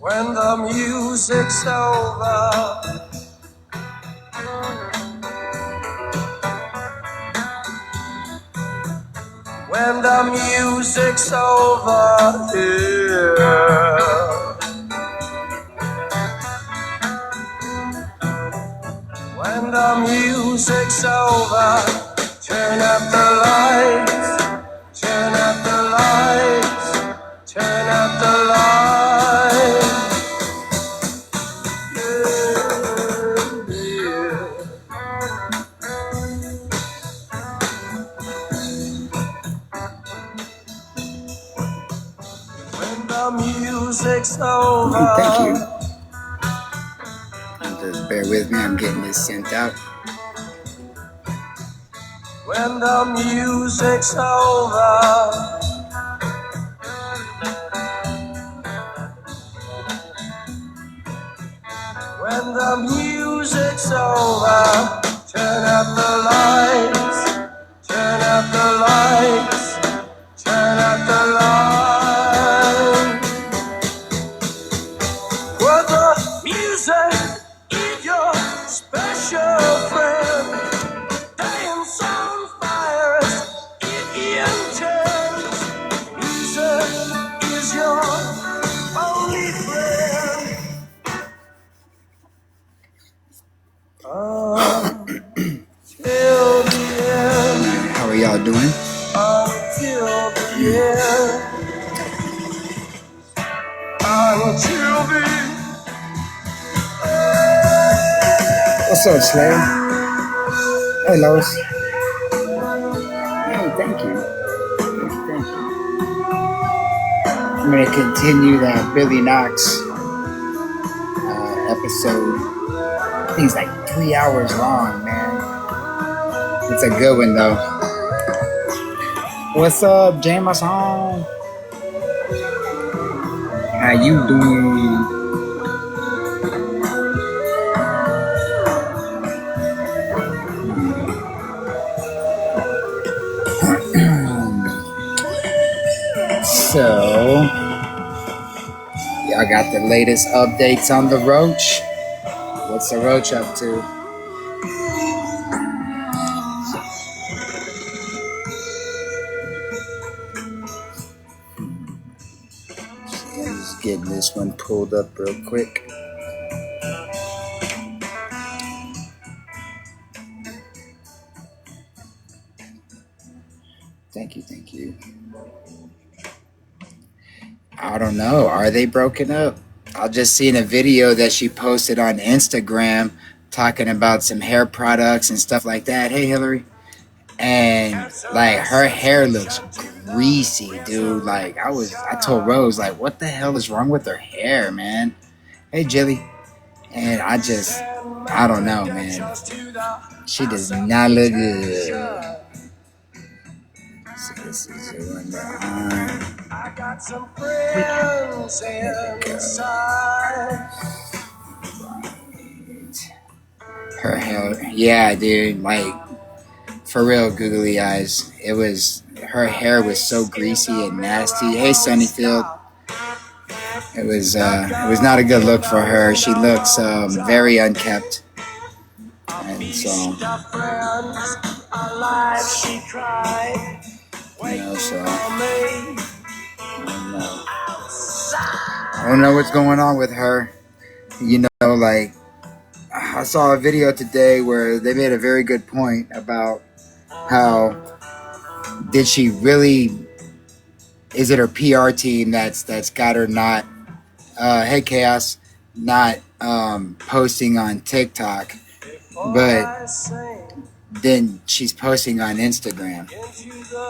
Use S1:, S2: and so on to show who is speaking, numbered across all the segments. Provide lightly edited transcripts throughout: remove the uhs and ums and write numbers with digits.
S1: When the music's over, when the music's over, yeah. When the music's over, turn up the lights, turn up the lights, turn up the lights. When the music's over.
S2: Thank you. Just bear with me, I'm getting this sent out.
S1: When the music's over, when the music's over, turn up the lights, turn up the lights, turn up the lights. Well, the music is your special friend. Dance on fire, it intends. Music is your only friend. Till the end.
S2: How are y'all doing?
S1: Until the end. Until the end.
S2: What's up, Slay? Hey, Lois. Hey, thank you. Thank you. I'm going to continue that Billy Knox episode. I think it's like 3 hours long, man. It's a good one, though. What's up, Jameson? How you doing? So, y'all got the latest updates on the Roach? What's the Roach up to? I'm just getting this one pulled up real quick. Thank you. I don't know. Are they broken up? I just seen a video that she posted on Instagram talking about some hair products and stuff like that. Hey, Hillary. And like her hair looks greasy, dude. Like I told Rose, like, what the hell is wrong with her hair, man? Hey, Jilly. And I don't know, man. She does not look good. So this is the one that
S1: I got some friends inside.
S2: Her hair, yeah, dude. Like for real, googly eyes. Her hair was so greasy and nasty. Hey, Sunnyfield. It was not a good look for her. She looks very unkept, and so I don't know what's going on with her. Like I saw a video today where they made a very good point about how did she really? Is it her PR team that's got her not? Hey, Chaos, not posting on TikTok, but then she's posting on Instagram.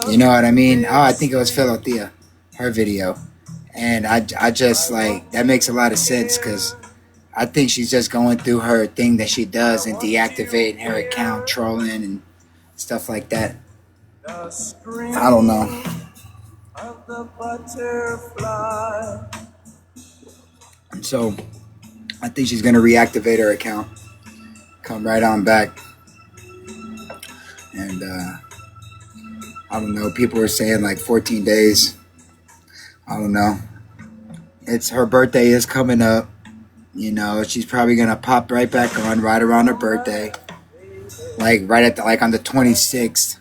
S2: You know what I mean? Oh, I think it was Philothea, her video. And I just like, that makes a lot of sense because I think she's just going through her thing that she does and deactivating her account, trolling and stuff like that. I don't know. So I think she's going to reactivate her account, come right on back. And I don't know, people were saying like 14 days. I don't know. it's her birthday is coming up. She's probably gonna pop right back on right around her birthday, like right at like on the 26th,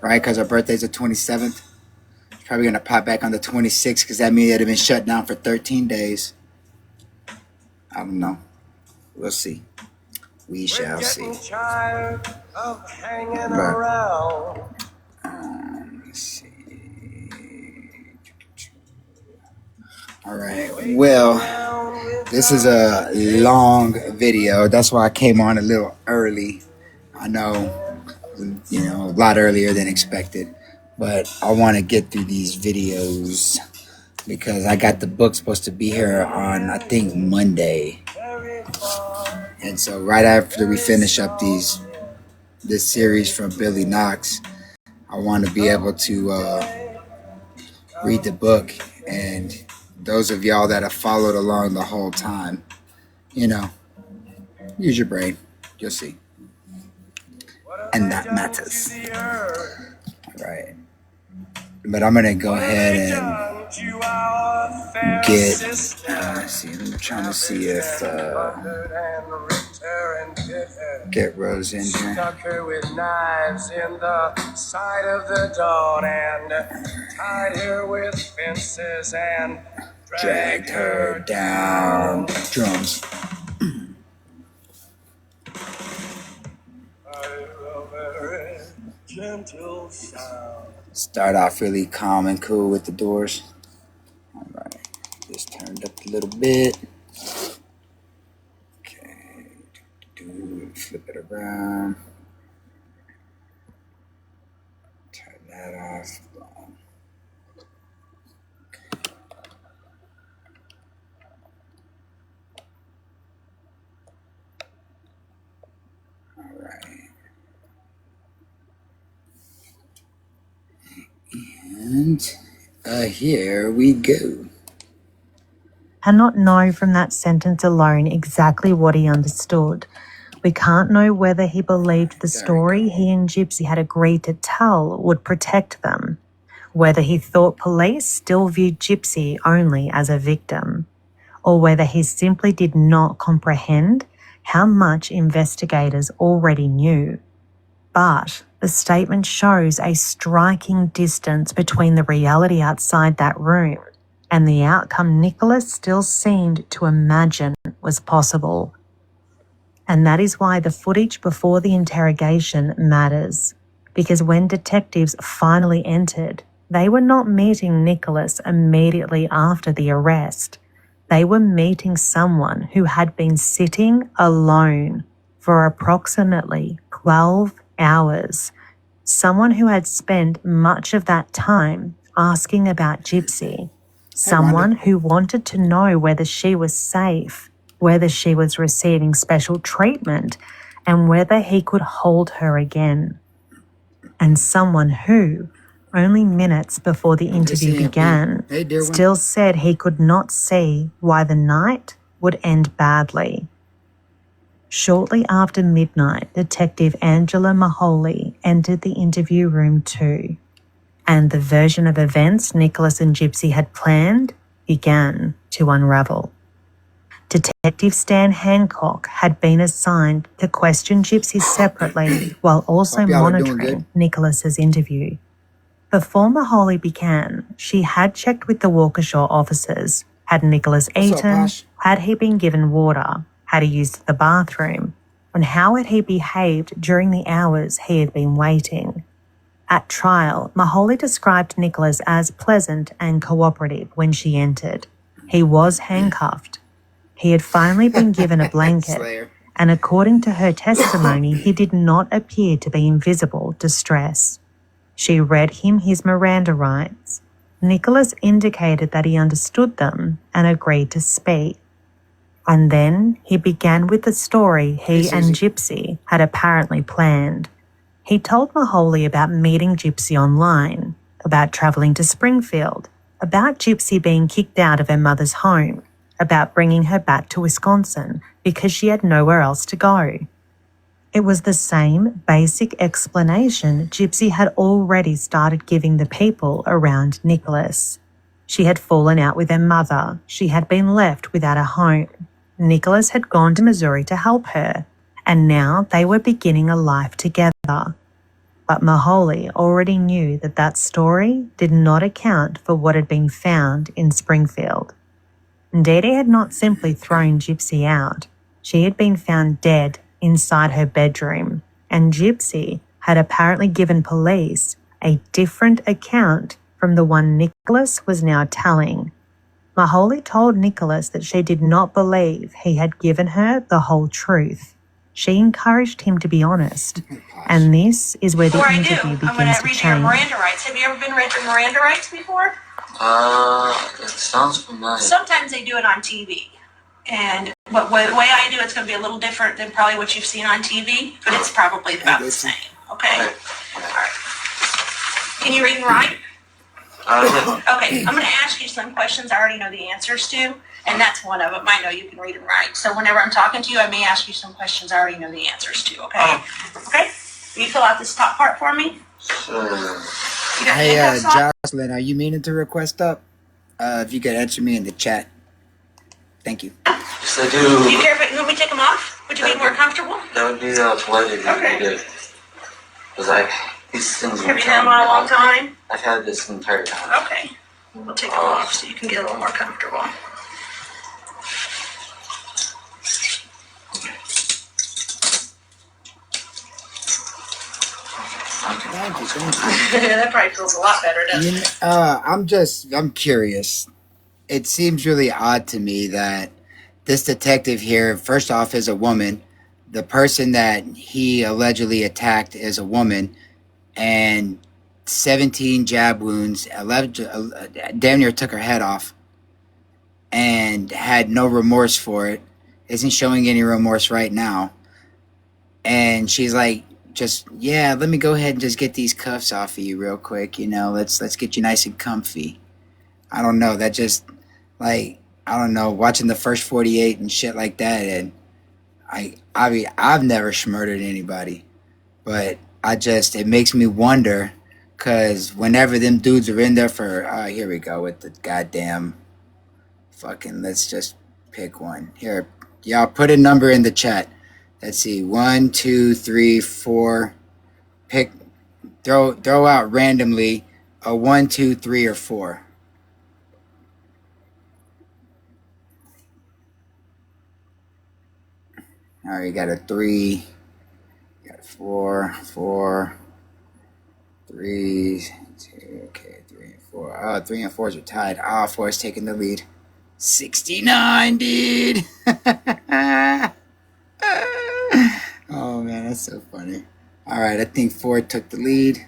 S2: right? Because her birthday's the 27th. She's probably gonna pop back on the 26th because that means it'd have been shut down for 13 days. I don't know. We'll see. We shall see. But, let's see. All right. Well, this is a long video. That's why I came on a little early. I know, a lot earlier than expected. But I want to get through these videos because I got the book supposed to be here on, I think, Monday. And so right after we finish up this series from Billy Knox, I want to be able to read the book. And those of y'all that have followed along the whole time, use your brain. You'll see. And that matters. All right. But I'm going to go ahead and get, let's see, I'm trying to see if, get Rose in here. Stuck her with knives in the side of the dawn and tied her with fences and dragged her down. Drums. Gentle sound. Start off really calm and cool with the doors. All right, just turned up a little bit. Okay, flip it around. Turn that off. All right. And here we go.
S3: Cannot know from that sentence alone exactly what he understood. We can't know whether he believed the story he and Gypsy had agreed to tell would protect them, whether he thought police still viewed Gypsy only as a victim, or whether he simply did not comprehend how much investigators already knew. But the statement shows a striking distance between the reality outside that room and the outcome Nicholas still seemed to imagine was possible. And that is why the footage before the interrogation matters, because when detectives finally entered, they were not meeting Nicholas immediately after the arrest. They were meeting someone who had been sitting alone for approximately 12 hours. Someone who had spent much of that time asking about Gypsy. Someone who wanted to know whether she was safe, whether she was receiving special treatment, and whether he could hold her again. And someone who, only minutes before the interview began, still said he could not see why the night would end badly. Shortly after midnight, Detective Angela Mahoney entered the interview room too, and the version of events Nicholas and Gypsy had planned began to unravel. Detective Stan Hancock had been assigned to question Gypsy separately while also monitoring Nicholas's interview. Before Mahoney began, she had checked with the Waukesha officers. Had Nicholas eaten? Had he been given water? Had he used the bathroom? And how had he behaved during the hours he had been waiting? At trial, Mahoney described Nicholas as pleasant and cooperative when she entered. He was handcuffed. He had finally been given a blanket, and according to her testimony, he did not appear to be in visible distress. She read him his Miranda rights. Nicholas indicated that he understood them and agreed to speak. And then he began with the story he and Gypsy had apparently planned. He told Mahoney about meeting Gypsy online, about travelling to Springfield, about Gypsy being kicked out of her mother's home, about bringing her back to Wisconsin because she had nowhere else to go. It was the same basic explanation Gypsy had already started giving the people around Nicholas. She had fallen out with her mother. She had been left without a home. Nicholas had gone to Missouri to help her, and now they were beginning a life together. But Maholi already knew that that story did not account for what had been found in Springfield. Dee Dee had not simply thrown Gypsy out. She had been found dead inside her bedroom, and Gypsy had apparently given police a different account from the one Nicholas was now telling. Maholi told Nicholas that she did not believe he had given her the whole truth. She encouraged him to be honest, and this is where the interview begins to change.
S4: I'm going to read your Miranda rights. Have you ever been read your Miranda rights before?
S5: It sounds familiar.
S4: Sometimes they do it on TV. And the way I do it's going to be a little different than probably what you've seen on TV, but it's probably about the same. Okay? All right. Can you read and write? Okay, I'm going to ask you some questions I already know the answers to, and that's one of them. I know you can read and write. So whenever I'm talking to you, I may ask you some questions I already know the answers to, okay? Okay? Will you fill out this top part for me?
S5: Sure.
S2: Hey, Jocelyn, are you meaning to request up? If you could answer me in the chat. Thank you.
S5: Yes, I do.
S4: Do you care if you want me to take them off? Would you be more comfortable?
S5: That would be polite if you did. Because these things
S4: Have you had them on a long time?
S5: I've had this entire time.
S4: Okay. We'll take them off so you can get a little more comfortable.
S2: Thank you.
S4: That probably feels a lot better, doesn't it?
S2: I'm curious. It seems really odd to me that this detective here, first off, is a woman. The person that he allegedly attacked is a woman, and 17 jab wounds, 11, damn near took her head off, and had no remorse for it. Isn't showing any remorse right now. And she's like, let me go ahead and just get these cuffs off of you real quick. Let's get you nice and comfy. I don't know. That just, I don't know, watching the first 48 and shit like that. And I've never murdered anybody, but it makes me wonder, because whenever them dudes are in there for, here we go with the goddamn fucking, let's just pick one. Here, y'all put a number in the chat. Let's see, 1, 2, 3, 4. Throw out randomly a 1, 2, 3, or 4. All right, you got a 3, you got a 4, 3, 2, okay, 3 and 4. 3 and 4s are tied. 4 is taking the lead. 69, dude. Oh man, that's so funny. All right, I think 4 took the lead.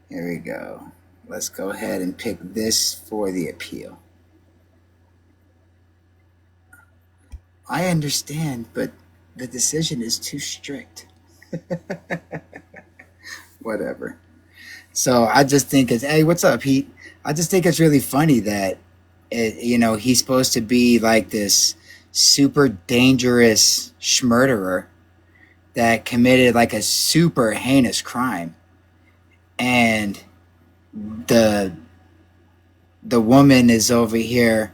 S2: Here we go. Let's go ahead and pick this for the appeal. I understand, but the decision is too strict. Whatever. So I just think hey, what's up, Pete? I just think it's really funny that he's supposed to be like this super dangerous murderer that committed like a super heinous crime, and the woman is over here,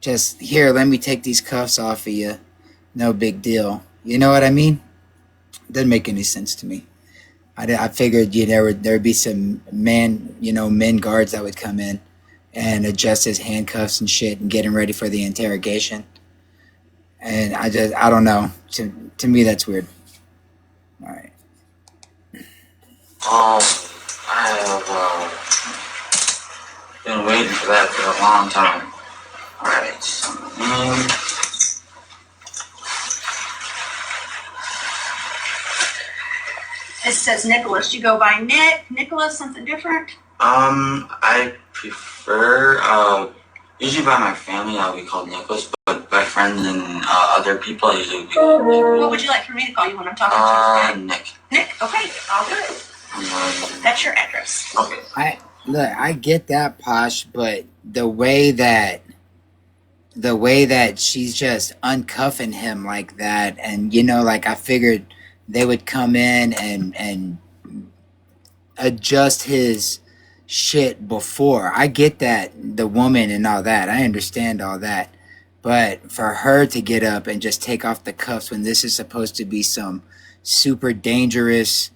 S2: let me take these cuffs off of you, no big deal. You know what I mean? Doesn't make any sense to me. I figured there'd be some men guards that would come in and adjust his handcuffs and shit and get him ready for the interrogation. And I don't know. To me, that's weird. All right.
S5: I have been waiting for that for a long time. All right.
S4: It says Nicholas. You go by Nicholas, something different?
S5: I prefer, usually by my family, I'll be called Nicholas, but by friends and other people, I usually be called Nick.
S4: What would you like for me to call you when I'm talking to you?
S5: Nick.
S4: Nick? Okay, I'll do it. That's your address.
S5: Okay.
S2: I get that, Posh, but the way that she's just uncuffing him like that, and I figured they would come in and adjust his shit before. I get that, the woman and all that. I understand all that. But for her to get up and just take off the cuffs when this is supposed to be some super dangerous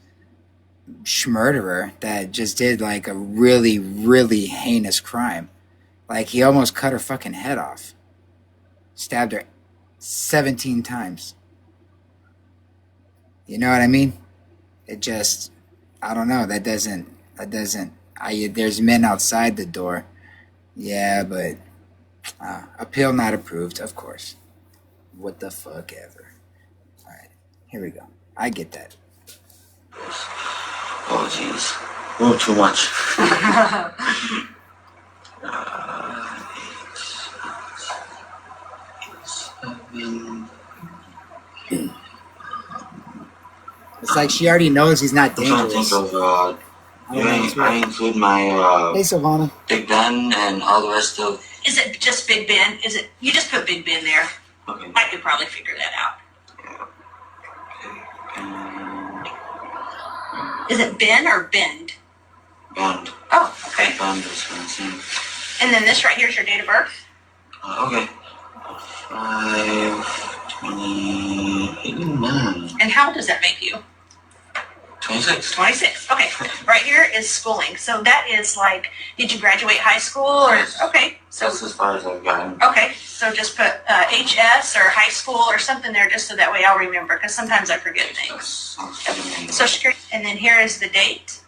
S2: murderer that just did like a really, really heinous crime. Like he almost cut her fucking head off. Stabbed her 17 times. You know what I mean? It just, I don't know. That doesn't, there's men outside the door. Yeah, but appeal not approved, of course. What the fuck ever. All right, here we go. I get that.
S5: Oh, jeez. A little too much.
S2: It's like she already knows he's not
S5: I'm trying to think
S2: dangerous.
S5: of, I include my,
S2: Hey, Savannah.
S5: Big Ben and all the rest of...
S4: Is it just Big Ben? Is it? You just put Big Ben there.
S5: Okay.
S4: I could probably figure that out. Is it Ben or Bend?
S5: Bend.
S4: Oh, okay.
S5: Bend is fancy.
S4: And then this right here is your date of birth.
S5: Okay. 5/20/89.
S4: And how does that make you?
S5: 26.
S4: 26. Okay. Right here is schooling. So that is like, did you graduate high school or?
S5: Yes.
S4: Okay. So
S5: That's as far as I've gotten.
S4: okay. So just put HS or high school or something there, just so that way I'll remember, because sometimes I forget things. Social Security. And then here is the date.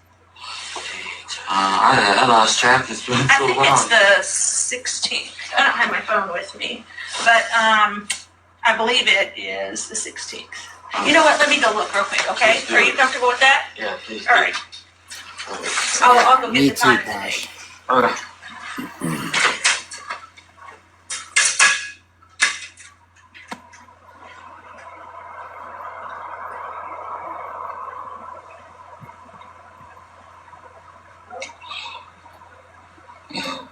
S5: I lost track. It's been
S4: I
S5: so
S4: think
S5: long.
S4: it's the 16th. I don't have my phone with me, but I believe it is the 16th. You know what? Let me go look real quick, okay? Are you comfortable with that?
S5: Yeah, please.
S4: All right.
S5: Okay.
S4: I'll go get
S2: Me
S4: the
S2: too,
S4: time today.
S2: Posh.
S5: Okay.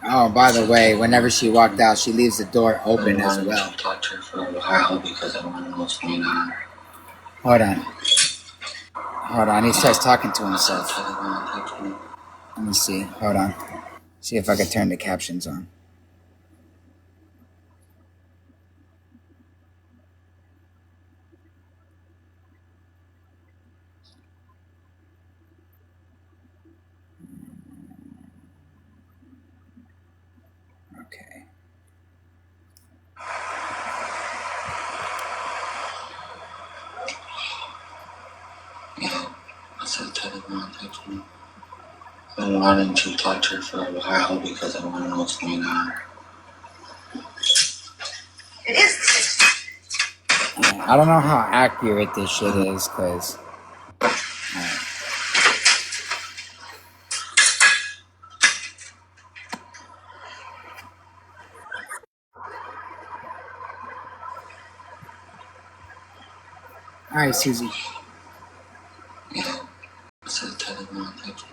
S2: Oh, by the way, whenever she walked out, she leaves the door open
S5: I
S2: as
S5: wanted
S2: well.
S5: to talk to her for a while because I want to know what's going on.
S2: Hold on. Hold on. He starts talking to himself.
S5: Telegram.
S2: Let me see. Hold on. See if I can turn the captions on. Okay.
S5: Yeah, I said Telegram. I've been wanting to talk to her for a while because I want to know what's going on.
S4: It is the 16th.
S2: I don't know how accurate this shit is, because... Alright, Susie.
S5: Yeah, I said Telegram. I've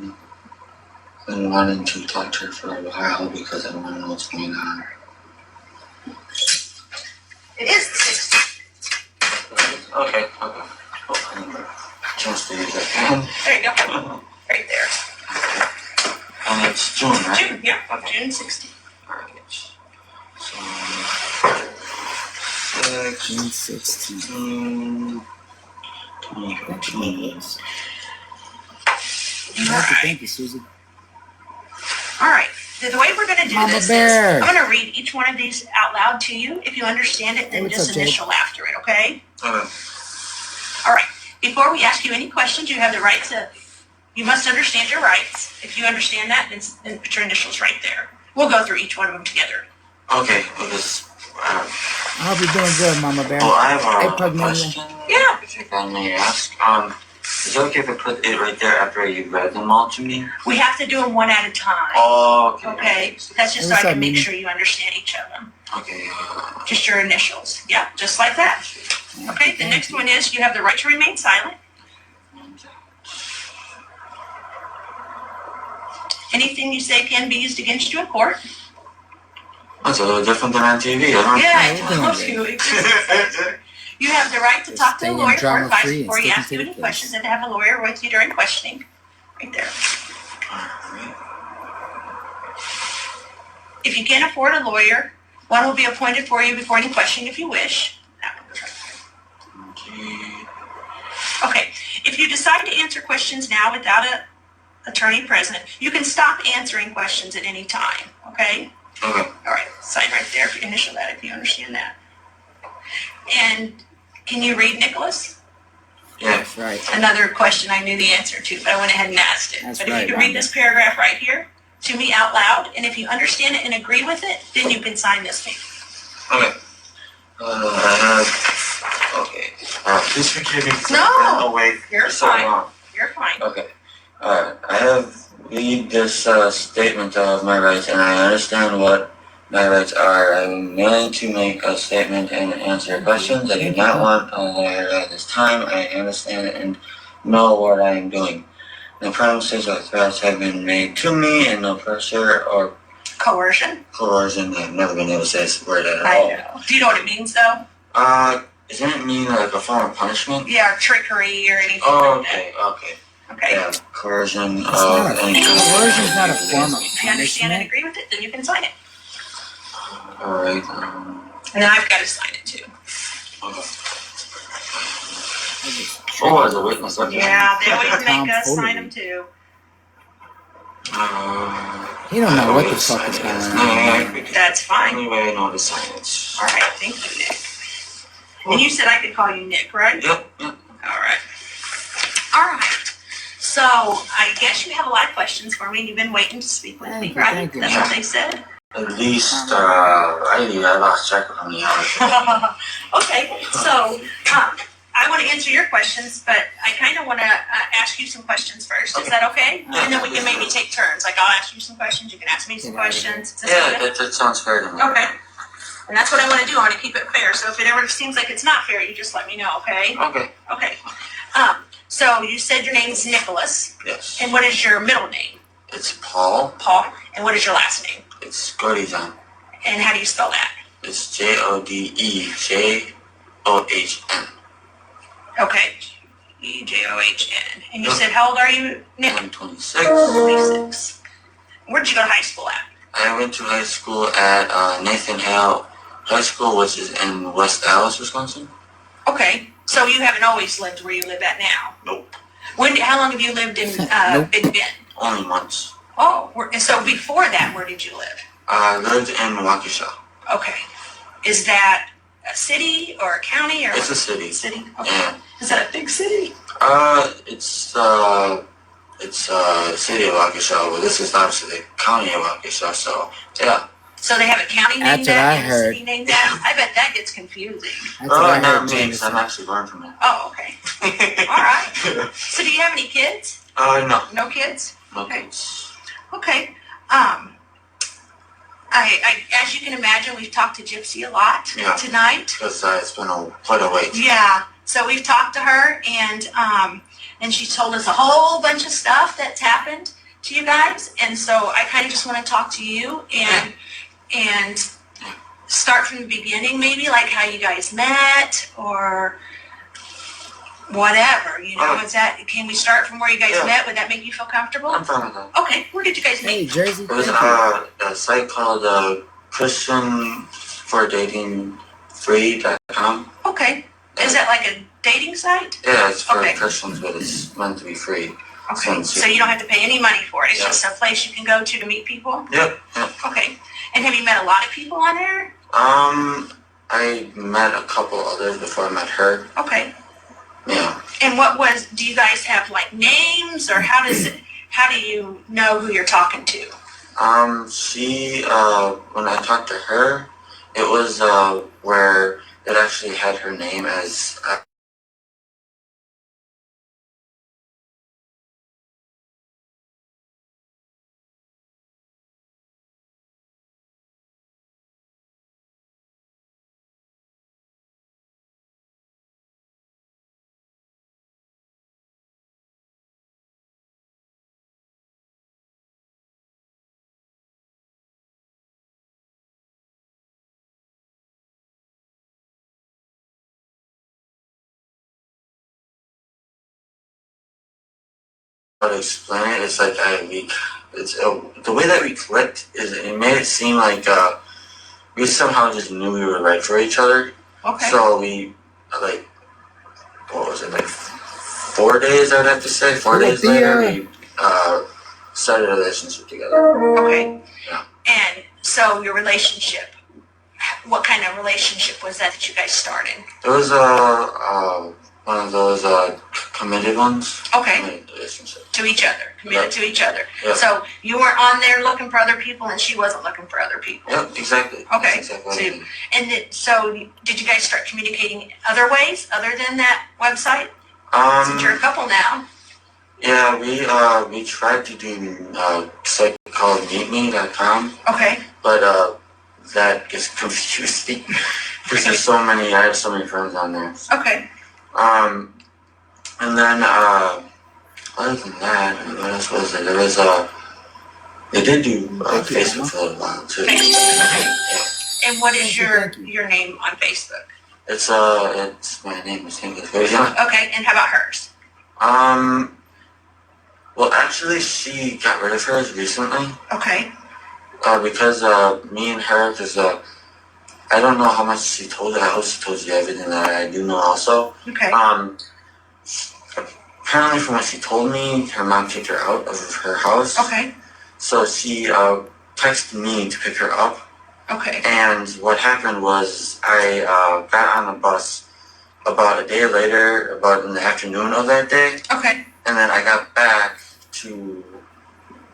S5: been wanting to talk to her for a while because I want to know what's going on.
S4: It is the 16th.
S5: Okay. Oh, I remember. Just to use that.
S4: There you go. Right there.
S5: And it's June, right?
S4: June, yeah. June 16th.
S5: Alright. So,
S2: June 16th.
S5: 16.
S2: Thank you, thank you, Susie.
S4: All right. The way we're going to do
S2: Mama
S4: this
S2: Bear.
S4: is I'm going to read each one of these out loud to you. If you understand it, then
S2: What's
S4: just
S2: up, Jake?
S4: initial after it, okay?
S5: Okay.
S4: All right. Before we ask you any questions, you have the right to, you must understand your rights. If you understand that, then put your initials right there. We'll go through each one of them together.
S5: Okay, because
S2: I hope you're doing good, Mama Bear.
S5: well, I have
S2: Hey,
S5: a
S2: Pugmania.
S5: question.
S4: Yeah.
S5: If I may ask, is it okay if I put it right there after you read them all to me?
S4: We have to do them one at a time.
S5: Oh, okay.
S4: Okay. That's just so
S2: What's
S4: I
S2: up,
S4: can make
S2: Mimi?
S4: sure you understand each of them.
S5: Okay.
S4: Just your initials. Yeah, just like that. Okay. The next one is you have the right to remain silent. Anything you say can be used against you in court.
S5: That's a little different than on TV. I don't
S4: Yeah, I
S2: we're doing
S4: told
S2: great.
S4: you. It just says you have the right to talk to a
S2: Staying
S4: lawyer for
S2: drama-free
S4: advice
S2: and
S4: before you
S2: sticking
S4: ask
S2: to
S4: you
S2: the
S4: any
S2: case.
S4: questions and to have a lawyer with you during questioning. Right there.
S5: Alright.
S4: If you can't afford a lawyer, one will be appointed for you before any questioning if you wish. Okay, if you decide to answer questions now without an attorney present, you can stop answering questions at any time, okay?
S5: Okay.
S4: All right, sign right there, initial that if you understand that. And can you read, Nicholas?
S5: Yeah.
S2: That's right.
S4: Another question I knew the answer to, but I went ahead and asked it.
S2: That's
S4: but if
S2: right,
S4: you can read
S2: Rhonda.
S4: this paragraph right here to me out loud, and if you understand it and agree with it, then you can sign this paper.
S5: Okay. Okay. Please forgive me for
S4: No,
S5: being awake
S4: you're
S5: so
S4: fine.
S5: long.
S4: You're fine.
S5: Okay. I have read this statement of my rights, and I understand what my rights are. I'm willing to make a statement and answer questions. I do not want a lawyer at this time. I understand and know what I am doing. No promises or threats have been made to me, and no pressure or
S4: Coercion.
S5: I've never been able to say this word at all.
S4: I know. Do you know what it means, though?
S5: Isn't it mean like a form of punishment?
S4: Yeah, or trickery or anything
S5: Oh,
S4: like
S5: okay.
S4: that. Okay.
S5: Yeah, coercion
S2: It's not a,
S5: any kind.
S2: coercion's not a form of
S4: If you understand and
S2: punishment.
S4: agree with it, then you can sign it.
S5: Alright,
S4: And then I've got to sign it too.
S5: okay. Oh, as a witness, okay.
S4: Yeah, they always make us
S2: Tomfoolery.
S4: sign them too.
S2: You don't know what the fuck is going on.
S4: That's fine.
S5: Anyway, I know the signs.
S4: All right, thank you, Nick. And you said I could call you Nick, right?
S5: Yep.
S4: All right. All right. So I guess you have a lot of questions for me. You've been waiting to speak with me, right?
S2: Thank you.
S4: That's what they said.
S5: At least, I lost track of how many hours.
S4: Okay, so I want to answer your questions, but I kind of want to ask you some questions first. Is that okay? And then we can maybe take turns. Like I'll ask you some questions, you can ask me some questions. Is
S5: Yeah,
S4: that
S5: that sounds fair to me.
S4: okay? And that's what I want to do. I want to keep it fair. So if it ever seems like it's not fair, you just let me know, okay?
S5: Okay.
S4: Okay. So you said your name's Nicholas,
S5: Yes.
S4: and what is your middle name?
S5: It's Paul.
S4: Paul. And what is your last name?
S5: It's Godizan.
S4: And how do you spell that?
S5: It's Jodejohn.
S4: Okay. Ejohn. And you said, how old are you, Nick?
S5: I'm 26.
S4: 26. Where did you go to high school at?
S5: I went to high school at Nathan Hale High School, which is in West Allis, Wisconsin.
S4: Okay. So you haven't always lived where you live at now?
S5: Nope.
S4: How long have you lived in Big Bend?
S5: Only months.
S4: Oh, and so before that, where did you live?
S5: I lived in Waukesha.
S4: Okay. Is that a city or a county or?
S5: It's a city.
S4: City? Okay.
S5: Yeah.
S4: Is that a big city?
S5: It's the city of Waukesha, but this is obviously the county of Waukesha, so yeah.
S4: So they have a county named
S2: That's what
S4: that
S2: I
S4: and a
S2: heard.
S4: city named that? I bet that gets confusing.
S2: That's what I
S5: Not
S2: heard,
S5: me, 'cause I'm
S2: Jameson.
S5: actually born from it.
S4: Oh, okay. All right. So do you have any kids?
S5: No.
S4: No kids?
S5: No
S4: Okay.
S5: kids.
S4: Okay. I as you can imagine, we've talked to Gypsy a lot
S5: Yeah.
S4: tonight.
S5: Because it's been quite a wait.
S4: Yeah. So we've talked to her, and she told us a whole bunch of stuff that's happened to you guys, and so I kind of just want to talk to you and start from the beginning, maybe like how you guys met or whatever. You know, is that? Can we start from where you guys
S5: Yeah.
S4: met? Would that make you feel comfortable?
S5: I'm fine with that.
S4: Okay. Where did you guys
S2: Hey,
S4: meet?
S2: Jersey.
S5: It was
S2: Thank you.
S5: a site called ChristianForDatingFree.com.
S4: Okay. Is that like a dating site?
S5: Yeah, it's for
S4: Okay.
S5: Christians, but it's meant to be free.
S4: Okay. So you don't have to pay any money for it. It's
S5: Yeah.
S4: just a place you can go to meet people.
S5: Yep.
S4: Okay. And have you met a lot of people on there?
S5: I met a couple others before I met her.
S4: Okay.
S5: Yeah.
S4: And do you guys have like names or how do you know who you're talking to?
S5: When I talked to her, it was, where it actually had her name as, how to explain it. It's like the way that we clicked is it made it seem like we somehow just knew we were right for each other.
S4: Okay.
S5: So we like, what was it, like 4 days? I'd have to say 4 days later we started a relationship together.
S4: Okay.
S5: Yeah.
S4: And so your relationship, what kind of relationship was that you guys started?
S5: It was one of those committed ones.
S4: Okay.
S5: Committed relationship.
S4: To each other, committed to each other.
S5: Yeah.
S4: So you weren't on there looking for other people, and she wasn't looking for other people.
S5: Yep, exactly.
S4: Okay.
S5: That's exactly what I mean.
S4: So did you guys start communicating other ways other than that website? Since you're a couple now.
S5: Yeah, we tried to do a site called meetme.com.
S4: Okay.
S5: But that gets confusing because there's so many. I have so many friends on there.
S4: Okay.
S5: And then other than that, what else was there? There was they did do Facebook for a little while too.
S4: Facebook. Okay.
S5: Yeah.
S4: And what is your name on Facebook?
S5: It's my name is English.
S4: Okay. And how about hers?
S5: Well, actually, she got rid of hers recently.
S4: Okay.
S5: Because me and her, because I don't know how much she told you. I hope she told you everything that I do know also.
S4: Okay.
S5: Apparently from what she told me, her mom kicked her out of her house.
S4: Okay.
S5: So she texted me to pick her up.
S4: Okay.
S5: And what happened was I got on a bus about a day later, about in the afternoon of that day.
S4: Okay.
S5: And then I got back to,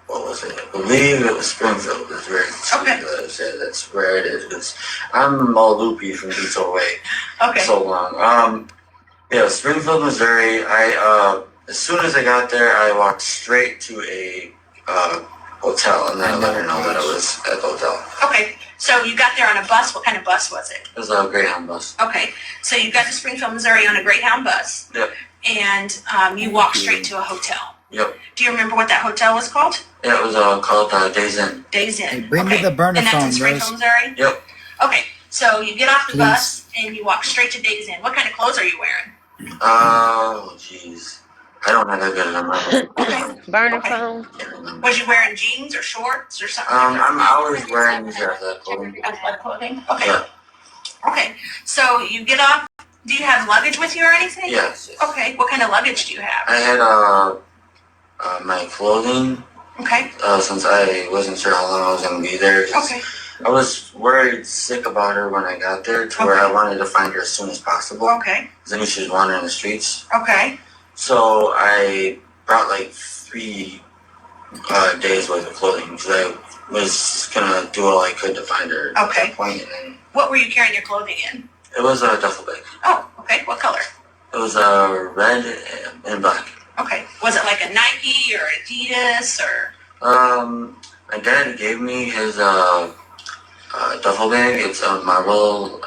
S5: what was it? I believe it was Springfield. It's very
S4: Okay.
S5: That's where it is. Because I'm all loopy from being so away so long. Yeah, Springfield, Missouri. As soon as I got there, I walked straight to a hotel, and then I let her know that I was at the hotel.
S4: Okay. So you got there on a bus. What kind of bus was it?
S5: It was a Greyhound bus.
S4: Okay. So you got to Springfield, Missouri on a Greyhound bus.
S5: Yep.
S4: And you walked straight to a hotel.
S5: Yep.
S4: Do you remember what that hotel was called?
S5: Yeah, it was called Days Inn.
S4: Days Inn.
S2: Hey, bring me the burner
S4: and that's
S2: phone,
S4: in Springfield,
S2: Rose.
S4: Missouri?
S5: Yep.
S4: Okay. So you get off the
S2: Please.
S4: bus and you walk straight to Days Inn. What kind of clothes are you wearing?
S5: Oh, jeez. I don't have that good of a memory.
S4: Okay.
S6: Burner
S4: Okay.
S6: phone.
S4: Was you wearing jeans or shorts or something?
S5: I'm always wearing athletic clothing.
S4: Athletic clothing? Okay.
S5: Yeah.
S4: Okay. So you get off. Do you have luggage with you or anything?
S5: Yes.
S4: Okay. What kind of luggage do you have?
S5: I had my clothing.
S4: Okay.
S5: Since I wasn't sure how long I was gonna be there.
S4: Okay.
S5: I was worried sick about her when I got there, to where I wanted to find her as soon as possible.
S4: Okay.
S5: Because I knew she was wandering the streets.
S4: Okay.
S5: So I brought like 3 days worth of clothing because I was gonna do all I could to find her. At
S4: Okay.
S5: that point, and
S4: What were you carrying your clothing in?
S5: it was a duffel bag.
S4: Oh, okay. What color?
S5: It was red and black.
S4: Okay. Was it like a Nike or Adidas or?
S5: My dad gave me his duffel bag. It's a Marble.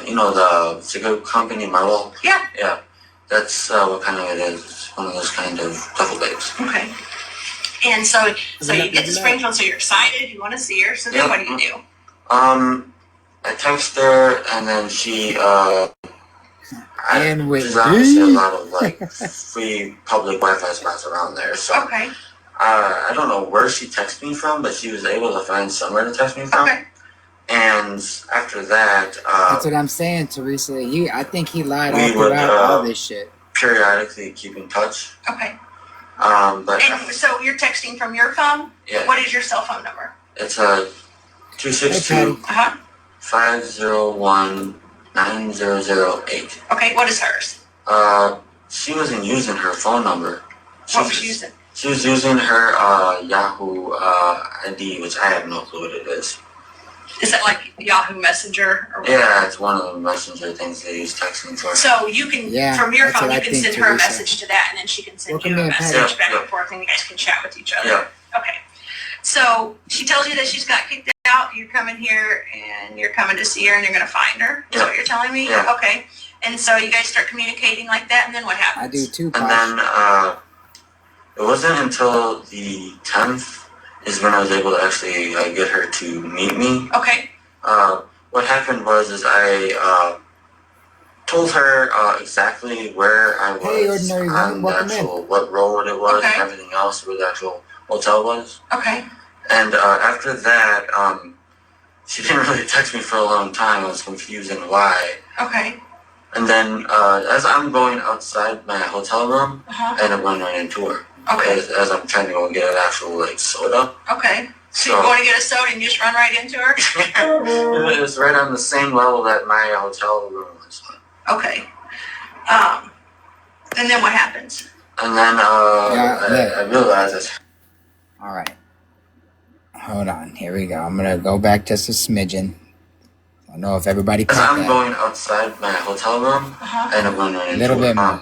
S5: You know the cigarette company Marble.
S4: Yeah.
S5: Yeah, that's what kind of it is. It's one of those kind of duffel bags.
S4: Okay. And so you get to Springfield, so you're excited, you want to see her. So then what do you do?
S5: I text her, and then she
S2: And with
S5: there's obviously a
S2: me?
S5: lot of like free public Wi-Fi spots around there. So
S4: Okay.
S5: I don't know where she texted me from, but she was able to find somewhere to text me from.
S4: Okay.
S5: And after that,
S2: That's what I'm saying, Teresa. I think he lied all
S5: We would,
S2: throughout all this shit.
S5: periodically keep in touch.
S4: Okay.
S5: But
S4: And so you're texting from your phone?
S5: yeah,
S4: What is your cell phone number?
S5: it's 262
S4: Uh-huh.
S5: 501 9008.
S4: Okay. What is hers?
S5: She wasn't using her phone number.
S4: What was she using?
S5: She was using her Yahoo ID, which I have no clue what it is.
S4: Is that like Yahoo Messenger? Or
S5: Yeah, it's one of the messenger things they use texting for.
S4: So you can,
S2: Yeah,
S4: from your
S2: that's
S4: phone,
S2: what
S4: you
S2: I
S4: can
S2: think,
S4: send her a
S2: Teresa.
S4: message to that, and then she can send
S2: Welcome
S4: you a
S2: in,
S4: message
S2: Patty.
S4: back
S5: Yeah.
S4: and forth, and you guys can chat with each other.
S5: Yeah.
S4: Okay. So she tells you that she's got kicked out. You're coming here, and you're coming to see her, and you're going to find her. Is
S5: Yeah.
S4: what you're telling me?
S5: Yeah.
S4: Okay. And so you guys start communicating like that, and then what happens?
S2: I do too,
S5: And
S2: Posh.
S5: then it wasn't until the 10th is when I was able to actually get her to meet me.
S4: Okay.
S5: What happened was I told her exactly where I was
S2: Hey, Ordinary
S5: on
S2: Woman,
S5: the
S2: welcome
S5: actual what road it was
S4: Okay.
S5: and everything else, where the actual hotel was.
S4: Okay.
S5: And after that, she didn't really text me for a long time. I was confused and why.
S4: Okay.
S5: And then as I'm going outside my hotel room, I end up running right into her.
S4: Okay.
S5: As I'm trying to go and get an actual like soda.
S4: Okay. So you're going to get a soda and you just run right into her?
S5: It was right on the same level that my hotel room was on.
S4: Okay. And then what happens?
S5: And then I realized it's...
S2: All right. Hold on. Here we go. I'm going to go back just a smidgen. I don't know if everybody
S5: As
S2: caught
S5: I'm
S2: that.
S5: going outside my hotel room, I end up running right into her.
S2: Little bit more.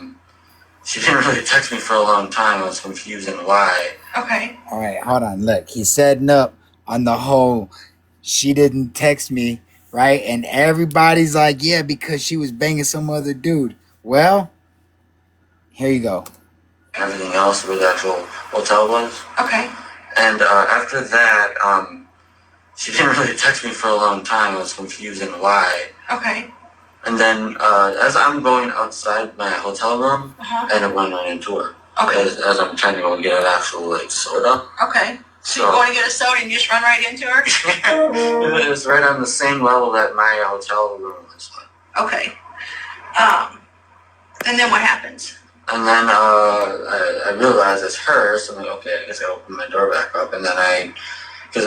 S5: She didn't really text me for a long time. I was confused and why.
S4: Okay.
S2: All right, hold on. Look, he's setting up on the whole, she didn't text me, right? And everybody's like, yeah, because she was banging some other dude. Well, here you go.
S5: Everything else where the actual hotel was.
S4: Okay.
S5: And after that, she didn't really text me for a long time. I was confused and why.
S4: Okay.
S5: And then as I'm going outside my hotel room, I end up running right into her.
S4: Okay.
S5: As I'm trying to go and get an actual like soda.
S4: Okay. So you're going to get a soda and you just run right into her?
S5: It was right on the same level that my hotel room was on.
S4: Okay. And then what happens?
S5: And then I realized it's her, so I'm like, okay, I guess I open my door back up. And then because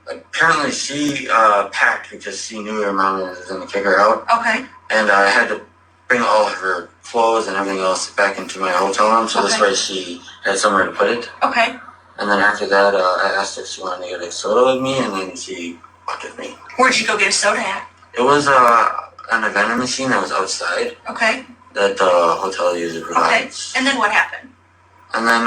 S5: apparently she packed because she knew her mom was going to kick her out.
S4: Okay.
S5: And I had to bring all of her clothes and everything else back into my hotel room, so this way she had somewhere to put it.
S4: Okay.
S5: And then after that, I asked her if she wanted to get a soda with me, and then she walked with me.
S4: Where'd you go get a soda at?
S5: It was an vending machine that was outside
S4: Okay.
S5: that the hotel usually provides.
S4: Okay. And then what happened?
S5: And then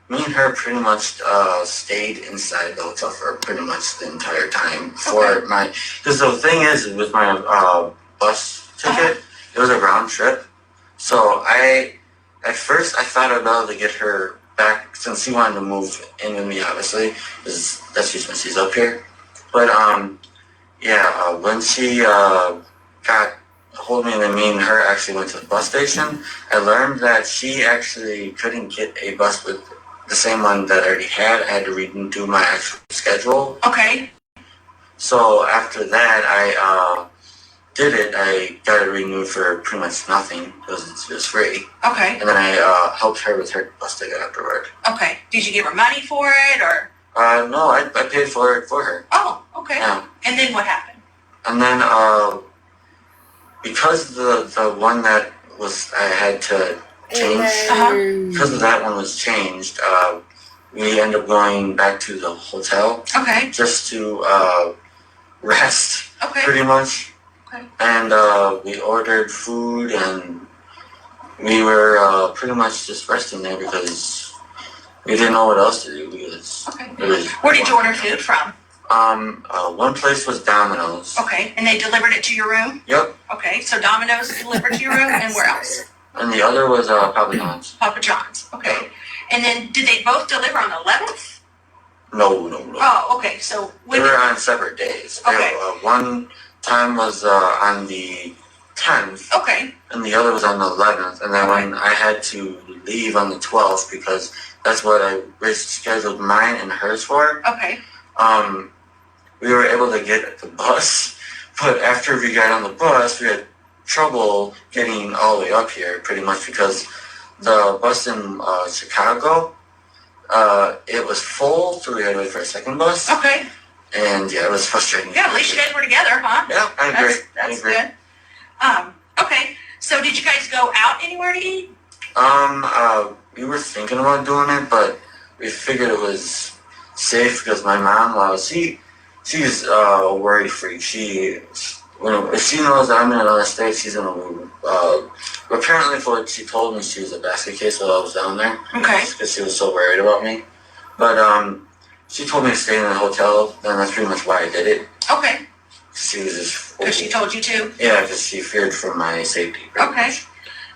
S5: me and her pretty much stayed inside the hotel for pretty much the entire time. Because the thing is, with my bus ticket, it was a round trip. So at first I thought I'd be able to get her back since she wanted to move in with me, obviously, because that's just when she's up here. But when she got hold of me and then me and her actually went to the bus station, I learned that she actually couldn't get a bus with the same one that I already had. I had to redo my actual schedule.
S4: Okay.
S5: So after that, I did it. I got it renewed for pretty much nothing because it was free.
S4: Okay.
S5: And then I helped her with her bus ticket afterward.
S4: Okay. Did you give her money for it or?
S5: No, I paid for it for her.
S4: Oh, okay.
S5: Yeah.
S4: And then what happened?
S5: And then because the one that was I had to change, because of that one was changed, we ended up going back to the hotel.
S4: Okay.
S5: Just to rest,
S4: Okay.
S5: pretty much.
S4: Okay.
S5: And we ordered food, and we were pretty much just resting there because we didn't know what else to do. Because
S4: Okay. Where did you order food from?
S5: One place was Domino's.
S4: Okay. And they delivered it to your room?
S5: Yep.
S4: Okay. So Domino's delivered to your room, and where else?
S5: And the other was Papa John's.
S4: Papa John's. Okay. And then did they both deliver on the 11th?
S5: No.
S4: Oh, okay. So
S5: They were on separate days.
S4: Okay.
S5: One time was on the 10th.
S4: Okay.
S5: And the other was on the 11th. And then when I had to leave on the 12th, because that's what I rescheduled mine and hers for,
S4: Okay.
S5: we were able to get the bus. But after we got on the bus, we had trouble getting all the way up here, pretty much because the bus in Chicago, it was full, so we had to wait for a second bus.
S4: Okay.
S5: And yeah, it was frustrating.
S4: Yeah, at least you guys were together, huh?
S5: Yeah, I agree.
S4: That's good. Okay. So did you guys go out anywhere to eat?
S5: We were thinking about doing it, but we figured it was safe because my mom, she's a worry freak. If she knows that I'm in another state, she's gonna move. Apparently, for what she told me, she was a basket case while I was down there.
S4: Okay.
S5: Because she was so worried about me. But she told me to stay in the hotel, and that's pretty much why I did it.
S4: Okay.
S5: She was just...
S4: Because she told you to?
S5: Yeah, because she feared for my safety.
S4: Okay.
S5: Much.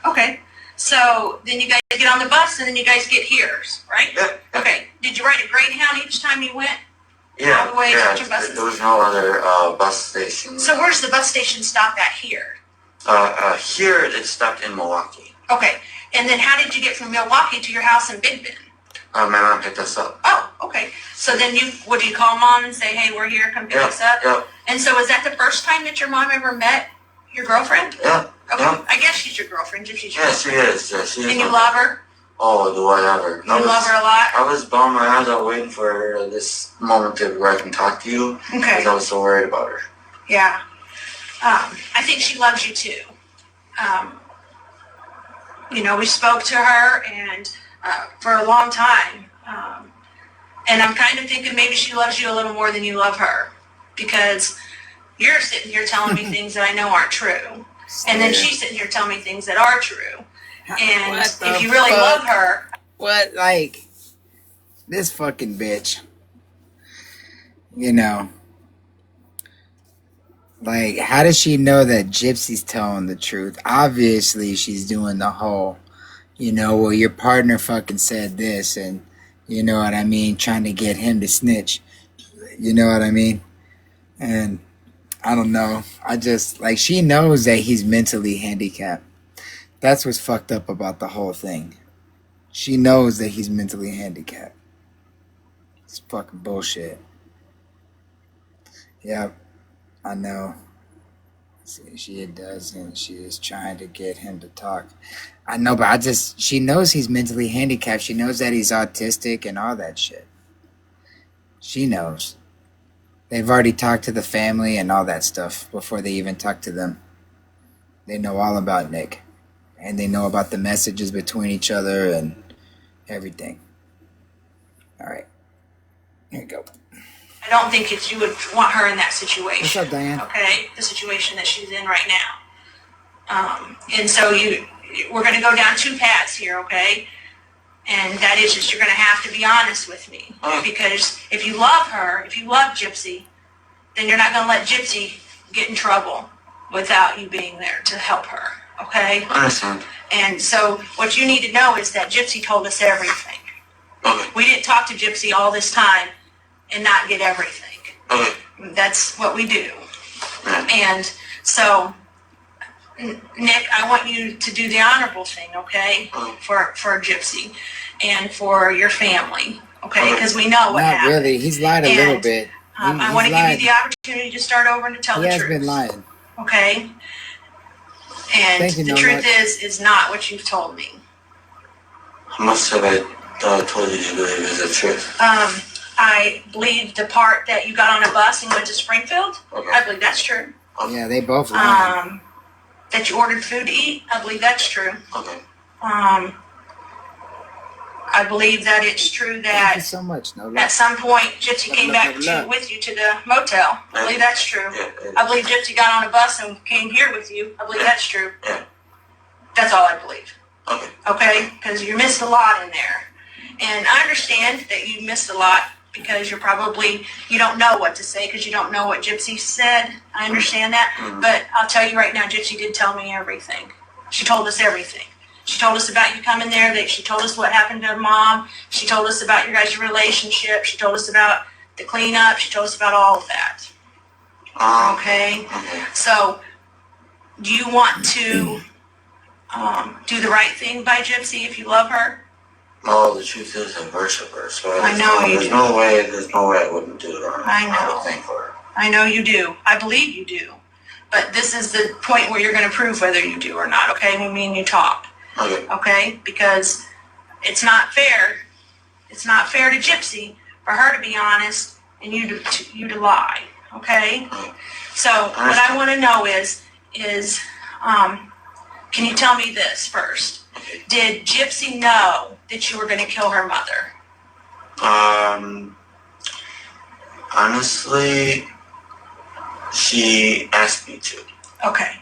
S4: Okay. So then you guys get on the bus, and then you guys get here, right?
S5: Yeah.
S4: Okay. Did you ride a Greyhound each time you went?
S5: Yeah.
S4: All the way
S5: yeah.
S4: to your buses?
S5: There was no other bus station.
S4: So where's the bus station stop at here?
S5: Here it stopped in Milwaukee.
S4: Okay. And then how did you get from Milwaukee to your house in Big Bend?
S5: My mom picked us up.
S4: Oh, okay. So then would you call mom and say, hey, we're here, come pick us up?
S5: Yep.
S4: And so was that the first time that your mom ever met your girlfriend?
S5: Yeah.
S4: Okay.
S5: Yep.
S4: I guess she's your girlfriend. Gypsy's your
S5: Yes, she
S4: girlfriend.
S5: is. Yeah, she is.
S4: And you love her?
S5: Oh, do I ever?
S4: You love her a lot?
S5: I was bummed my eyes out waiting for this moment where I can talk to you.
S4: Okay.
S5: Because I was so worried about her.
S4: Yeah. I think she loves you too. We spoke to her and for a long time. And I'm kind of thinking maybe she loves you a little more than you love her. Because you're sitting here telling me things that I know aren't true. And then she's sitting here telling me things that are true. And if you really love her.
S2: What, like, this fucking bitch. Like, how does she know that Gypsy's telling the truth? Obviously, she's doing the whole, well, your partner fucking said this, and you know what I mean, trying to get him to snitch. You know what I mean? And I don't know. I just, like, she knows that he's mentally handicapped. That's what's fucked up about the whole thing. She knows that he's mentally handicapped. It's fucking bullshit. Yep, I know. See, she does, and she is trying to get him to talk. I know, but she knows he's mentally handicapped. She knows that he's autistic and all that shit. She knows. They've already talked to the family and all that stuff before they even talk to them. They know all about Nick. And they know about the messages between each other and everything. All right. Here you go.
S4: I don't think you would want her in that situation.
S2: What's up, Diane?
S4: Okay, the situation that she's in right now. And so we're going to go down two paths here, okay? And that is just you're going to have to be honest with me. Because if you love her, if you love Gypsy, then you're not going to let Gypsy get in trouble without you being there to help her, okay?
S5: I understand.
S4: And so what you need to know is that Gypsy told us everything.
S5: Okay.
S4: We didn't talk to Gypsy all this time and not get everything.
S5: Okay.
S4: That's what we do.
S5: Yeah.
S4: And so, Nick, I want you to do the honorable thing, okay? For Gypsy and for your family, okay? Because we know what
S2: Not
S4: happened.
S2: really. He's lied a little bit.
S4: I want to give you the opportunity to start over and to tell the truth.
S2: He has been lying.
S4: Okay? And
S2: Thank you,
S4: the truth is not what you've told me.
S5: How much have I told you to believe is the truth?
S4: I believe the part that you got on a bus and went to Springfield.
S5: Okay.
S4: I believe that's true.
S2: Yeah, they both lied.
S4: That you ordered food to eat. I believe that's true.
S5: Okay.
S4: I believe that it's true
S2: Thank you
S4: that
S2: so much. No,
S4: at some point Gypsy came back with you to the motel. I believe that's true.
S5: Yeah.
S4: I believe Gypsy got on a bus and came here with you. I believe that's true.
S5: Yeah.
S4: That's all I believe.
S5: Okay.
S4: Okay? Because you missed a lot in there. And I understand that you missed a lot because you don't know what to say because you don't know what Gypsy said. I understand that.
S5: Mm-hmm.
S4: But I'll tell you right now, Gypsy did tell me everything. She told us everything. She told us about you coming there. She told us what happened to Mom. She told us about your guys' relationship. She told us about the cleanup. She told us about all of that. Okay?
S5: Okay.
S4: So, do you want to do the right thing by Gypsy if you love her?
S5: No, the truth is I worship her, so
S4: I know you
S5: there's
S4: do.
S5: no way I wouldn't do it on
S4: I know.
S5: the thing for her.
S4: I know you do. I believe you do. But this is the point where you're going to prove whether you do or not, okay? When me and you talk.
S5: Okay.
S4: Okay? Because it's not fair. It's not fair to Gypsy for her to be honest and you to lie. Okay? So what I want to know is can you tell me this first? Did Gypsy know that you were going to kill her mother?
S5: Honestly, she asked me to.
S4: Okay.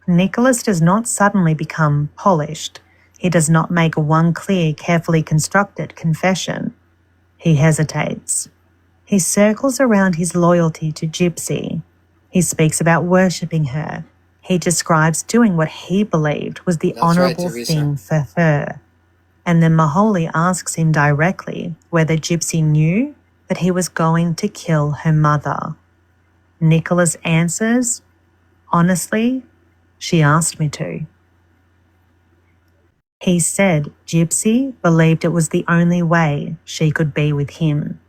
S3: Nicholas does not suddenly become polished. He does not make one clear, carefully constructed confession. He hesitates. He circles around his loyalty to Gypsy. He speaks about worshipping her. He describes doing what he believed was the honourable thing for her. And then Maholi asks him directly whether Gypsy knew that he was going to kill her mother. Nicholas answers, honestly, she asked me to. He said Gypsy believed it was the only way she could be with him.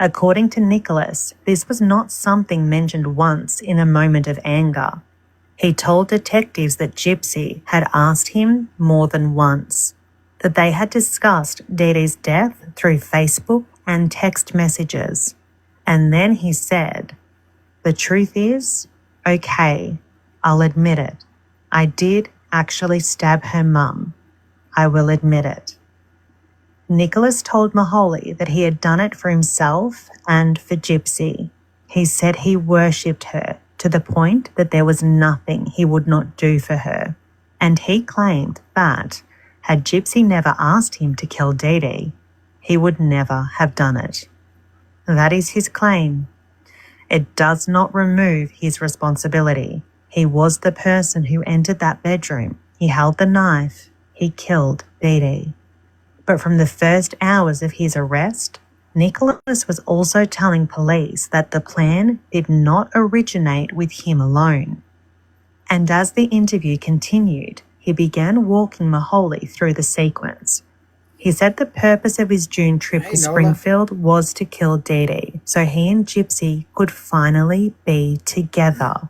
S3: According to Nicholas, this was not something mentioned once in a moment of anger. He told detectives that Gypsy had asked him more than once, that they had discussed Dee Dee's death through Facebook and text messages. And then he said, "The truth is, okay, I'll admit it. I did actually stab her mum. I will admit it." Nicholas told Maholi that he had done it for himself and for Gypsy. He said he worshipped her to the point that there was nothing he would not do for her. And he claimed that, had Gypsy never asked him to kill Dee Dee, he would never have done it. That is his claim. It does not remove his responsibility. He was the person who entered that bedroom. He held the knife. He killed Dee Dee. But from the first hours of his arrest, Nicholas was also telling police that the plan did not originate with him alone. And as the interview continued, he began walking Maholi through the sequence. He said the purpose of his June trip to Springfield was to kill Dee Dee, so he and Gypsy could finally be together.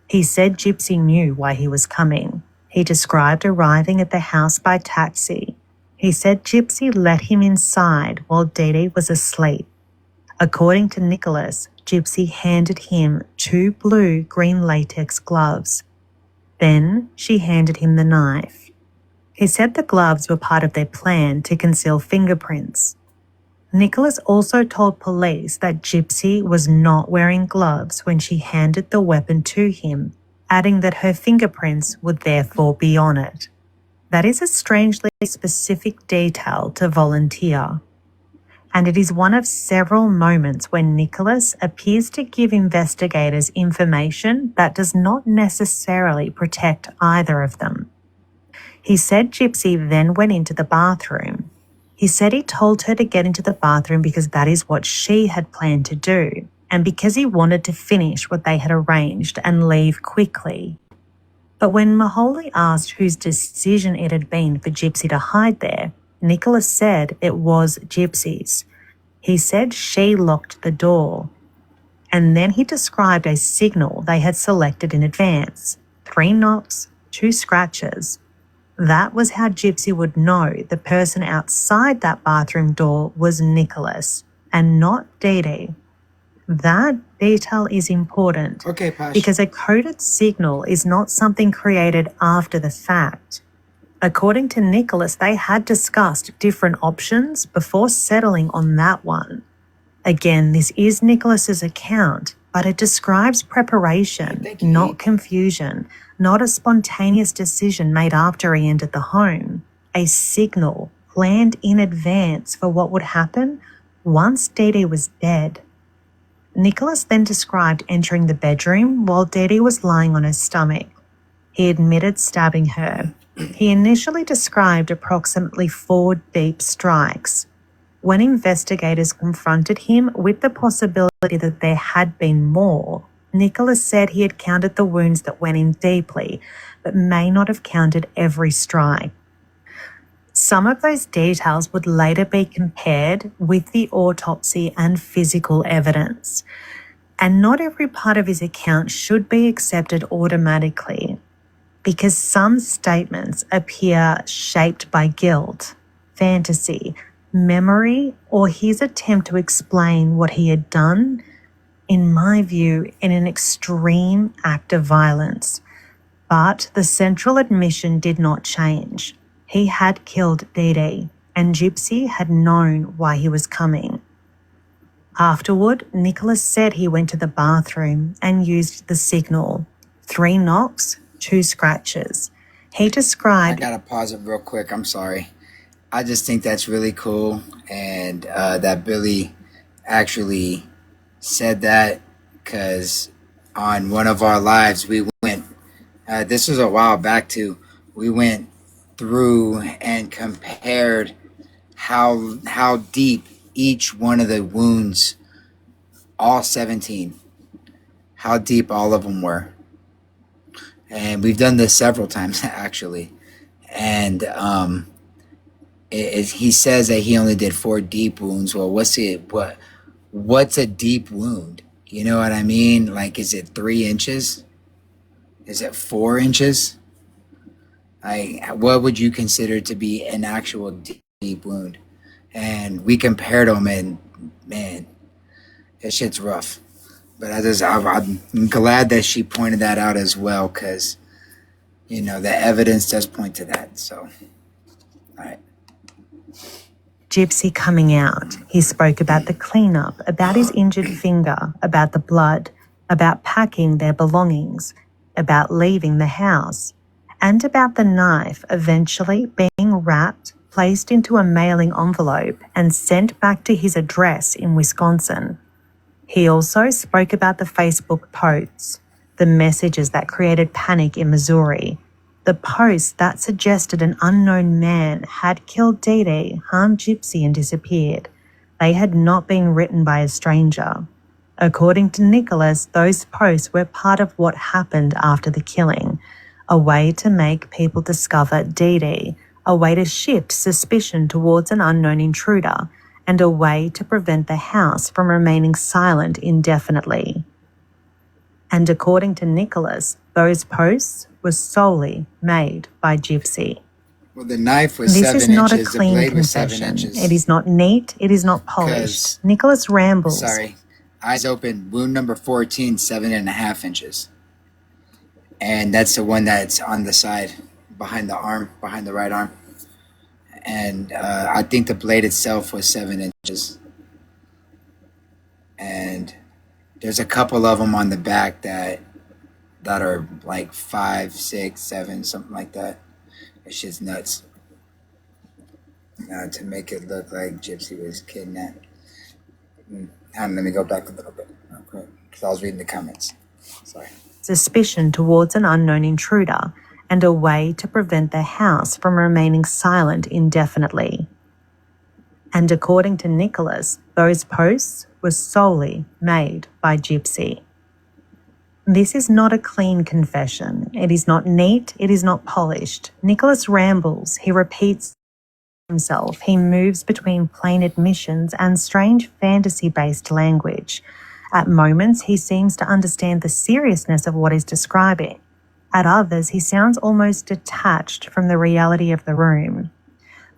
S3: He said Gypsy knew why he was coming. He described arriving at the house by taxi. He said Gypsy let him inside while Dee Dee was asleep. According to Nicholas, Gypsy handed him 2 blue-green latex gloves. Then she handed him the knife. He said the gloves were part of their plan to conceal fingerprints. Nicholas also told police that Gypsy was not wearing gloves when she handed the weapon to him, adding that her fingerprints would therefore be on it. That is a strangely specific detail to volunteer. And it is one of several moments when Nicholas appears to give investigators information that does not necessarily protect either of them. He said Gypsy then went into the bathroom. He said he told her to get into the bathroom because that is what she had planned to do, and because he wanted to finish what they had arranged and leave quickly. But when Maholi asked whose decision it had been for Gypsy to hide there, Nicholas said it was Gypsy's. He said she locked the door. And then he described a signal they had selected in advance: 3 knocks, 2 scratches. That was how Gypsy would know the person outside that bathroom door was Nicholas and not Dee Dee. That detail is important because a coded signal is not something created after the fact. According to Nicholas, they had discussed different options before settling on that one. Again, this is Nicholas's account, but it describes preparation, not confusion, not a spontaneous decision made after he entered the home. A signal planned in advance for what would happen once Dee Dee was dead. Nicholas then described entering the bedroom while Dee Dee was lying on her stomach. He admitted stabbing her. He initially described approximately 4 deep strikes. When investigators confronted him with the possibility that there had been more, Nicholas said he had counted the wounds that went in deeply, but may not have counted every strike. Some of those details would later be compared with the autopsy and physical evidence. And not every part of his account should be accepted automatically, because some statements appear shaped by guilt, fantasy, memory, or his attempt to explain what he had done, in my view, in an extreme act of violence. But the central admission did not change. He had killed Dee Dee, and Gypsy had known why he was coming. Afterward, Nicholas said he went to the bathroom and used the signal: 3 knocks, 2 scratches. He described...
S2: I gotta pause it real quick, I'm sorry. I just think that's really cool, and that Billy actually said that, because on one of our lives we went, this was a while back too, we went through and compared how deep each one of the wounds, all 17, how deep all of them were. And we've done this several times actually. And he says that he only did 4 deep wounds. Well, what's a deep wound? You know what I mean? Like, is it 3 inches? Is it 4 inches? What would you consider to be an actual deep wound? And we compared them, and man, that shit's rough. But I'm glad that she pointed that out as well, because, you know, the evidence does point to that. So, all right.
S3: Gypsy coming out, he spoke about the cleanup, about his injured finger, about the blood, about packing their belongings, about leaving the house, and about the knife eventually being wrapped, placed into a mailing envelope, and sent back to his address in Wisconsin. He also spoke about the Facebook posts, the messages that created panic in Missouri, the posts that suggested an unknown man had killed Dee Dee, harmed Gypsy, and disappeared. They had not been written by a stranger. According to Nicholas, those posts were part of what happened after the killing, a way to make people discover Dee Dee, a way to shift suspicion towards an unknown intruder, and a way to prevent the house from remaining silent indefinitely. And according to Nicholas, those posts were solely made by Gypsy.
S2: Well, the knife was
S3: This
S2: 7
S3: is not
S2: inches.
S3: a clean
S2: The blade was 7
S3: confession.
S2: inches.
S3: It is not neat. It is not polished. Nicholas rambles.
S2: Sorry. Eyes open. Wound number 14, 7.5 inches. And that's the one that's on the side, behind the arm, behind the right arm. And I think the blade itself was 7 inches. And there's a couple of them on the back that are like 5, 6, 7, something like that. It's just nuts. To make it look like Gypsy was kidnapped. Let me go back a little bit. Okay, because I was reading the comments. Sorry.
S3: Suspicion towards an unknown intruder, and a way to prevent the house from remaining silent indefinitely. And according to Nicholas, those posts were solely made by Gypsy. This is not a clean confession. It is not neat. It is not polished. Nicholas rambles. He repeats himself. He moves between plain admissions and strange fantasy-based language. At moments, he seems to understand the seriousness of what he's describing. At others, he sounds almost detached from the reality of the room.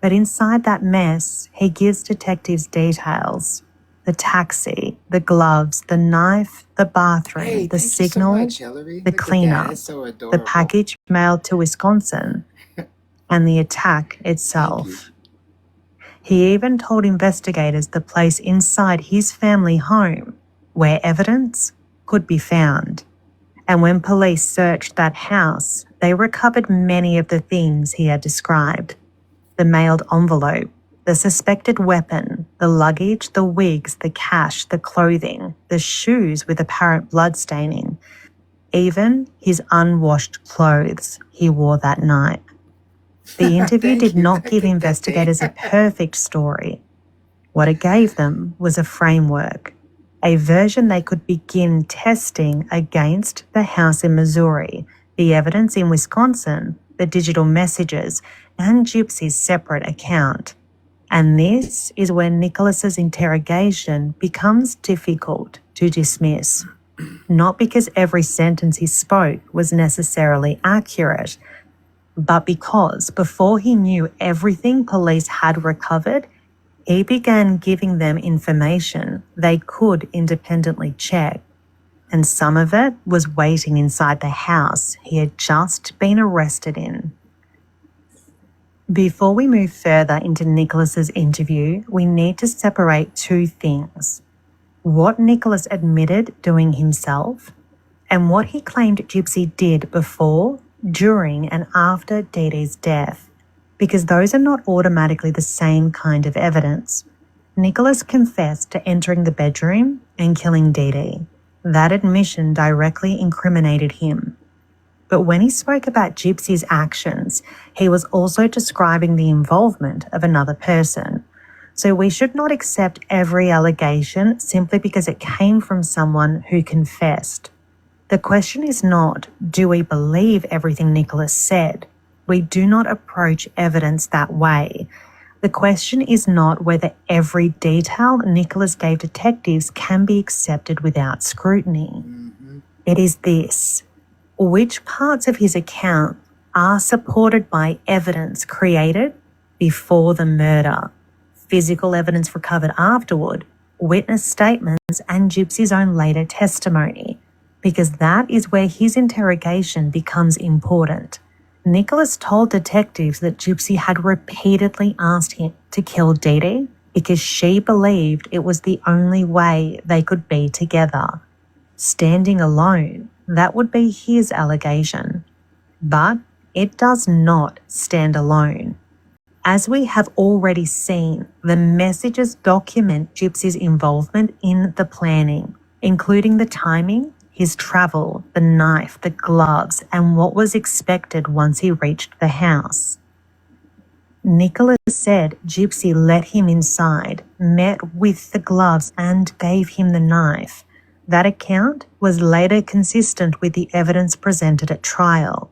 S3: But inside that mess, he gives detectives details. The taxi, the gloves, the knife, the bathroom, the signal, the cleanup, the package mailed to Wisconsin, and the attack itself. He even told investigators the place inside his family home where evidence could be found. And when police searched that house, they recovered many of the things he had described. The mailed envelope, the suspected weapon, the luggage, the wigs, the cash, the clothing, the shoes with apparent blood staining, even his unwashed clothes he wore that night. The interview did not give investigators a perfect story. What it gave them was a framework, a version they could begin testing against the house in Missouri, the evidence in Wisconsin, the digital messages, and Gypsy's separate account. And this is where Nicholas's interrogation becomes difficult to dismiss. Not because every sentence he spoke was necessarily accurate, but because before he knew everything police had recovered, he began giving them information they could independently check. And some of it was waiting inside the house he had just been arrested in. Before we move further into Nicholas's interview, we need to separate two things. What Nicholas admitted doing himself, and what he claimed Gypsy did before, during, and after Dee Dee's death, because those are not automatically the same kind of evidence. Nicholas confessed to entering the bedroom and killing Dee Dee. That admission directly incriminated him. But when he spoke about Gypsy's actions, he was also describing the involvement of another person. So we should not accept every allegation simply because it came from someone who confessed. The question is not, do we believe everything Nicholas said? We do not approach evidence that way. The question is not whether every detail Nicholas gave detectives can be accepted without scrutiny. It is this: which parts of his account are supported by evidence created before the murder, physical evidence recovered afterward, witness statements, and Gypsy's own later testimony, because that is where his interrogation becomes important. Nicholas told detectives that Gypsy had repeatedly asked him to kill Dee Dee because she believed it was the only way they could be together. Standing alone, that would be his allegation. But it does not stand alone. As we have already seen, the messages document Gypsy's involvement in the planning, including the timing, his travel, the knife, the gloves, and what was expected once he reached the house. Nicholas said Gypsy let him inside, met with the gloves, and gave him the knife. That account was later consistent with the evidence presented at trial.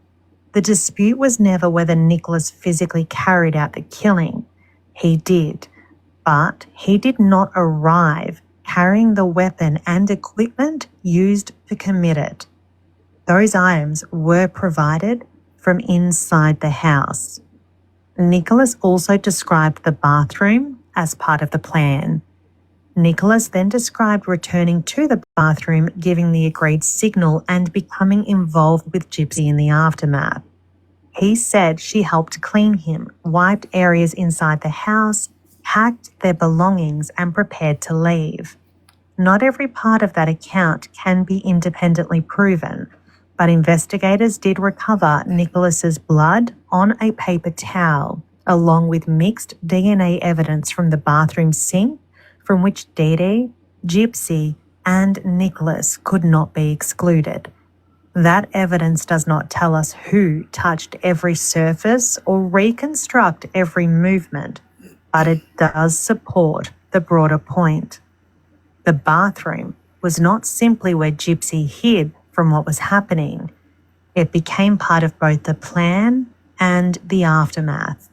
S3: The dispute was never whether Nicholas physically carried out the killing. He did, but he did not arrive carrying the weapon and equipment used to commit it. Those items were provided from inside the house. Nicholas also described the bathroom as part of the plan. Nicholas then described returning to the bathroom, giving the agreed signal, and becoming involved with Gypsy in the aftermath. He said she helped clean him, wiped areas inside the house, packed their belongings, and prepared to leave. Not every part of that account can be independently proven, but investigators did recover Nicholas's blood on a paper towel, along with mixed DNA evidence from the bathroom sink, from which Dee Dee, Gypsy, and Nicholas could not be excluded. That evidence does not tell us who touched every surface or reconstruct every movement, but it does support the broader point. The bathroom was not simply where Gypsy hid from what was happening. It became part of both the plan and the aftermath.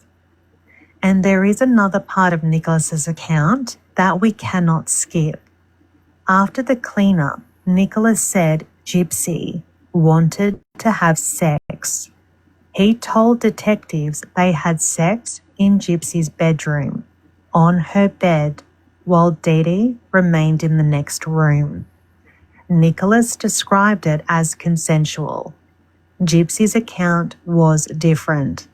S3: And there is another part of Nicholas's account that we cannot skip. After the cleanup, Nicholas said Gypsy wanted to have sex. He told detectives they had sex in Gypsy's bedroom, on her bed, while Dee Dee remained in the next room. Nicholas described it as consensual. Gypsy's account was different,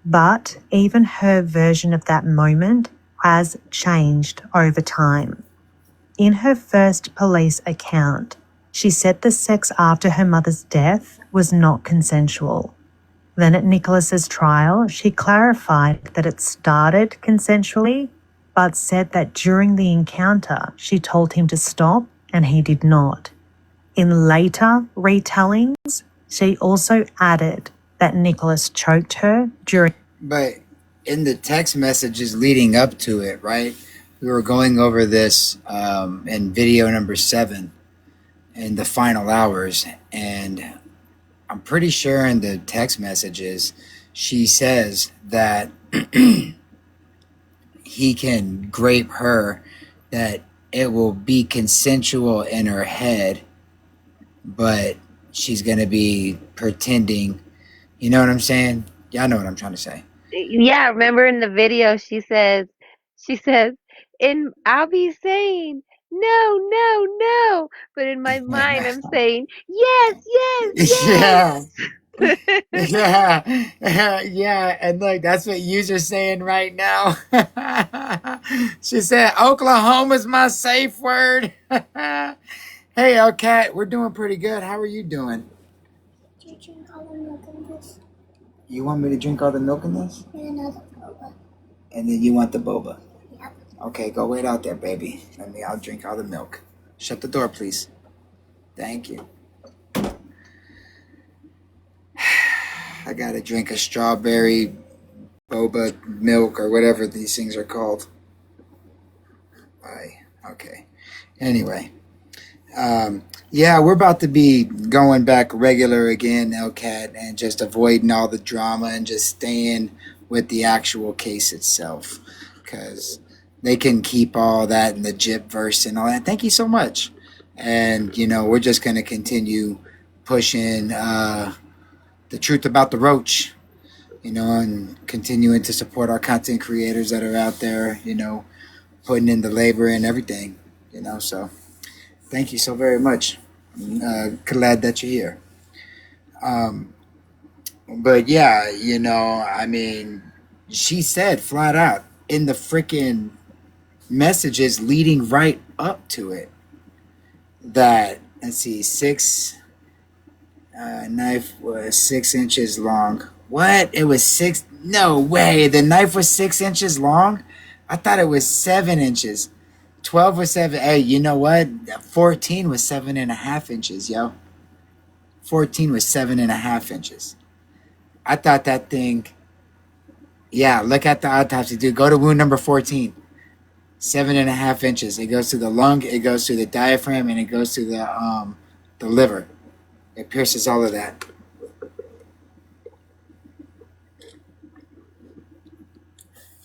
S3: but even her version of that moment has changed over time. In her first police account, she said the sex after her mother's death was not consensual. Then at Nicholas's trial, she clarified that it started consensually, but said that during the encounter, she told him to stop and he did not. In later retellings, she also added that Nicholas choked her during...
S2: But in the text messages leading up to it, right? We were going over this in video number 7 in the final hours, and I'm pretty sure in the text messages she says that he can grape her, that it will be consensual in her head, but she's going to be pretending. You know what I'm saying? Y'all know what I'm trying to say.
S6: Yeah, remember in the video she says, and I'll be saying, no, no, no. But in my mind I'm saying, yes,
S2: Yeah.
S6: yes, yes.
S2: Yeah. Yeah. And look, that's what you're saying right now. She said, Oklahoma's my safe word. Hey, Cat, we're doing pretty good. How are you doing?
S7: Do you drink all the milk in this?
S2: You want me to drink all the milk in this?
S7: And another boba.
S2: And then you want the boba?
S7: Yep.
S2: Okay, go wait out there, baby. I'll drink all the milk. Shut the door, please. Thank you. I gotta drink a strawberry boba milk or whatever these things are called. Bye. Okay. Anyway. Yeah, we're about to be going back regular again, LCAT, and just avoiding all the drama and just staying with the actual case itself. Because they can keep all that in the JIP verse and all that. Thank you so much. And, we're just going to continue pushing the truth about the roach, and continuing to support our content creators that are out there, putting in the labor and everything, so thank you so very much. Glad that you're here. But yeah, I mean, she said flat out in the freaking messages leading right up to it that, let's see, knife was 6 inches long. What? It was 6? No way. The knife was 6 inches long? I thought it was 7 inches. 12 was 7. Hey, you know what? 14 was 7.5 inches, yo. 14 was 7.5 inches. I thought that thing. Yeah, look at the autopsy, dude. Go to wound number 14. 7.5 inches. It goes to the lung, it goes to the diaphragm, and it goes to the liver. It pierces all of that.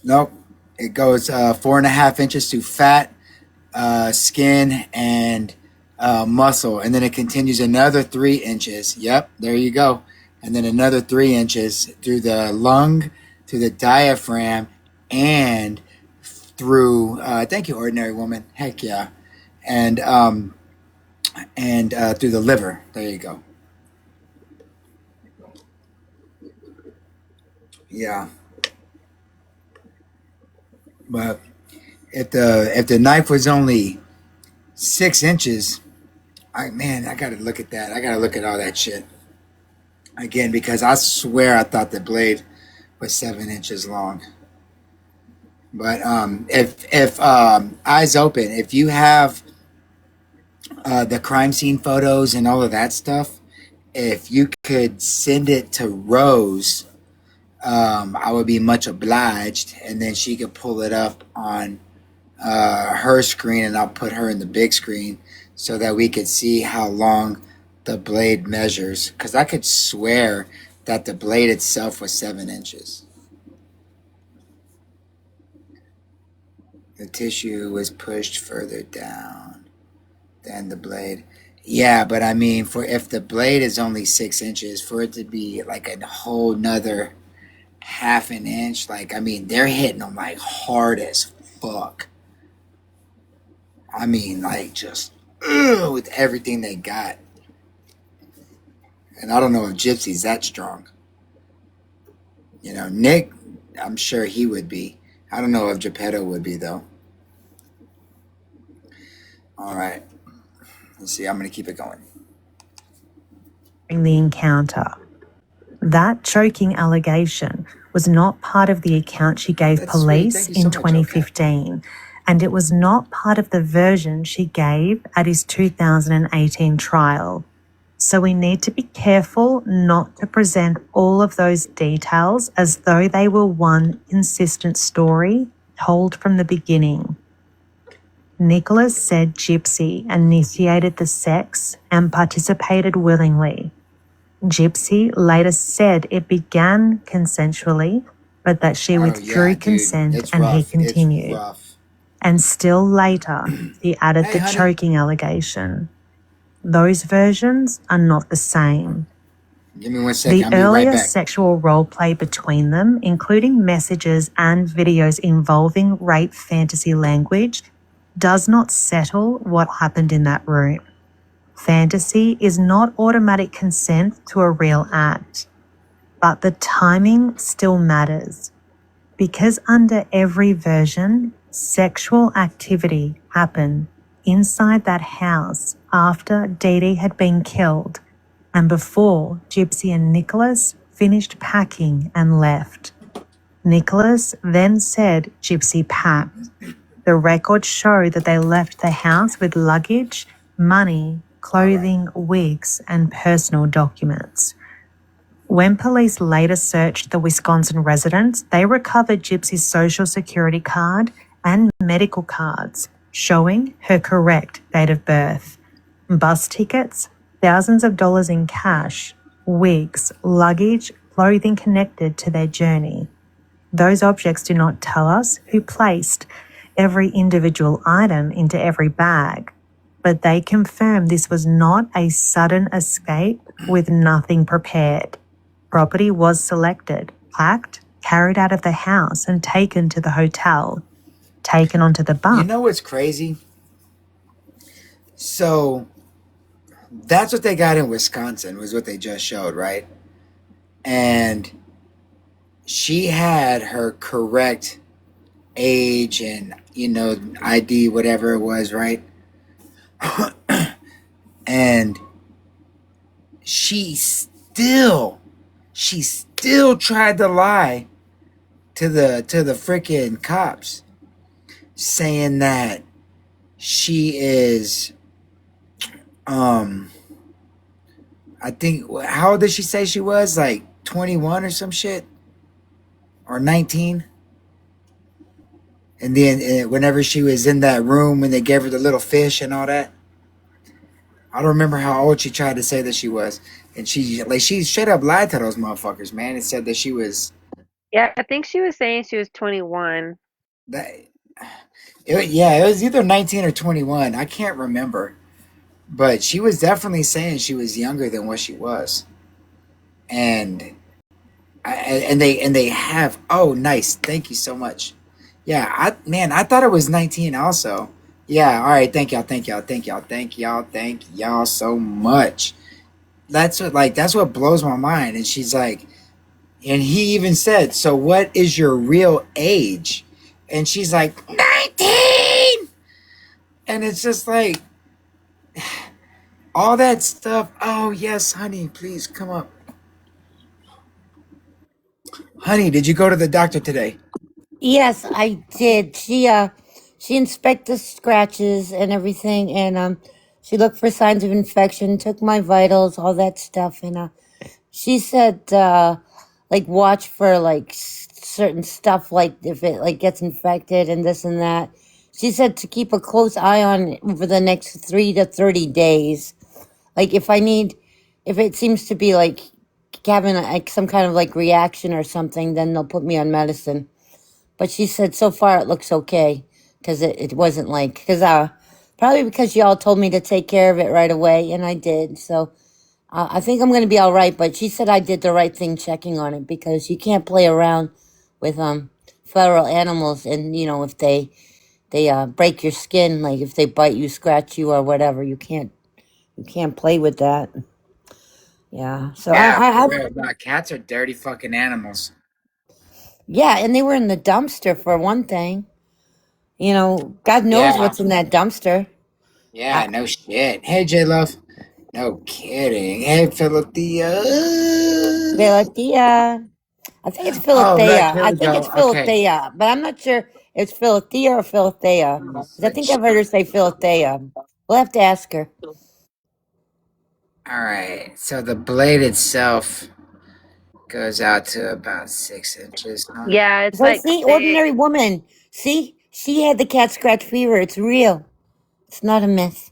S2: Nope. It goes 4.5 inches to fat, skin, and muscle, and then it continues another 3 inches. Yep, there you go. And then another 3 inches through the lung, through the diaphragm, and through. Thank you, ordinary woman. Heck yeah, and through the liver. There you go. Yeah, but if the knife was only 6 inches, I gotta look at that. I gotta look at all that shit again, because I swear I thought the blade was 7 inches long. But if eyes open, if you have the crime scene photos and all of that stuff, if you could send it to Rose, I would be much obliged, and then she could pull it up on her screen, and I'll put her in the big screen so that we could see how long the blade measures, because I could swear that the blade itself was 7 inches. The tissue was pushed further down than the blade. Yeah, but I mean, if the blade is only 6 inches, for it to be like a whole nother half an inch, they're hitting them like hard as fuck. I mean, just with everything they got. And I don't know if Gypsy's that strong. Nick, I'm sure he would be. I don't know if Geppetto would be, though. All right. Let's see. I'm going to keep it going.
S3: In the encounter, that choking allegation was not part of the account she gave
S2: That's
S3: police
S2: sweet. Thank you
S3: in
S2: so much,
S3: 2015, and it was not part of the version she gave at his 2018 trial. So we need to be careful not to present all of those details as though they were one consistent story told from the beginning. Nicholas said Gypsy initiated the sex and participated willingly. Gypsy later said it began consensually, but that she withdrew consent and he continued. And still later, he added the choking allegation. Those versions are not the same.
S2: Give me 1 second.
S3: The earlier sexual role play between them, including messages and videos involving rape fantasy language, does not settle what happened in that room. Fantasy is not automatic consent to a real act, but the timing still matters. Because under every version, sexual activity happened inside that house after Dee Dee had been killed and before Gypsy and Nicholas finished packing and left. Nicholas then said Gypsy packed. The records show that they left the house with luggage, money, clothing, wigs, and personal documents. When police later searched the Wisconsin residence, they recovered Gypsy's social security card and medical cards showing her correct date of birth. Bus tickets, thousands of dollars in cash, wigs, luggage, clothing connected to their journey. Those objects do not tell us who placed every individual item into every bag, but they confirm this was not a sudden escape with nothing prepared. Property was selected, packed, carried out of the house, and taken to the hotel, taken onto the bus.
S2: You know what's crazy? So that's what they got in Wisconsin, was what they just showed, right? And she had her correct age and, ID, whatever it was, right? And she still tried to lie to the freaking cops, saying that she is I think, how old did she say she was? Like 21 or some shit? Or 19? And then whenever she was in that room when they gave her the little fish and all that, I don't remember how old she tried to say that she was. And she straight up lied to those motherfuckers, man, and said that she was
S6: Yeah, I think she was saying she was 21.
S2: that. It was either 19 or 21. I can't remember. But she was definitely saying she was younger than what she was. And they have, oh, nice, thank you so much. Yeah, I thought it was 19 also. Yeah, all right, thank y'all so much. That's what blows my mind. And she's like, and he even said, so what is your real age? And she's like, 19. And it's just like, all that stuff. Oh yes, honey, please come up. Honey, did you go to the doctor today?
S8: Yes, I did. She inspected the scratches and everything, and she looked for signs of infection, took my vitals, all that stuff, and she said like watch for like certain stuff, like if it like gets infected and this and that. She said to keep a close eye on it over the next 3 to 30 days. Like if it seems to be like having like some kind of like reaction or something, then they'll put me on medicine. But she said so far it looks okay because it wasn't like, because probably because y'all told me to take care of it right away, and I did. So I think I'm going to be all right. But she said I did the right thing checking on it, because you can't play around with federal animals, and if they break your skin, like if they bite you, scratch you, or whatever, you can't play with that. Yeah. So
S2: Yeah, for real. Nah, cats are dirty fucking animals.
S8: yeah, and they were in the dumpster for one thing. God knows
S2: Yeah,
S8: what's in that dumpster.
S2: yeah, no shit. Hey, J Love. No kidding. Hey, Philathea.
S8: Philathea. I think it's
S2: Oh, look,
S8: Philathea.
S2: here
S8: I
S2: we
S8: think
S2: go.
S8: it's
S2: Okay.
S8: Philathea, but I'm not sure if it's Philathea or Philathea. 'Cause I think I've heard her say Philathea. We'll have to ask her.
S2: All right. So the blade itself goes out to about 6 inches, huh?
S6: Yeah, it's
S8: So
S6: like
S8: see,
S6: thick.
S8: ordinary woman. See, she had the cat scratch fever. It's real. It's not a myth.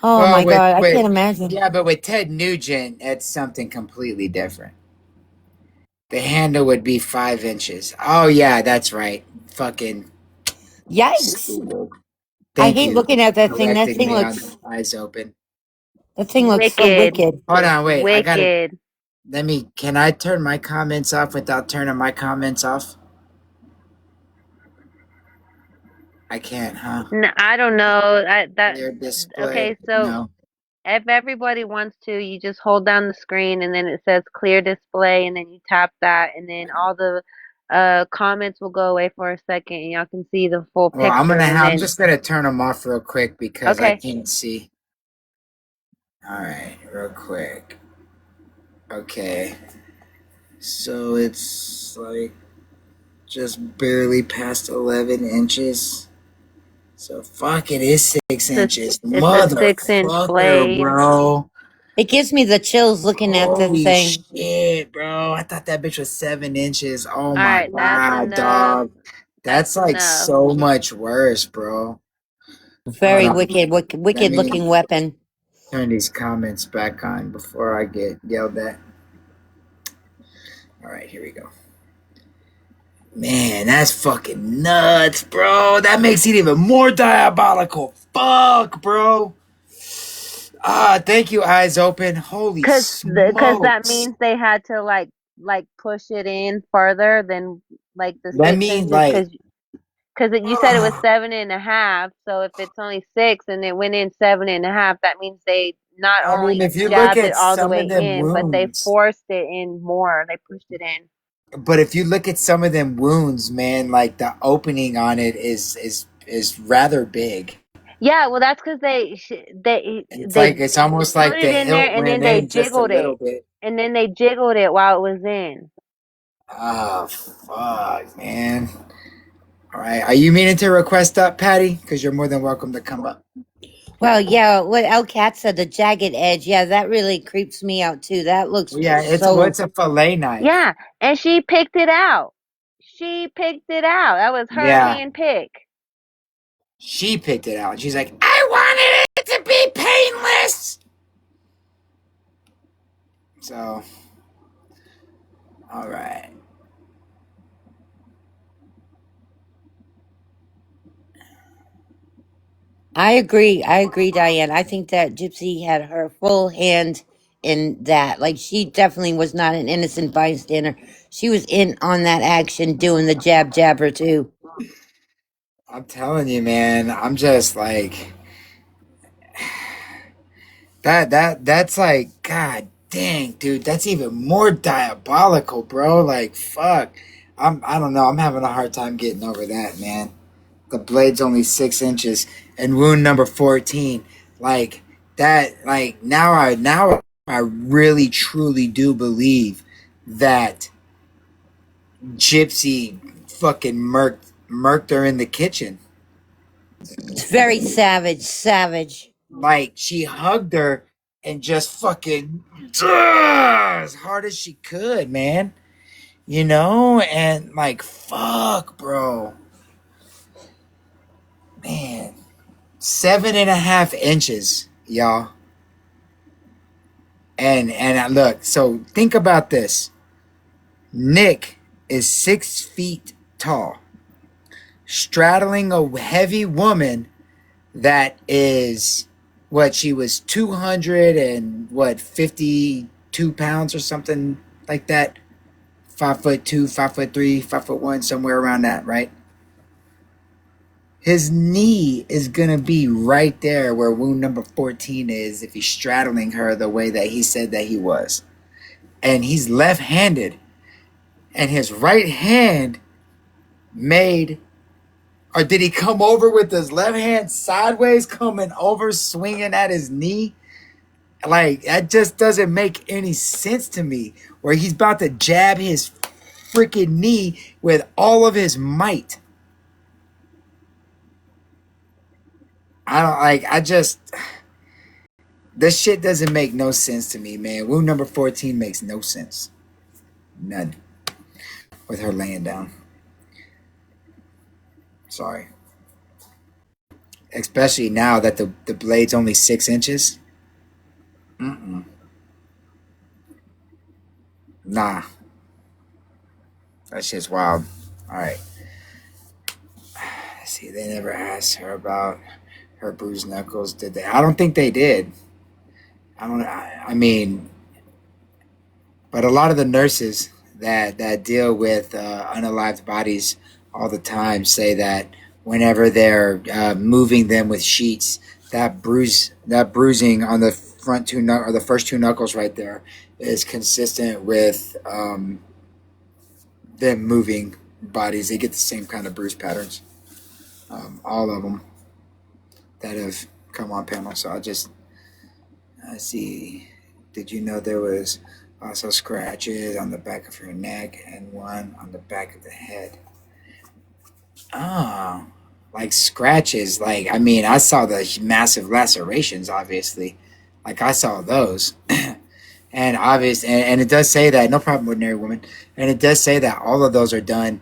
S8: Oh
S2: Well,
S8: my God, I can't imagine.
S2: but with Ted Nugent, it's something completely different. The handle would be 5 inches. Oh yeah, that's right. Fucking
S8: Yikes!
S2: stupid.
S8: I
S2: Thank
S8: hate
S2: you
S8: looking at
S2: for
S8: that thing.
S2: correcting me on the eyes open.
S8: That thing looks so
S6: Wicked.
S8: wicked.
S2: Hold on, wait. I gotta.
S6: Wicked.
S2: Can I turn my comments off without turning my comments off? I can't, huh?
S6: No, I don't know.
S2: Clear display.
S6: Okay, so
S2: No.
S6: if everybody wants to, you just hold down the screen and then it says clear display and then you tap that and then all the comments will go away for a second and y'all can see the full
S2: Well,
S6: picture and
S2: I'm
S6: then
S2: just gonna turn them off real quick because I
S6: okay.
S2: can't see. All right, real quick. Okay. So it's like just barely past 11 inches. So fuck, it is 6 inches.
S6: It's a 6-inch
S2: Motherfucker,
S6: blade.
S2: bro.
S8: It gives me the chills looking at the
S2: Holy
S8: thing.
S2: shit, bro. I thought that bitch was 7 inches. Oh
S6: All
S2: my
S6: right, that's
S2: god,
S6: enough.
S2: dog.
S6: That's
S2: That's like
S6: enough.
S2: so much worse, bro.
S8: Very
S2: Hold on.
S8: wicked, wicked,
S2: Let
S8: wicked
S2: me
S8: looking weapon.
S2: turn these comments back on before I get yelled at. All right, here we go. Man, that's fucking nuts, bro. That makes it even more diabolical. Fuck, bro. Thank you, eyes open. Holy
S6: Cause that
S2: smokes.
S6: means they had to like push it in further than like the
S2: That
S6: 6 inches.
S2: means like,
S6: Cause you said it was 7.5. So if it's only 6 and it went in 7.5, that means they not
S2: I mean,
S6: only
S2: if you look
S6: jabbed it
S2: at
S6: all the
S2: some
S6: way
S2: of them
S6: in, but they
S2: wounds,
S6: forced it in more. They pushed it in.
S2: but if you look at some of them wounds, man, like the opening on it is rather big.
S6: Yeah, well, that's because
S2: It's like it's
S6: they
S2: almost
S6: put
S2: like
S6: it
S2: the
S6: in there
S2: hilt
S6: and then
S2: went
S6: they
S2: in just a
S6: jiggled it,
S2: little bit.
S6: and then they jiggled it while it was in.
S2: Oh fuck, man. All right, are you meaning to request up, Patty? Because you're more than welcome to come up.
S8: Well, yeah, what El Cat said, the jagged edge, yeah, that really creeps me out too. That looks
S2: Yeah,
S8: so.
S2: it's a fillet knife.
S6: Yeah, and she picked it out. She picked it out. That was her
S2: Yeah,
S6: hand pick.
S2: she picked it out. She's like, I wanted it to be painless. So, all right.
S8: I agree, Diane. I think that Gypsy had her full hand in that. Like, she definitely was not an innocent bystander. She was in on that action, doing the jab jabber too.
S2: I'm telling you, man. I'm just like that's like god dang, dude. That's even more diabolical, bro. Like fuck. I don't know. I'm having a hard time getting over that, man. The blade's only 6 inches and wound number 14. Like that like now I really truly do believe that Gypsy fucking murked her in the kitchen.
S8: It's very savage, savage.
S2: Like she hugged her and just fucking as hard as she could, man. You know, and like fuck, bro, man, 7.5 inches, y'all. And look, so think about this. Nick is 6 feet tall, straddling a heavy woman that is what she was 200 and what 52 pounds or something like that. 5'2", 5'3", 5'1", somewhere around that, right? His knee is gonna be right there where wound number 14 is if he's straddling her the way that he said that he was. And he's left-handed, and his right hand made, or did he come over with his left hand sideways, coming over, swinging at his knee? Like, that just doesn't make any sense to me. Where he's about to jab his freaking knee with all of his might. I just, this shit doesn't make no sense to me, man. Wound number 14 makes no sense. None. With her laying down. Sorry. Especially now that the blade's only 6 inches. Mm-mm. Nah. That shit's wild. All right. See, they never asked her about her bruised knuckles, did they? I don't think they did. I mean, but a lot of the nurses that deal with unalived bodies all the time say that whenever they're moving them with sheets, that bruising on the front or the first two knuckles right there is consistent with them moving bodies. They get the same kind of bruise patterns. All of them that have come on panel. So I see. Did you know there was also scratches on the back of her neck and one on the back of the head? Oh, like scratches. Like, I mean, I saw the massive lacerations, obviously. Like, I saw those. And and it does say that, no problem, ordinary woman. And it does say that all of those are done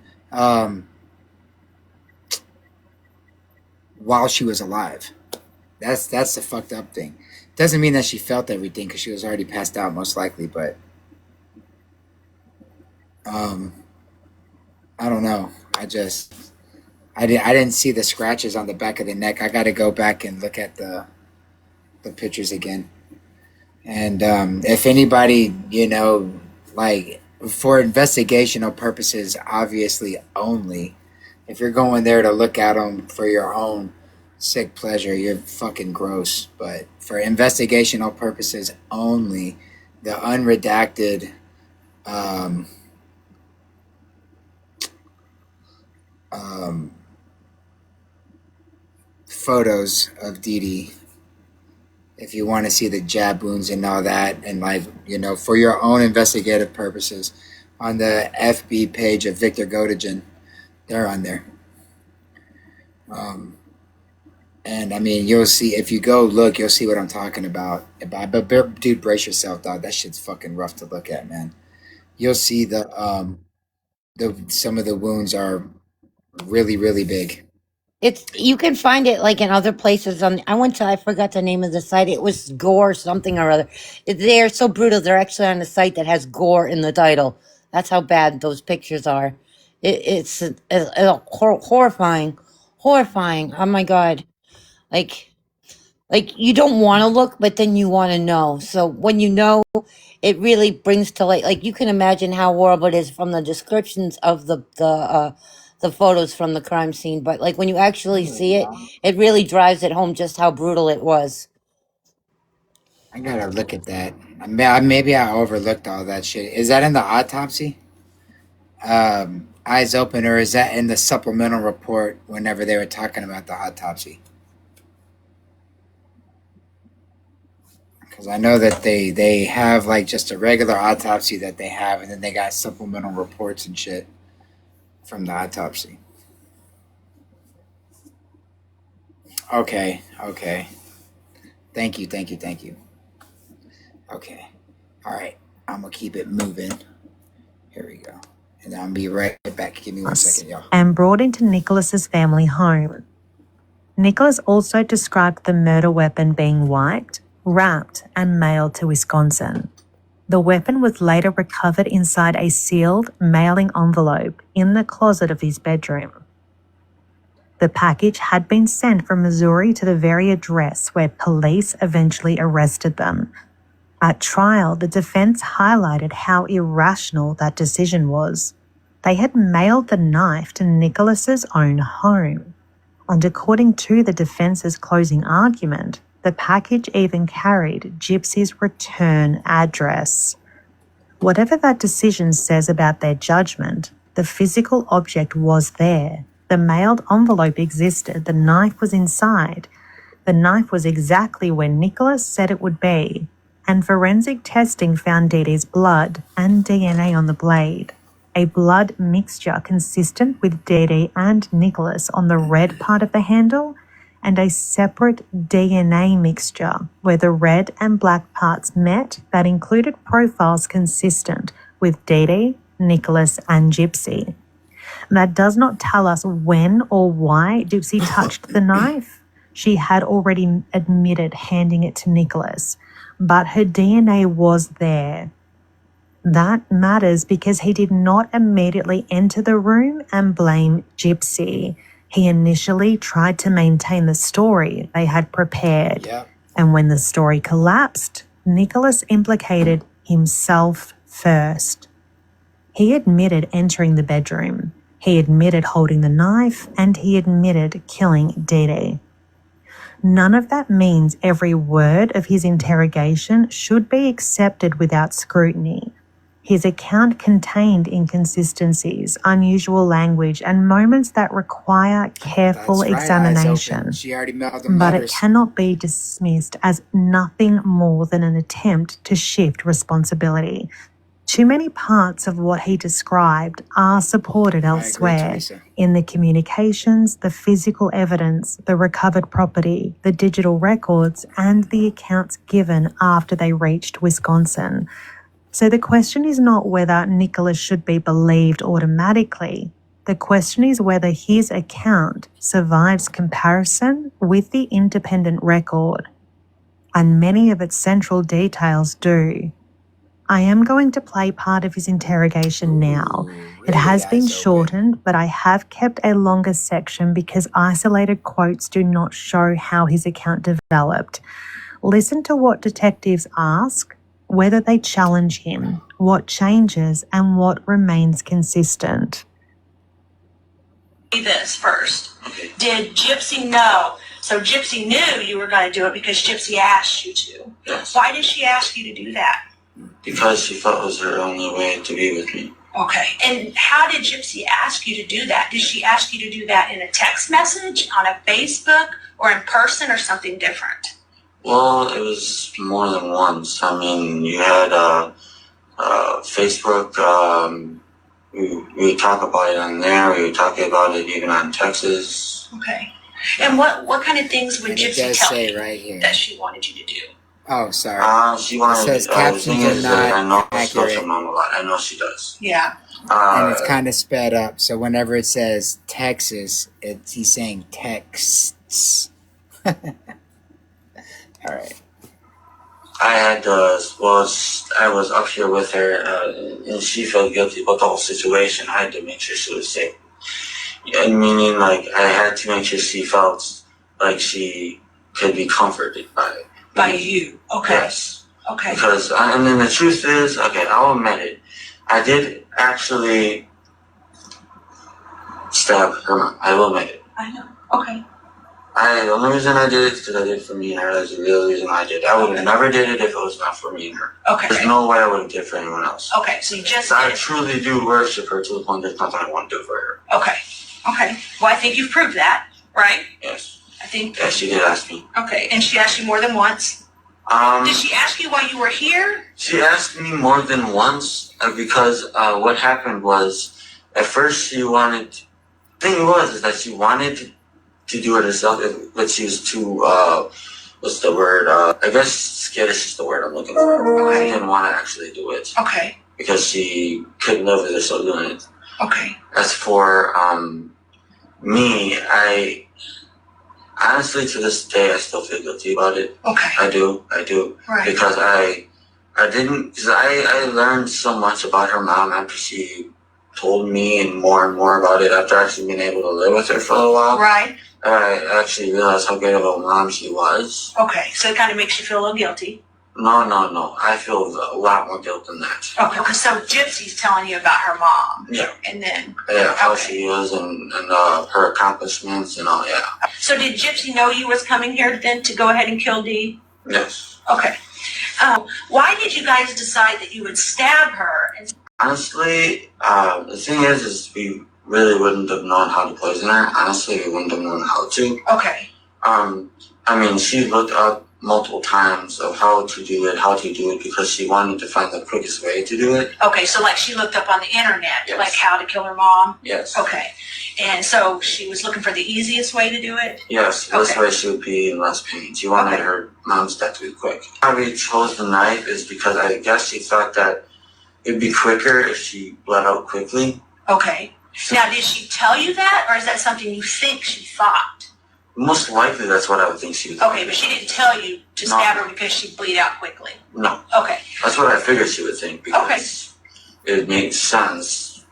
S2: while she was alive. That's the fucked up thing. Doesn't mean that she felt everything because she was already passed out most likely, but I don't know. I didn't see the scratches on the back of the neck. I got to go back and look at the pictures again. And if anybody, like for investigational purposes, obviously only, if you're going there to look at them for your own sick pleasure, you're fucking gross. But for investigational purposes only, the unredacted photos of Dee Dee, if you want to see the jab wounds and all that, and like, for your own investigative purposes, on the FB page of Victor Godejan, they're on there. And I mean, you'll see, if you go look, you'll see what I'm talking about. But dude, brace yourself, dog. That shit's fucking rough to look at, man. You'll see some of the wounds are really, really big.
S8: You can find it like in other places. I forgot the name of the site. It was Gore something or other. They're so brutal. They're actually on a site that has gore in the title. That's how bad those pictures are. It's horrifying, horrifying. Oh my god! Like you don't want to look, but then you want to know. So when you know, it really brings to light. Like you can imagine how horrible it is from the descriptions of the photos from the crime scene. But like when you actually see it, it really drives it home just how brutal it was.
S2: I gotta look at that. Maybe I overlooked all that shit. Is that in the autopsy? Eyes open, or is that in the supplemental report whenever they were talking about the autopsy? Because I know that they have like just a regular autopsy that they have, and then they got supplemental reports and shit from the autopsy. Okay. Thank you. Okay. All right. I'm going to keep it moving. Here we go. And I'll be right back. Give me 1 second, y'all.
S3: And brought into Nicholas's family home. Nicholas also described the murder weapon being wiped, wrapped, and mailed to Wisconsin. The weapon was later recovered inside a sealed mailing envelope in the closet of his bedroom. The package had been sent from Missouri to the very address where police eventually arrested them. At trial, the defense highlighted how irrational that decision was. They had mailed the knife to Nicholas's own home. And according to the defense's closing argument, the package even carried Gypsy's return address. Whatever that decision says about their judgment, the physical object was there. The mailed envelope existed. The knife was inside. The knife was exactly where Nicholas said it would be. And forensic testing found Dee Dee's blood and DNA on the blade. A blood mixture consistent with Dee Dee and Nicholas on the red part of the handle, and a separate DNA mixture where the red and black parts met that included profiles consistent with Dee Dee, Nicholas, and Gypsy. That does not tell us when or why Gypsy touched the knife. She had already admitted handing it to Nicholas, but her DNA was there. That matters because he did not immediately enter the room and blame Gypsy. He initially tried to maintain the story they had prepared.
S2: Yep.
S3: And when the story collapsed, Nicholas implicated himself first. He admitted entering the bedroom. He admitted holding the knife, and he admitted killing Dee Dee. None of that means every word of his interrogation should be accepted without scrutiny. His account contained inconsistencies, unusual language, and moments that require careful examination.
S2: She already mailed them
S3: But
S2: letters.
S3: it cannot be dismissed as nothing more than an attempt to shift responsibility. Too many parts of what he described are supported elsewhere,
S2: Teresa.
S3: in the communications, the physical evidence, the recovered property, the digital records, and the accounts given after they reached Wisconsin. So the question is not whether Nicholas should be believed automatically. The question is whether his account survives comparison with the independent record, and many of its central details do. I am going to play part of his interrogation now. It has been shortened, but I have kept a longer section because isolated quotes do not show how his account developed. Listen to what detectives ask, whether they challenge him, what changes, and what remains consistent.
S4: This first. Did Gypsy know? So Gypsy knew you were going to do it because Gypsy asked you to.
S5: Yes.
S4: Why did she ask you to do that?
S5: Because she felt it was her only way to be with me.
S4: Okay. And how did Gypsy ask you to do that? Did she ask you to do that in a text message, on a Facebook, or in person, or something different?
S5: Well, it was more than once. I mean, you had Facebook. We would talk about it on there. We would talk about it even on Texas.
S4: Okay. And what kind of things would
S2: And it
S4: Gypsy
S2: does
S4: tell
S2: say
S4: you
S2: right here.
S4: that she wanted you to do?
S2: Oh, sorry.
S5: She wanted.
S2: It says
S5: The
S2: captions
S5: thing
S2: are
S5: is that I know
S2: not
S5: she talks to
S2: accurate.
S5: Mom a lot. I know she does.
S4: Yeah.
S2: And it's kind of sped up. So whenever it says Texas, he's saying texts. All right.
S5: I had I was up here with her, and she felt guilty about the whole situation. I had to make sure she was safe. And meaning, like, I had to make sure she felt like she could be comforted by it.
S4: By you. Okay.
S5: Yes.
S4: Okay.
S5: Because, and then the truth is, okay, I'll admit it. I did actually stab her mom. I will admit it.
S4: I know. Okay.
S5: The only reason I did it is because I did it for me and her. That's the real reason I did it. I would have never did it if it was not for me and her.
S4: Okay.
S5: There's no way I would have did it for anyone else.
S4: Okay. So you just
S5: I
S4: did it.
S5: truly do worship her to the point there's nothing I want to do for her.
S4: Okay. Okay. Well, I think you've proved that, right?
S5: Yes.
S4: I think.
S5: Yes, she did ask me.
S4: Okay. And she asked you more than once? Did she ask you why you were here?
S5: She asked me more than once because what happened was at first she wanted. Thing was is that she wanted to do it herself, but she was too. What's the word? I guess skittish is the word I'm looking for.
S4: Okay.
S5: She didn't want to actually do it
S4: Okay.
S5: because she couldn't live with herself doing it.
S4: Okay.
S5: As for me, I honestly to this day I still feel guilty about it.
S4: Okay.
S5: I do.
S4: Right.
S5: Because I learned so much about her mom after she told me and more about it after actually being able to live with her for a while.
S4: Right.
S5: I actually realized how great of a mom she was.
S4: Okay. So it kind of makes you feel a little guilty.
S5: No. I feel a lot more guilt than that.
S4: Okay. So Gypsy's telling you about her mom.
S5: Yeah.
S4: And then.
S5: Yeah, how
S4: Okay.
S5: she is and her accomplishments and all, yeah.
S4: So did Gypsy know you was coming here then to go ahead and kill Dee?
S5: Yes.
S4: Okay. Why did you guys decide that you would stab her? And
S5: Honestly, the thing is we really wouldn't have known how to poison her. Honestly, we wouldn't have known how to.
S4: okay.
S5: I mean, she looked up multiple times of how to do it because she wanted to find the quickest way to do it.
S4: Okay. So like she looked up on the internet,
S5: Yes.
S4: like how to kill her mom.
S5: Yes.
S4: Okay. And so she was looking for the easiest way to do it.
S5: Yes, this
S4: Okay.
S5: way she would be in less pain. She wanted
S4: Okay.
S5: her mom's death to be quick. Why we chose the knife is because I guess she thought that it'd be quicker if she bled out quickly.
S4: Okay.
S5: So
S4: Now, did she tell you that, or is that something you think she thought?
S5: most likely that's what I would think she would
S4: Okay,
S5: think.
S4: but she didn't tell you to
S5: No.
S4: stab her because she'd bleed out quickly.
S5: No,
S4: Okay.
S5: that's what I figured she would think because it makes sense.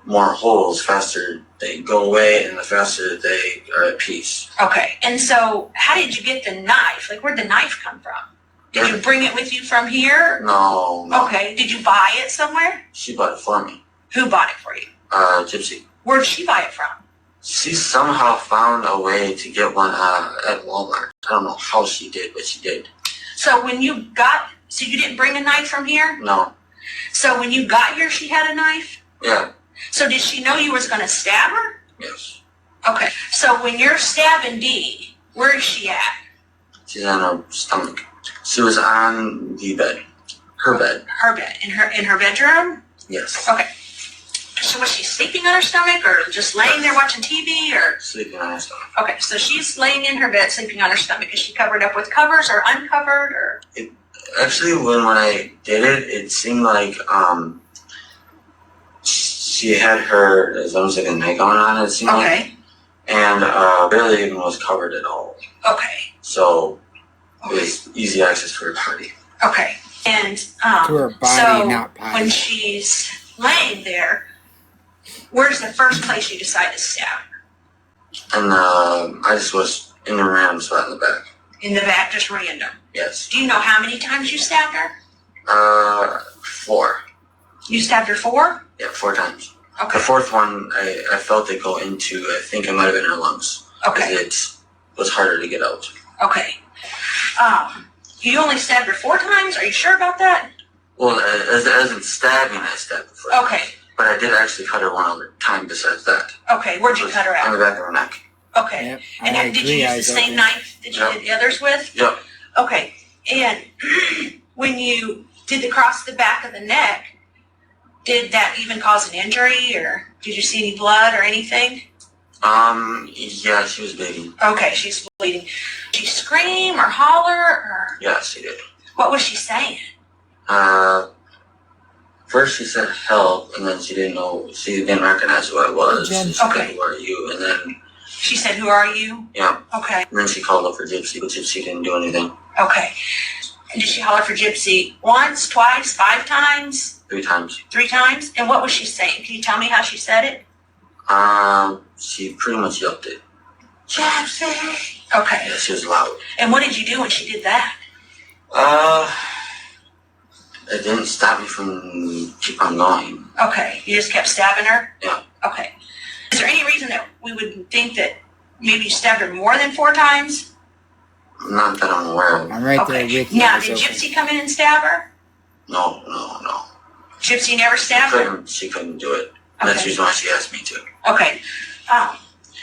S5: More holes, faster they go away, and the faster they are at peace.
S4: Okay. And so, how did you get the knife? Like, where'd the knife come from? Did you bring it with you from here?
S5: No.
S4: Okay. Did you buy it somewhere?
S5: She bought it for me.
S4: Who bought it for you?
S5: Gypsy.
S4: Where'd she buy it from?
S5: She somehow found a way to get one at Walmart. I don't know how she did, but she did.
S4: So so you didn't bring a knife from here?
S5: No.
S4: So when you got here, she had a knife?
S5: Yeah.
S4: So did she know you was going to stab her?
S5: Yes.
S4: Okay. So when you're stabbing Dee, where is she at?
S5: She's on her stomach. She was on the bed. Her bed.
S4: Her bed. In her bedroom?
S5: Yes.
S4: Okay. So was she sleeping on her stomach or just laying there watching TV or?
S5: Sleeping on her stomach.
S4: Okay, so she's laying in her bed sleeping on her stomach. Is she covered up with covers or uncovered or?
S5: Actually, when I did it, it seemed like she had her, as almost like a nightgown on, it seemed like.
S4: Okay.
S5: And barely even was covered at all.
S4: Okay.
S5: So it was easy access for her body.
S4: Okay. And
S2: To her body,
S4: so
S2: not potty.
S4: when she's laying there, where's the first place you decide to stab her?
S5: And I just was in a random spot in the back.
S4: In the back, just random.
S5: Yes.
S4: Do you know how many times you stabbed her?
S5: 4.
S4: You stabbed her 4?
S5: Yeah, 4 times.
S4: Okay.
S5: The 4th one, I felt it go into, I think it might have been her lungs.
S4: Okay.
S5: It was harder to get out.
S4: Okay. You only stabbed her 4 times? Are you sure about that?
S5: Well, as in stabbing, I stabbed her 4 times.
S4: Okay.
S5: But I did actually cut her one other time besides that.
S4: Okay. Where'd you cut her
S5: On the
S4: at?
S5: back of her neck.
S4: Okay.
S2: Yep,
S4: And
S2: I
S4: did you
S2: agree,
S4: use the
S2: Isaac.
S4: same knife that you
S5: Yep.
S4: did the others with?
S5: Yep.
S4: Okay. And when you did the cross the back of the neck, did that even cause an injury, or did you see any blood or anything?
S5: Yeah, she was bleeding.
S4: Okay, she's bleeding. Did she scream or holler, or
S5: Yeah, she did.
S4: what was she saying?
S5: First she said help, and then she didn't recognize who I was.
S2: Jen.
S5: She said,
S4: Okay.
S5: who are you? And then,
S4: She said, "Who are you?"
S5: yeah.
S4: Okay.
S5: And then she called up for Gypsy, but Gypsy didn't do anything.
S4: Okay. And did she holler for Gypsy once, twice, 5 times,
S5: 3 times.
S4: 3 times? And what was she saying? Can you tell me how she said it?
S5: She pretty much yelped it.
S4: Gypsy. Okay.
S5: Yeah, she was loud.
S4: And what did you do when she did that?
S5: It didn't stop me from keep on going.
S4: Okay. You just kept stabbing her?
S5: Yeah.
S4: Okay. Is there any reason that we would think that maybe you stabbed her more than 4 times?
S5: Not that I'm aware of.
S2: I'm right there
S4: Okay.
S2: with you.
S4: Now,
S2: It's
S4: did
S2: okay.
S4: Gypsy come in and stab her?
S5: No.
S4: Gypsy never stabbed her?
S5: She couldn't do it. That's
S4: Okay.
S5: the reason why she asked me to.
S4: Okay.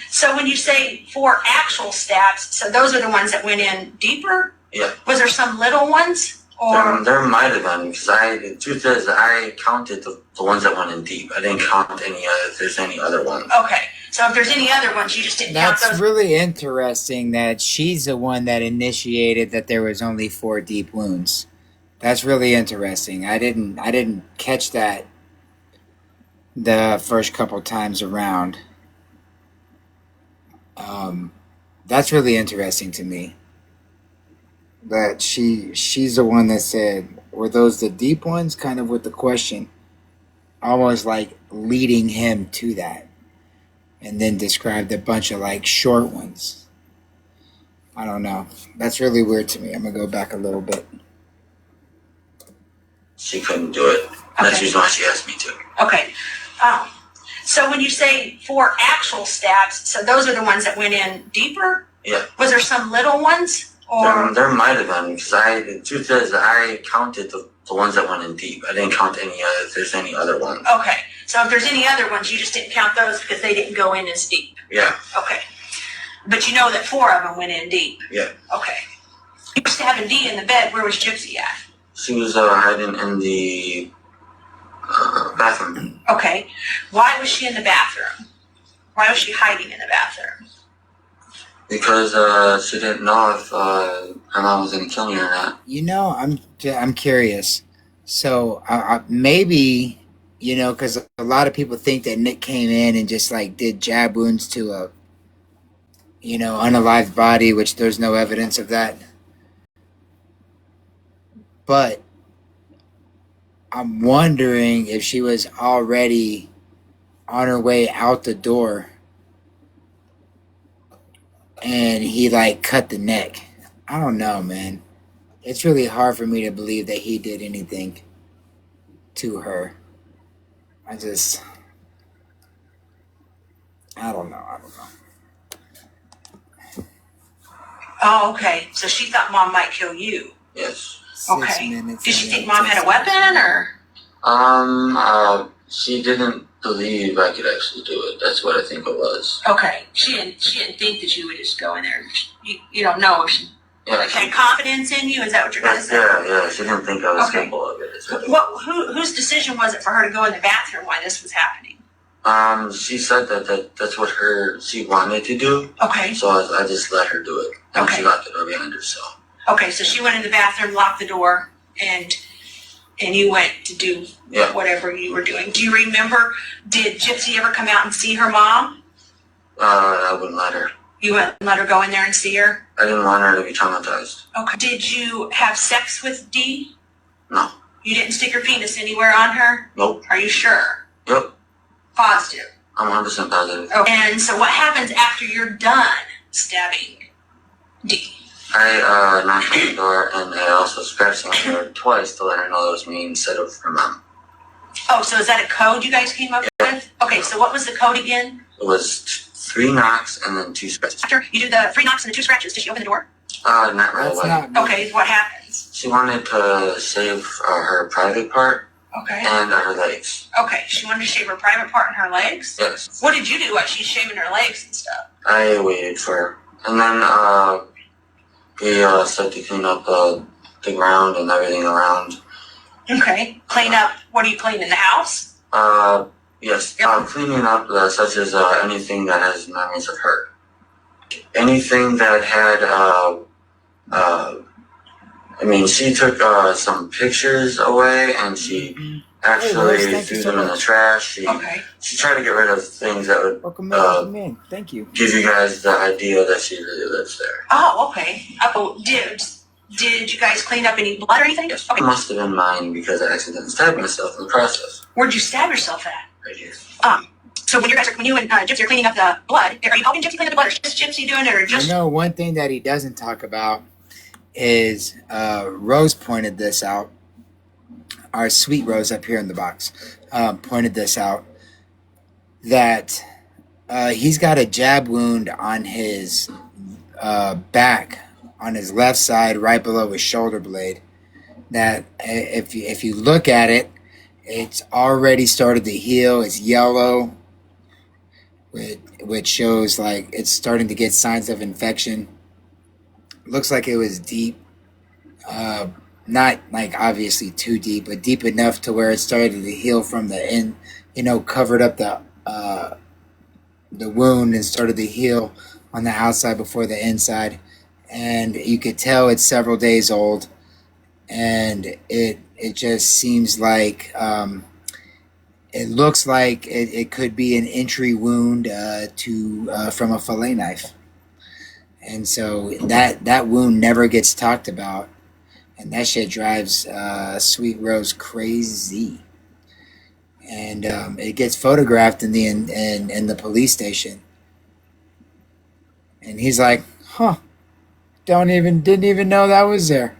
S4: So when you say 4 actual stabs, so those are the ones that went in deeper?
S5: Yeah.
S4: Was there some little ones? Or
S5: There might have been, because the truth is, I counted the ones that went in deep. I didn't count if there's any other ones.
S4: okay. So if there's any other ones, you just didn't count
S2: That's
S4: those.
S2: really interesting that she's the one that initiated that there was only 4 deep wounds. That's really interesting. I didn't catch that the first couple times around. That's really interesting to me. That she's the one that said, were those the deep ones? Kind of with the question, almost like leading him to that, and then described a bunch of like short ones. I don't know. That's really weird to me. I'm gonna go back a little bit.
S5: She couldn't do it. That's the
S4: Okay.
S5: reason why she asked me to.
S4: Okay. So when you say 4 actual stabs, so those are the ones that went in deeper?
S5: Yeah.
S4: Was there some little ones? Or
S5: There might have been, because the truth is, I counted the ones that went in deep. I didn't count if there's any other ones.
S4: okay. So if there's any other ones, you just didn't count those because they didn't go in as deep.
S5: Yeah.
S4: Okay. But you know that 4 of them went in deep.
S5: Yeah.
S4: Okay. You were stabbing Dee in the bed. Where was Gypsy at?
S5: She was hiding in the bathroom.
S4: Okay. Why was she in the bathroom? Why was she hiding in the bathroom?
S5: Because she didn't know if her mom was going to kill me or not.
S2: You know, I'm curious. So maybe, you know, because a lot of people think that Nick came in and just like did jab wounds to a, you know, unalived body, which there's no evidence of that. But I'm wondering if she was already on her way out the door and he like cut the neck. I don't know, man. It's really hard for me to believe that he did anything to her. I don't know.
S4: Oh, okay. So she thought Mom might kill you.
S5: Yes.
S2: 6
S4: Okay.
S2: minutes.
S4: Did she
S2: and
S4: think Mom had a
S2: 18
S4: weapon, or?
S5: She didn't believe I could actually do it. That's what I think it was.
S4: Okay. She didn't think that you would just go in there. You don't know if she
S5: Yeah.
S4: had confidence in you. Is that what you're gonna say?
S5: Yeah. She didn't think I was
S4: Okay.
S5: capable of it. Is what
S4: Whose decision was it for her to go in the bathroom while this was happening?
S5: She said that's what she wanted to do.
S4: Okay.
S5: So I just let her do it. And
S4: Okay.
S5: she locked the door behind her, so.
S4: Okay. So she went in the bathroom, locked the door, and and you went to do
S5: Yeah.
S4: whatever you were doing. Do you remember, did Gypsy ever come out and see her mom?
S5: I wouldn't let her.
S4: You wouldn't let her go in there and see her?
S5: I didn't want her to be traumatized.
S4: Okay. Did you have sex with Dee?
S5: No.
S4: You didn't stick your penis anywhere on her?
S5: Nope.
S4: Are you sure?
S5: Yep.
S4: Positive.
S5: I'm 100% positive.
S4: Okay. And so what happens after you're done stabbing Dee?
S5: I knocked on the door, and I also scratched on the door twice to let her know it was me instead of her mom.
S4: Oh, so is that a code you guys came up with? Okay, so what was the code again?
S5: It was 3 knocks and then 2 scratches.
S4: After you do the 3 knocks and the 2 scratches, did she open the door?
S5: Not right
S2: That's
S5: away.
S2: not me.
S4: Okay, what happens?
S5: She wanted to save her private part
S4: Okay.
S5: and her legs.
S4: Okay, she wanted to shave her private part and her legs?
S5: Yes.
S4: What did you do while she's shaving her legs and stuff?
S5: I waited for her. And then we started to clean up the ground and everything around.
S4: Okay. Clean up, what do you clean in the house?
S5: Yes. Cleaning up such as anything that has memories of her. Anything that had, she took some pictures away and she actually
S2: thank you
S5: threw
S2: so
S5: them in the
S2: much.
S5: trash.
S4: Okay.
S5: She tried to get rid of things that would
S2: Welcome in. Thank you.
S5: give you guys the idea that she really lives there.
S4: Oh, okay. Oh, did you guys clean up any blood or anything?
S5: Yes.
S4: Okay.
S5: It must have been mine because I accidentally stabbed myself in the process.
S4: Where'd you stab yourself at?
S5: Right here.
S4: So when you and Gypsy are cleaning up the blood, are you helping Gypsy clean up the blood, or is just Gypsy doing it, or just?
S2: You know, one thing that he doesn't talk about is Rose pointed this out. Our sweet Rose up here in the box pointed this out, that he's got a jab wound on his back, on his left side, right below his shoulder blade. That if you look at it, it's already started to heal. It's yellow, which shows like it's starting to get signs of infection. Looks like it was deep. Not like obviously too deep, but deep enough to where it started to heal from the end, covered up the wound and started to heal on the outside before the inside. And you could tell it's several days old, and it just seems like it looks like it could be an entry wound from a fillet knife. And so that wound never gets talked about. And that shit drives Sweet Rose crazy. And it gets photographed in the police station. And he's like, huh, didn't even know that was there.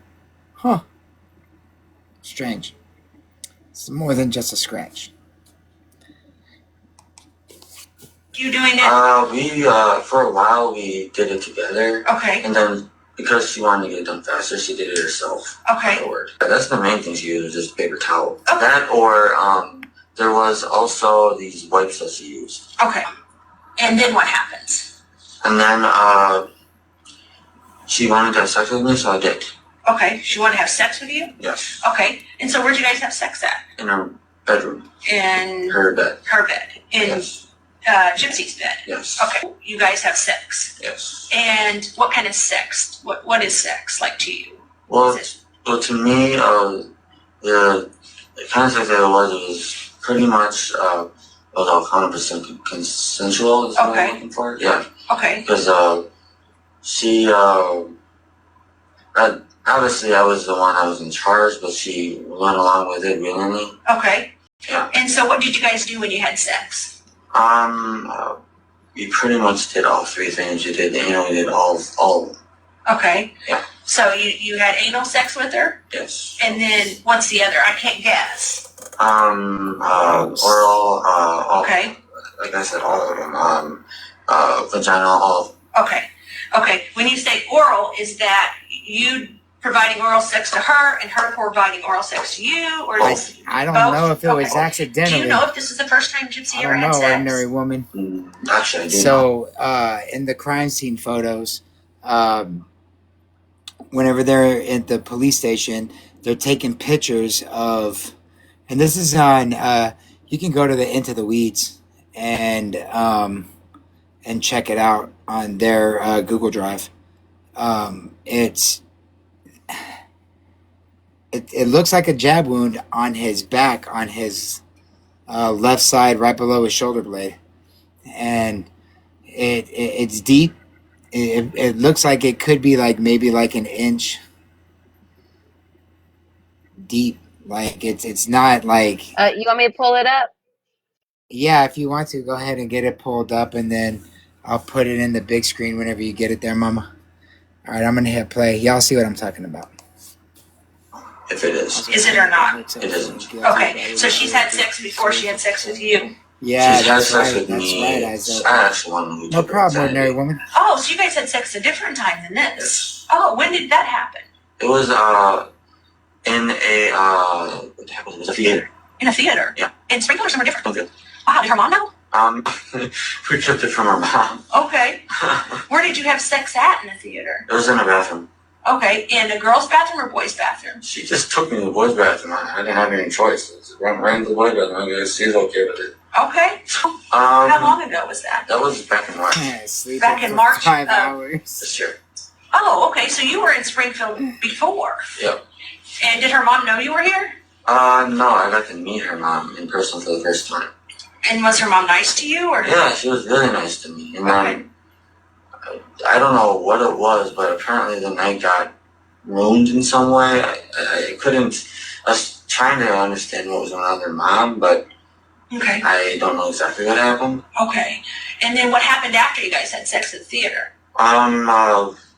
S2: Huh. Strange. It's more than just a scratch.
S4: You doing it?
S5: We for a while we did it together.
S4: Okay.
S5: And then because she wanted to get it done faster, she did it herself.
S4: Okay.
S5: Afterward. That's the main thing she used, just paper towel.
S4: Okay.
S5: That or there was also these wipes that she used.
S4: Okay. And then what happens?
S5: And then she wanted to have sex with me, so I did.
S4: Okay. She wanted to have sex with you?
S5: Yes.
S4: Okay. And so where'd you guys have sex at?
S5: In her bedroom.
S4: In
S5: Her bed.
S4: her bed. In
S5: Yes.
S4: Gypsy's bed.
S5: Yes.
S4: Okay. You guys have sex.
S5: Yes.
S4: And what kind of sex? What is sex like to you?
S5: Well,
S4: Is it-
S5: to me, the kind of sex that it was pretty much was all 100% consensual. Is what
S4: Okay.
S5: I'm looking for. Yeah.
S4: Okay.
S5: Because she obviously I was the one that was in charge, but she went along with it willingly.
S4: Okay.
S5: Yeah.
S4: And so what did you guys do when you had sex?
S5: We pretty much did all 3 things. We did, we did all of them.
S4: Okay.
S5: Yeah.
S4: So you had anal sex with her?
S5: Yes.
S4: And then what's the other? I can't guess.
S5: Oral, all,
S4: Okay.
S5: like I said, all of them. Vagina, all.
S4: Okay. Okay. When you say oral, is that you providing oral sex to her and her providing oral sex to you, or is it
S2: I don't
S4: both?
S2: know if it was
S4: Okay.
S2: accidentally.
S4: Do you know if this is the first time Gypsy
S2: I
S4: ever
S2: don't
S4: had
S2: know,
S4: sex?
S2: ordinary woman.
S5: Actually, I do know.
S2: So in the crime scene photos, whenever they're at the police station, they're taking pictures of, and this is on. You can go to the Into the Weeds and check it out on their Google Drive. It's it looks like a jab wound on his back, on his left side, right below his shoulder blade, and it's deep. It looks like it could be like maybe like an inch deep. Like it's not like,
S6: You want me to pull it up?
S2: yeah. If you want to, go ahead and get it pulled up, and then I'll put it in the big screen whenever you get it there, Mama. All right, I'm gonna hit play. Y'all see what I'm talking about?
S5: If it is.
S4: Is it or not?
S5: It isn't.
S4: Okay, so she's had sex before she had sex with you.
S2: Yeah,
S5: She's had
S2: that's
S5: sex
S2: right.
S5: with
S2: That's
S5: me.
S2: right,
S5: I
S2: Isaac.
S5: asked one who
S2: No
S5: took her
S2: problem,
S5: inside
S2: ordinary
S5: me.
S2: woman.
S4: Oh, so you guys had sex a different time than this. Oh, when did that happen?
S5: It was in a what the heck was it? It was a theater.
S4: In a theater?
S5: Yeah.
S4: In Springfield or somewhere different?
S5: Okay.
S4: Wow, did her mom know?
S5: We kept it from her mom.
S4: Okay. Where did you have sex at in the theater?
S5: It was in a bathroom.
S4: Okay, in a girl's bathroom or boys' bathroom?
S5: She just took me to the boys' bathroom. I didn't have any choice. Just ran to the boys' bathroom. I guess she's okay with it.
S4: Okay. How long ago was that?
S5: That was back in March
S2: Yeah, sleeping
S4: Back in
S2: for
S4: March,
S2: 5 hours.
S5: this year.
S4: Oh, okay, so you were in Springfield before.
S5: Yep.
S4: And did her mom know you were here?
S5: No, I got to meet her mom in person for the first time.
S4: And was her mom nice to you? Or
S5: Yeah, she was really nice to me. And then, I don't know what it was, but apparently the night got ruined in some way. I couldn't, I was trying to understand what was going on with her mom, but
S4: Okay.
S5: I don't know exactly what happened.
S4: Okay. And then what happened after you guys had sex at the theater?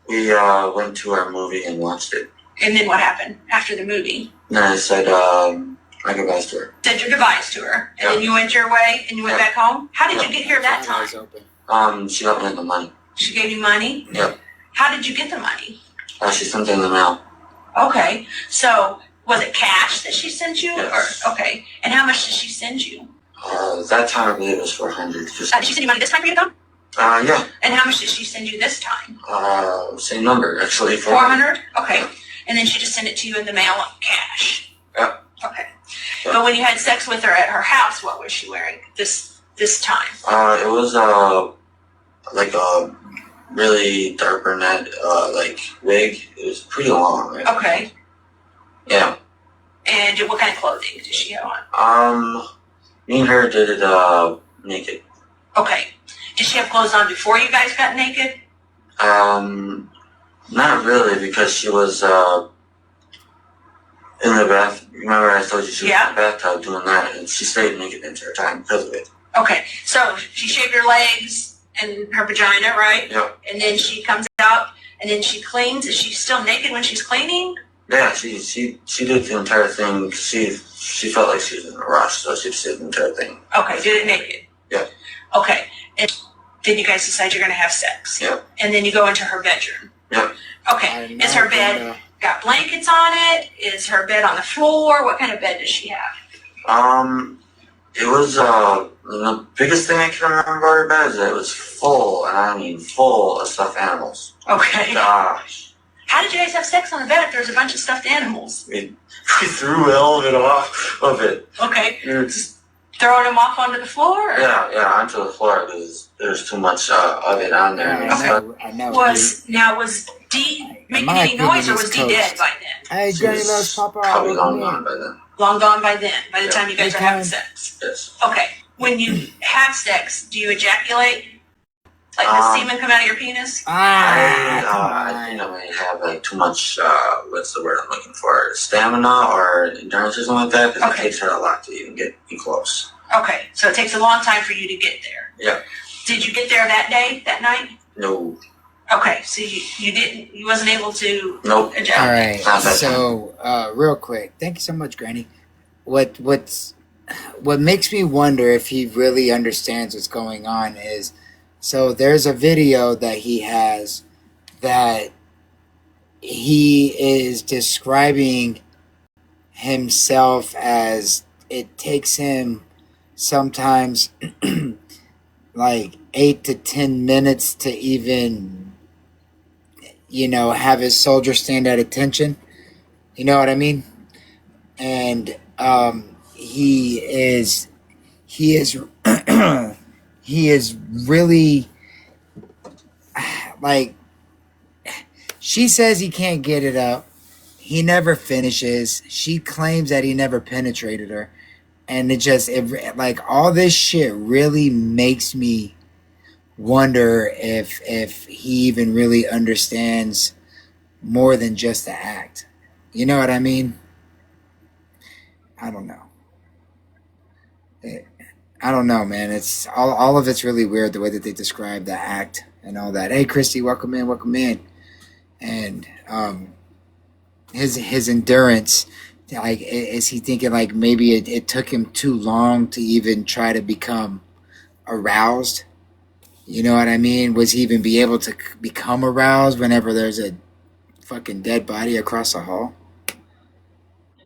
S5: We went to our movie and watched it.
S4: And then what happened after the movie?
S5: And then I said, my goodbyes to her.
S4: Said your goodbyes to her. And then you went your way and you went back home? How did you get here that time?
S2: Eyes open.
S5: She got me the money.
S4: She gave you money?
S5: Yep.
S4: How did you get the money?
S5: She sent it in the mail.
S4: Okay. So was it cash that she sent you?
S5: Yes.
S4: Or okay. And how much did she send you?
S5: That time I believe it was $400.
S4: Did she send you money this time for you to come?
S5: Yeah.
S4: And how much did she send you this time?
S5: Same number, actually.
S4: 400? Okay. And then she just sent it to you in the mail on cash?
S5: Yeah.
S4: Okay. But when you had sex with her at her house, what was she wearing this time?
S5: It was, like a really dark brunette, like, wig. It was pretty long, right?
S4: Okay.
S5: Yeah.
S4: And what kind of clothing did she have on?
S5: Me and her did it, naked.
S4: Okay. Did she have clothes on before you guys got naked?
S5: Not really, because she was, in the bath. Remember I told you she was in the bathtub doing that, and she stayed naked the entire time because of it.
S4: Okay. So she shaved her legs and her vagina, right?
S5: Yep.
S4: And then she comes out and then she cleans. Is she still naked when she's cleaning?
S5: Yeah, she did the entire thing. She felt like she was in a rush, so she did the entire thing.
S4: Okay, did it naked.
S5: Yeah.
S4: Okay. And then you guys decide you're going to have sex.
S5: Yep.
S4: And then you go into her bedroom.
S5: Yep.
S4: Okay. Is her bed got blankets on it? Is her bed on the floor? What kind of bed does she have?
S5: It was, the biggest thing I can remember about her bed is that it was full, and I mean full of stuffed animals.
S4: Okay.
S5: Gosh.
S4: How did you guys have sex on the bed if there was a bunch of stuffed animals?
S5: We threw all of it off of it.
S4: Okay.
S5: We were just,
S4: Throwing them off onto the floor? Or?
S5: yeah, onto the floor because there's too much of it on there.
S2: I know.
S4: Was Dee making
S2: my
S4: any noise, or
S2: opinion,
S4: was
S2: it's
S4: Dee dead
S2: toast.
S4: by then?
S2: Hey,
S5: She
S2: Johnny
S5: was
S2: loves Papa.
S5: probably long gone by then.
S4: Long gone by then, by the
S5: Yeah.
S4: time you guys are having sex.
S5: Yes.
S4: Okay. When you have sex, do you ejaculate? Like the semen come out of your penis?
S5: I think I might have like too much, what's the word I'm looking for? Stamina or endurance or something like that, because it takes her a lot to even get close.
S4: Okay, so it takes a long time for you to get there.
S5: Yeah.
S4: Did you get there that day, that night?
S5: No.
S4: Okay, so you wasn't able to
S5: Nope.
S4: ejaculate.
S2: All right.
S5: Not that
S2: So, real quick, thank you so much, Granny. What makes me wonder if he really understands what's going on is, so there's a video that he has that he is describing himself as it takes him sometimes like 8 to 10 minutes to even, have his soldier stand at attention. You know what I mean? And he is he is really, like, she says he can't get it up. he never finishes. She claims that he never penetrated her, and like all this shit really makes me wonder if he even really understands more than just the act. You know what I mean? I don't know. I don't know, man. It's all of it's really weird the way that they describe the act and all that. Hey, Christy, welcome in, welcome in. And his endurance, like, is he thinking like maybe it took him too long to even try to become aroused? You know what I mean? Was he even be able to become aroused whenever there's a fucking dead body across the hall?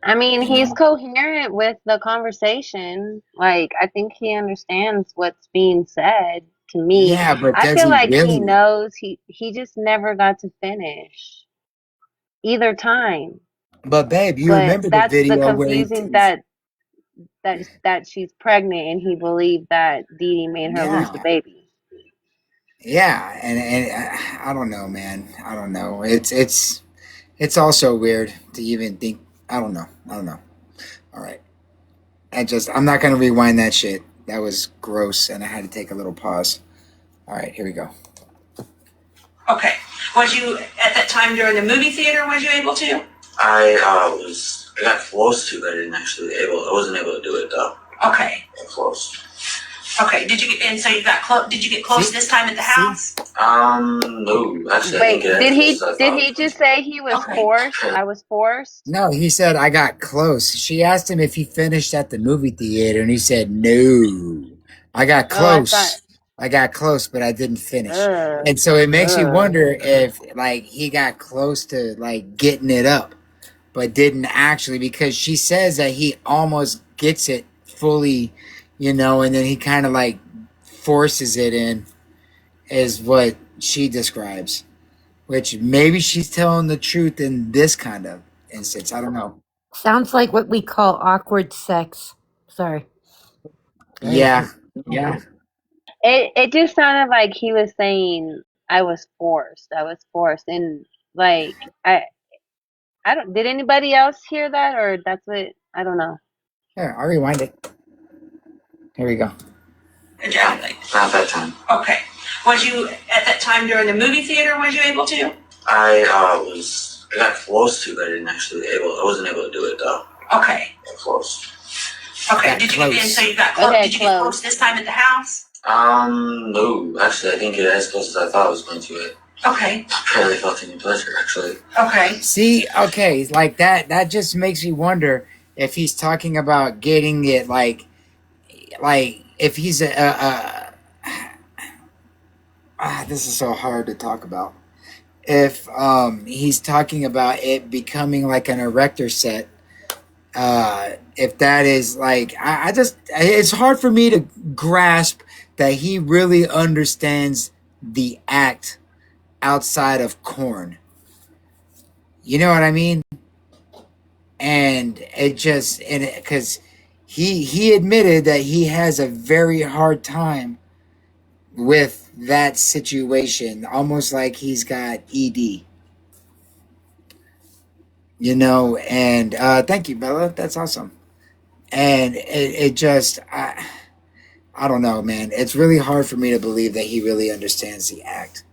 S6: I mean,
S2: You
S6: he's
S2: know?
S6: coherent with the conversation. Like, I think he understands what's being said to me.
S2: Yeah, but
S6: I
S2: does
S6: feel
S2: he
S6: like he
S2: really?
S6: knows he just never got to finish either time.
S2: But babe, you
S6: But
S2: remember the
S6: that's the
S2: video where
S6: confusing that she's pregnant and he believed that Dee Dee made her lose the
S2: yeah,
S6: baby.
S2: yeah, and I don't know, man. I don't know. It's also weird to even think. I don't know. I don't know. All right. I'm not gonna rewind that shit. That was gross, and I had to take a little pause. All right, here we go.
S4: Okay. Was you at that time during the movie theater? Was you able to?
S5: I got close to, but I wasn't able to do it though.
S4: Okay.
S5: Close.
S4: Okay. Did you get? And so you got close? Did you get close
S2: See?
S4: this time at the
S2: See?
S4: house?
S5: No. Actually, I
S6: Wait,
S5: think it
S6: did
S5: as close
S6: he
S5: as I
S6: did
S5: thought it
S6: he
S5: was going
S6: just
S5: to be.
S6: say he was
S4: Okay.
S6: forced? I was forced?
S2: No, he said I got close. She asked him if he finished at the movie theater, and he said no. I got
S6: Oh, I thought
S2: close. I got close, but I didn't finish.
S6: ugh,
S2: And so it makes you
S6: ugh.
S2: wonder if like he got close to like getting it up, but didn't actually, because she says that he almost gets it fully, and then he kind of like forces it in, is what she describes. Which maybe she's telling the truth in this kind of instance. I don't know.
S8: Sounds like what we call awkward sex. Sorry.
S2: Yeah, yeah.
S6: It just sounded like he was saying I was forced. I was forced, and like I don't. Did anybody else hear that, or that's what I don't know.
S2: Here, I'll rewind it. Here we go.
S4: Good job.
S5: Not that time.
S4: Okay. Was you at that time during the movie theater? Was you able to?
S5: I got close to, but I wasn't able to do it though.
S4: Okay.
S5: Close.
S4: Okay.
S2: Got
S4: Did you get? And
S2: close.
S4: so you got close?
S6: Okay,
S4: Did you get
S6: close.
S4: close this time at the house?
S5: No. Actually, I think it as close as I thought it was going to.
S4: Okay.
S5: I barely felt any pleasure, actually.
S4: Okay.
S2: See, okay, like that just makes me wonder if he's talking about getting it like if he's this is so hard to talk about. If he's talking about it becoming like an erector set, if that is like I just it's hard for me to grasp that he really understands the act outside of corn. You know what I mean? And it just and because he admitted that he has a very hard time with that situation, almost like he's got ED. And thank you, Bella. That's awesome. And it just I don't know, man. It's really hard for me to believe that he really understands the act.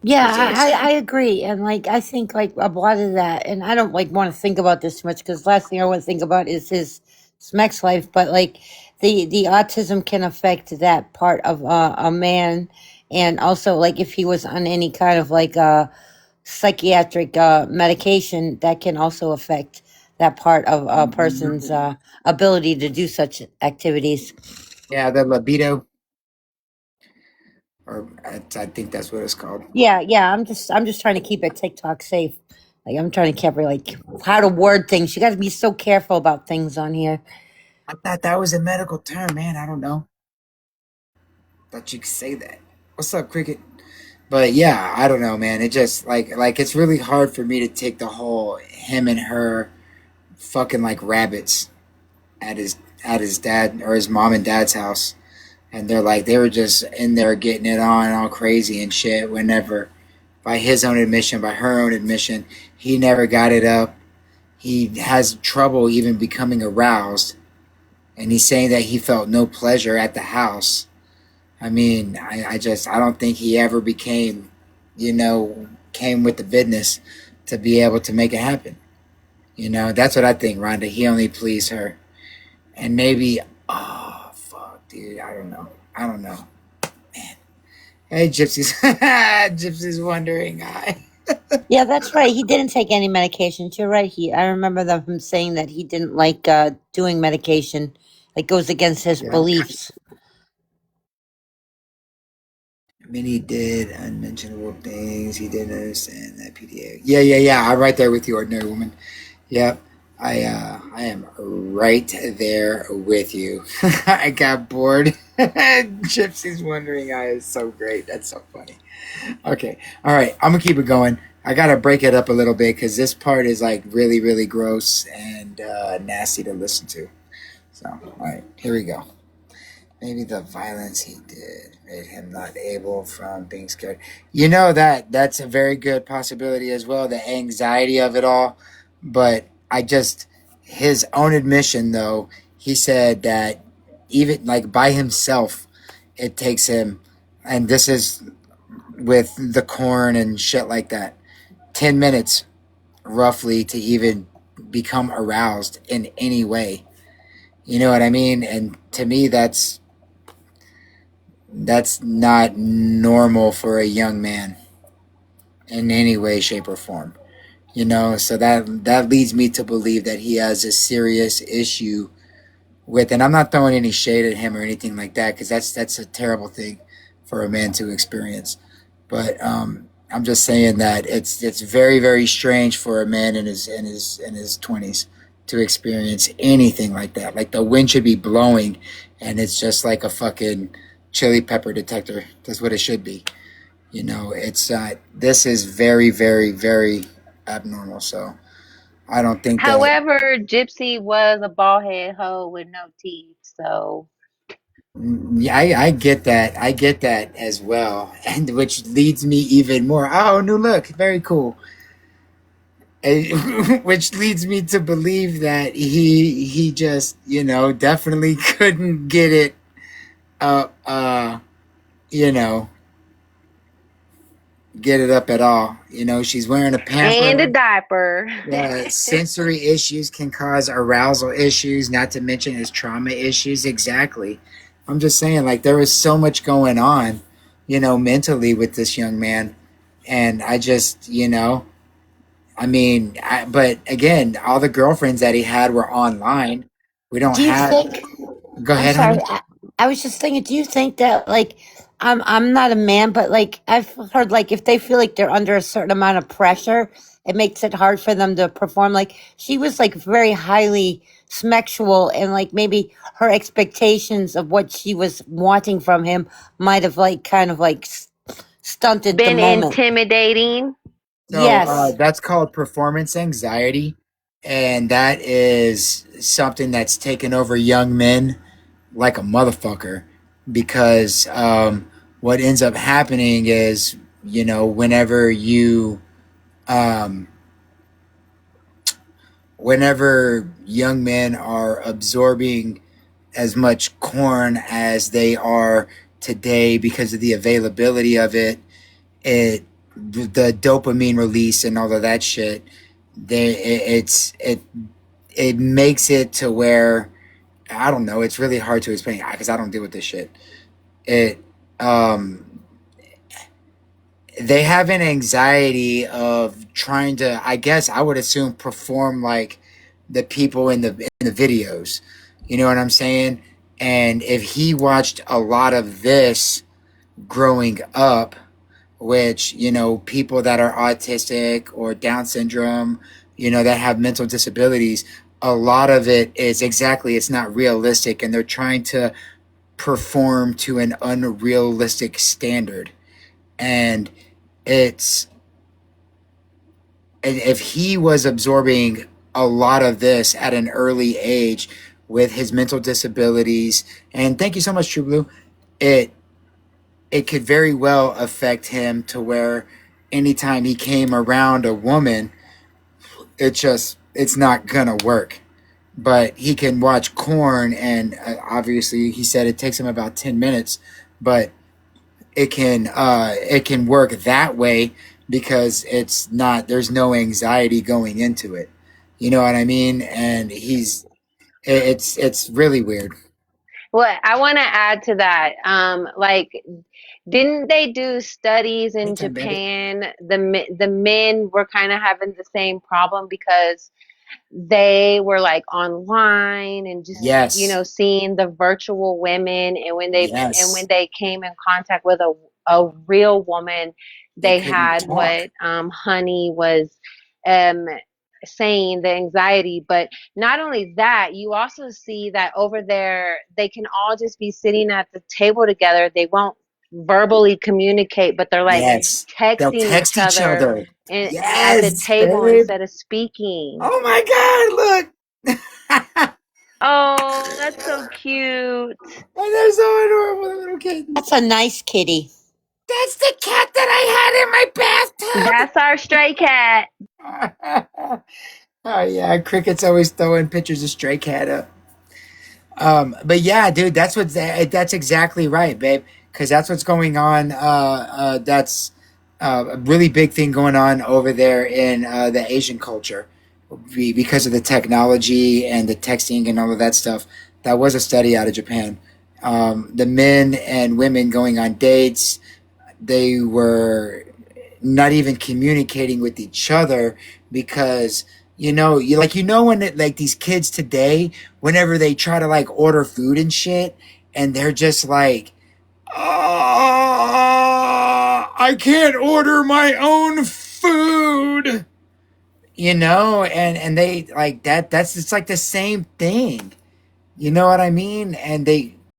S8: Yeah,
S2: It's just,
S8: I agree, and like I think like a lot of that, and I don't like want to think about this too much because last thing I want to think about is his Smex's life, but like the autism can affect that part of a man, and also like if he was on any kind of like psychiatric medication, that can also affect that part of a person's ability to do such activities.
S2: yeah, the libido, or I think that's what it's called.
S8: Yeah, yeah. I'm just trying to keep it TikTok safe. Like I'm trying to keep it like how to word things. You got to be so careful about things on here.
S2: I thought that was a medical term, man. I don't know. Thought you could say that. What's up, Cricket? But yeah, I don't know, man. It just like it's really hard for me to take the whole him and her fucking like rabbits at his dad or his mom and dad's house, and they were just in there getting it on all crazy and shit. Whenever, by his own admission, by her own admission, he never got it up. he has trouble even becoming aroused, and he's saying that he felt no pleasure at the house. I mean, I don't think he ever became, came with the business to be able to make it happen. That's what I think, Rhonda. He only pleased her. And maybe, oh, fuck, dude. I don't know. Man. Hey, Gypsy's, Gypsy's wondering.
S8: Yeah, that's right. He didn't take any medications. You're right. I remember him saying that he didn't like doing medication. It goes against his
S2: Yeah.
S8: beliefs.
S2: Many did unmentionable things. He didn't understand that PDA. Yeah. I'm right there with you, ordinary woman. Yep. I am right there with you. I got bored. Gypsy's wondering I is so great. That's so funny. Okay. All right. I'm gonna keep it going. I gotta break it up a little bit because this part is like really, really gross and nasty to listen to. So, all right, here we go. Maybe the violence he did made him not able from being scared. That's a very good possibility as well. The anxiety of it all, but his own admission though, he said that even like by himself, it takes him, and this is with the corn and shit like that, 10 minutes roughly to even become aroused in any way. You know what I mean? And to me, that's not normal for a young man in any way, shape, or form. So that leads me to believe that he has a serious issue with, and I'm not throwing any shade at him or anything like that, because that's a terrible thing for a man to experience. But I'm just saying that it's very, very strange for a man in his 20s to experience anything like that. Like the wind should be blowing, and it's just like a fucking chili pepper detector. That's what it should be. It's this is very, very, very abnormal. So I don't think that.
S6: However, Gypsy was a bald head hoe with no teeth, so
S2: Yeah, I get that. I get that as well, and which leads me even more. Oh, new look, very cool. Which leads me to believe that he just definitely couldn't get it up. You know, get it up at all. She's wearing a
S6: and a
S2: pamper.
S6: diaper.
S2: Sensory issues can cause arousal issues, not to mention his trauma issues. Exactly. I'm just saying, like, there was so much going on, mentally with this young man. And I just, but again, all the girlfriends that he had were online. We don't
S8: Do you
S2: have,
S8: think?
S2: go
S8: I'm
S2: ahead,
S8: sorry.
S2: honey.
S8: I was just thinking. Do you think that like I'm not a man, but like I've heard like if they feel like they're under a certain amount of pressure, it makes it hard for them to perform. Like she was like very highly sexual, and like maybe her expectations of what she was wanting from him might have like kind of like stunted the
S6: Been
S8: moment.
S6: intimidating.
S2: So
S8: Yes.
S2: that's called performance anxiety. And that is something that's taken over young men like a motherfucker because what ends up happening is um, whenever young men are absorbing as much corn as they are today because of the availability of it the dopamine release and all of that shit it makes it to where I don't know, it's really hard to explain because I don't deal with this shit. It um they have an anxiety of trying to, I guess I would assume, perform like the people in the videos. You know what I'm saying? And if he watched a lot of this growing up, which, people that are autistic or Down syndrome, that have mental disabilities, a lot of it is exactly, it's not realistic and they're trying to perform to an unrealistic standard. And it's, and if he was absorbing a lot of this at an early age with his mental disabilities, and thank you so much, True Blue, it it could very well affect him to where anytime he came around a woman, it just it's not gonna work. But he can watch corn, and obviously he said it takes him about 10 minutes, but it can work that way because it's not there's no anxiety going into it. You know what I mean? And it's really weird.
S6: Well, I want to add to that. Like, didn't they do studies in
S2: Anytime, baby.
S6: Japan? The men were kind of having the same problem because they were like online and just, you
S2: Yes.
S6: know, seeing the virtual women, and when
S2: Yes.
S6: they came in contact with a real woman,
S2: They
S6: they
S2: couldn't
S6: had
S2: talk.
S6: what Honey was um saying, the anxiety. But not only that, you also see that over there they can all just be sitting at the table together. They won't verbally communicate, but they're like
S2: Yes. They'll
S6: texting each
S2: text each
S6: other
S2: other.
S6: and at the
S2: Yes,
S6: table
S2: babe.
S6: instead of speaking.
S2: Oh my God, look.
S6: Oh, that's so cute.
S2: And they're so adorable, little kittens.
S8: That's a nice kitty.
S2: That's the cat that I
S6: That's our stray cat.
S2: had in my bathtub. Oh yeah, Cricket's always throwing pictures of stray cat up. But yeah, dude, that's exactly right, babe. Because that's what's going on. That's a really big thing going on over there in the Asian culture, because of the technology and the texting and all of that stuff. That was a study out of Japan. The men and women going on dates, they were not even communicating with each other because when like these kids today, whenever they try to like order food and shit, and they're just like, I can't order my own food, and they like that's it's like the same thing. You know what I mean? And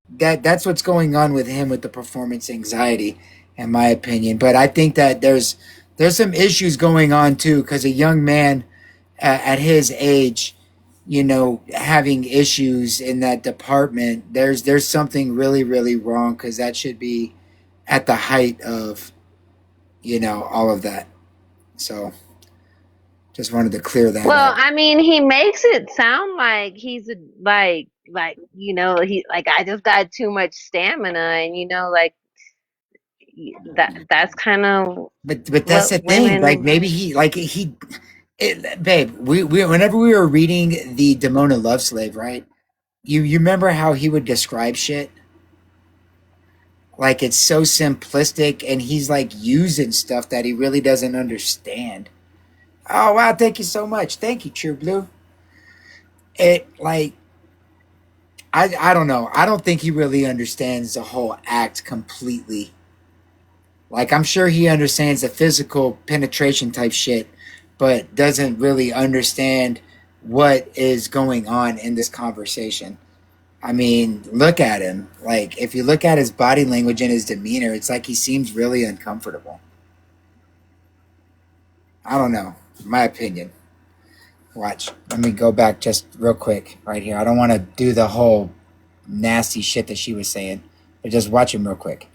S2: that's what's going on with him with the performance anxiety, in my opinion. But I think that there's some issues going on too, because a young man at his age, having issues in that department, there's something really really wrong, because that should be at the height of all of that. So just wanted to clear that
S6: Well,
S2: up.
S6: I mean, he makes it sound like he's like he like, I just got too much stamina, and like that's kind of
S2: But that's the
S6: what
S2: thing. Like
S6: women.
S2: maybe babe. We whenever we were reading the Demona Love Slave, right? You remember how he would describe shit? Like it's so simplistic, and he's like using stuff that he really doesn't understand. Oh wow! Thank you so much. Thank you, True Blue. It like I don't know. I don't think he really understands the whole act completely. Like I'm sure he understands the physical penetration type shit, but doesn't really understand what is going on in this conversation. I mean, look at him. Like if you look at his body language and his demeanor, it's like he seems really uncomfortable. I don't know. My opinion. Watch. Let me go back just real quick right here. I don't want to do the whole nasty shit that she was saying, but just watch him real quick.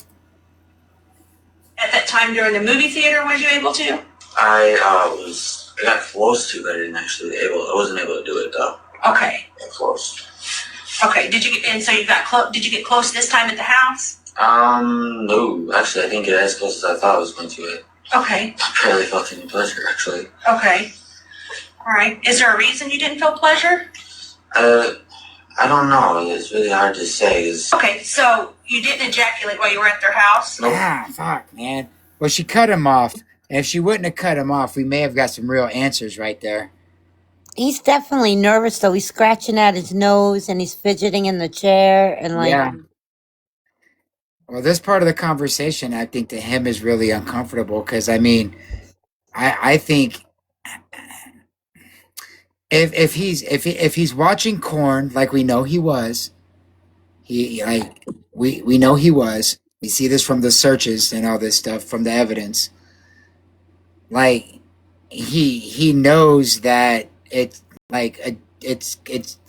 S4: At that time during the movie theater, was you able to?
S5: I got close to, but I wasn't able to do it though.
S4: Okay.
S5: Got close.
S4: Okay. So you got close? Did you get close this time at the house?
S5: No. Actually, I didn't get as close as I thought I was going to it.
S4: Okay.
S5: I barely felt any pleasure, actually.
S4: Okay. All right. Is there a reason you didn't feel pleasure?
S5: I don't know. It's really hard to say.
S4: Okay. So you didn't ejaculate while you were at their house?
S5: Nope.
S2: Ah, fuck, man. Well, she cut him off. And if she wouldn't have cut him off, we may have got some real answers right there.
S8: He's definitely nervous though. He's scratching at his nose and he's fidgeting in the chair and like
S2: Yeah. Well, this part of the conversation, I think, to him is really uncomfortable because, I mean, I think if he's watching corn like we know he was, we know he was. We see this from the searches and all this stuff from the evidence. Like he knows that it's like it's